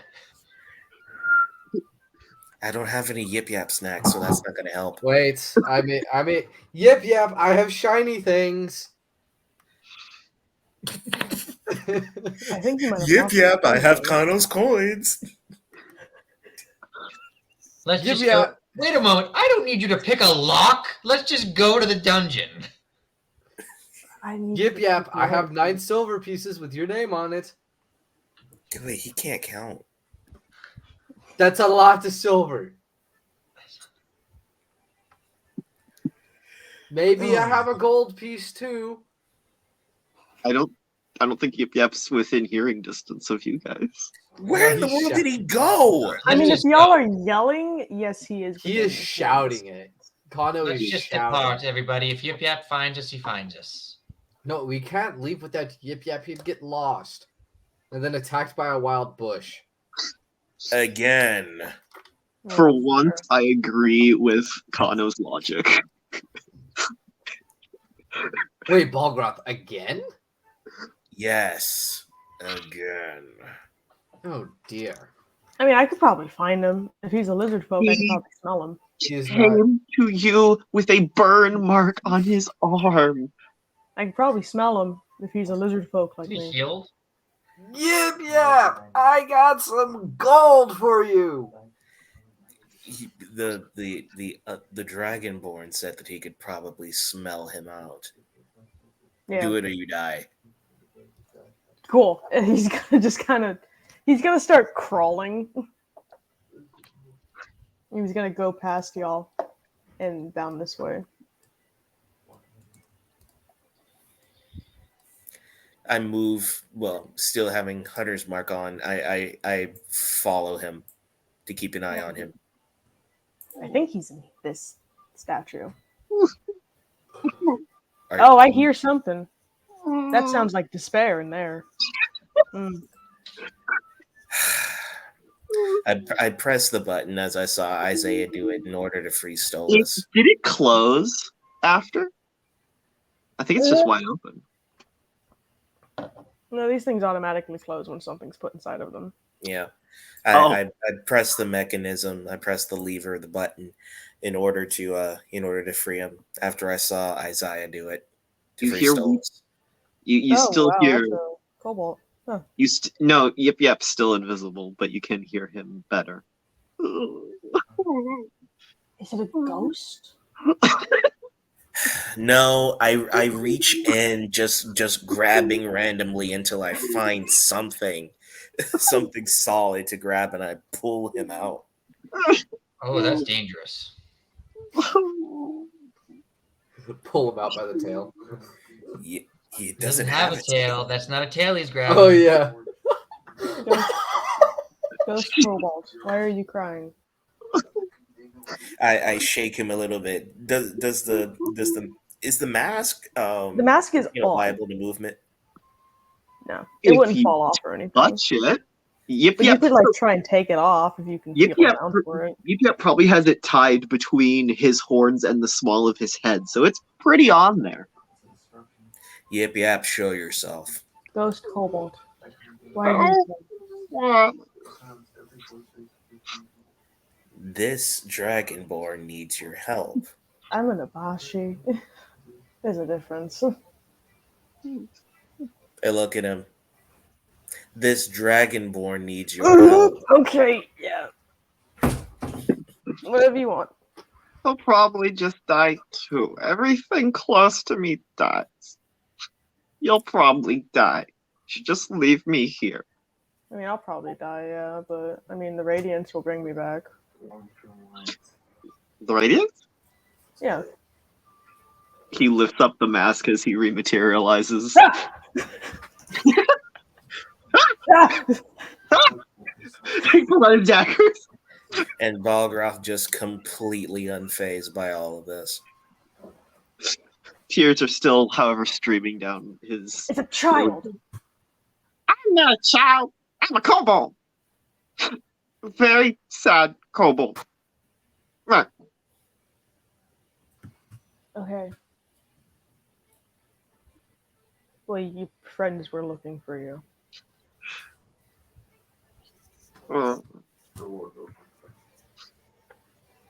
I don't have any Yip Yap snacks, so that's not going to help. Wait, I mean, Yip Yap, I have shiny things. I think he might have Yip lost Yap, his I have phone. Kano's coins. Let's Yip just Yap. go. Wait a moment. I don't need you to pick a lock. Let's just go to the dungeon. I need Yip to Yap, keep I have it. 9 silver pieces with your name on it. Wait, he can't count. That's a lot of silver. Maybe I have a gold piece too. I don't think Yip Yap's within hearing distance of you guys. Where in the he's world shouting. did he go? I Let's mean, if just y'all go. are yelling, yes, he is. He within is his shouting hands. it. Kano Let's is just shouting. depart, everybody. If Yip Yap finds us, he finds us. No, we can't leave without Yip Yap. He'd get lost. And then attacked by a wild bush. Again. For Oh, once, I agree with Kano's logic. Wait, Balgroth, again? Yes. Again. Oh dear. I mean, I could probably find him. If he's a lizard folk, I could He- probably smell him. He is not. Came to you with a burn mark on his arm. I could probably smell him if he's a lizard folk like Is he me. healed? Yip yap! I got some gold for you. The Dragonborn said that he could probably smell him out. Yeah. Do it or you die. Cool. And he's gonna just he's gonna start crawling. He's gonna go past y'all and down this way. I move, well, still having Hunter's mark on. I follow him to keep an eye on him. I think he's in this statue. Are- Oh, I hear something. That sounds like despair in there. Mm. I pressed the button as I saw Isaiah do it in order to free Stolas. Did it close after? I think it's just wide open. No, these things automatically close when something's put inside of them. Yeah. Oh. I pressed the mechanism, I pressed the lever, the button, in order to free him after I saw Isaiah do it to You free hear- Stolas. You Oh, still wow, hear that's a cobalt. Huh. no, Yip still invisible, but you can hear him better. Is it a ghost? No, I reach in just grabbing randomly until I find something something solid to grab and I pull him out. Oh, that's dangerous. Pull him out by the tail. He Doesn't doesn't have a tail. That's not a tail he's grabbing. Oh yeah. Ghost cobalt. Why are you crying? I shake him a little bit. Is the mask The mask is on. liable to movement? No, it If wouldn't you fall off or anything. Touch it. Yip But you could like try and take it off if you can feel around for it. Yip probably has it tied between his horns and the small of his head, so it's pretty on there. Yip yap, show yourself. Ghost cobalt. Why are you? This Dragonborn needs your help. I'm an Abashi. There's a difference. I look at him. This Dragonborn needs your help. Okay, yeah. Whatever you want. He'll probably just die too. Everything close to me dies. You'll probably die. You should just leave me here. I mean, I'll probably die, yeah, but I mean, the radiance will bring me back. The Radiance? Yeah. He lifts up the mask as he rematerializes. He pulls out his daggers. And Balgroth just completely unfazed by all of this. Tears are still, however, streaming down his. It's a child. I'm not a child. I'm a kobold. Very sad kobold. Right. Okay. Well, your friends were looking for you.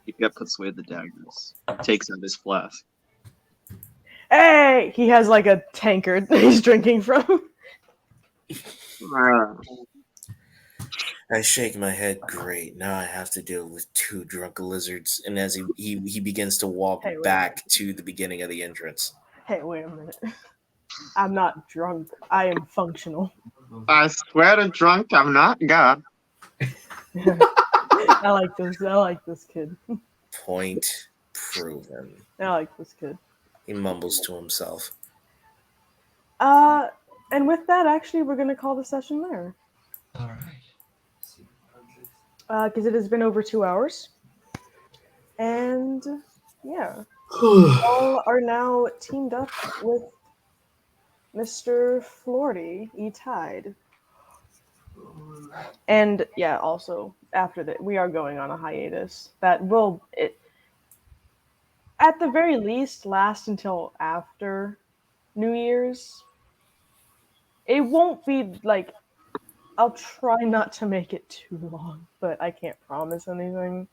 He puts away the daggers. Takes out his flask. Hey! He has like a tankard that he's drinking from. I shake my head. Great. Now I have to deal with two drunk lizards. And as he begins to walk Hey, wait. back to the beginning of the entrance. Hey, wait a minute. I'm not drunk. I am functional. I swear to drunk, I'm not God. I like this. I like this kid. Point proven. I like this kid. He mumbles to himself. And with that, actually, we're gonna call the session there. All right. Because it has been over 2 hours. And yeah, all are now teamed up with Mr. Florty, E-Tide. And yeah, also after that, we are going on a hiatus that will, at the very least, last until after New Year's. It won't be like, I'll try not to make it too long, but I can't promise anything.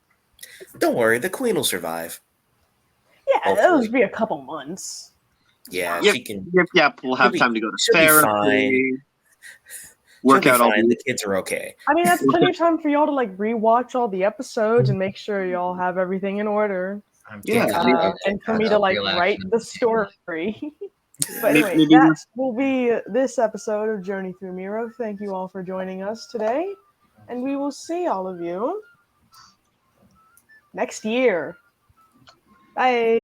Don't worry, the queen will survive. Yeah, Hopefully. it'll just be a couple months. Yeah, Yep. she can. Yep, we'll have time to go to she'll be therapy. fine. work She'll out be all fine. the The kids are okay. I mean, that's plenty of time for y'all to like rewatch all the episodes and make sure y'all have everything in order. Yeah, And for me to like write the story. But anyway, maybe that will be this episode of Journey Through Miro. Thank you all for joining us today, and we will see all of you next year. Bye.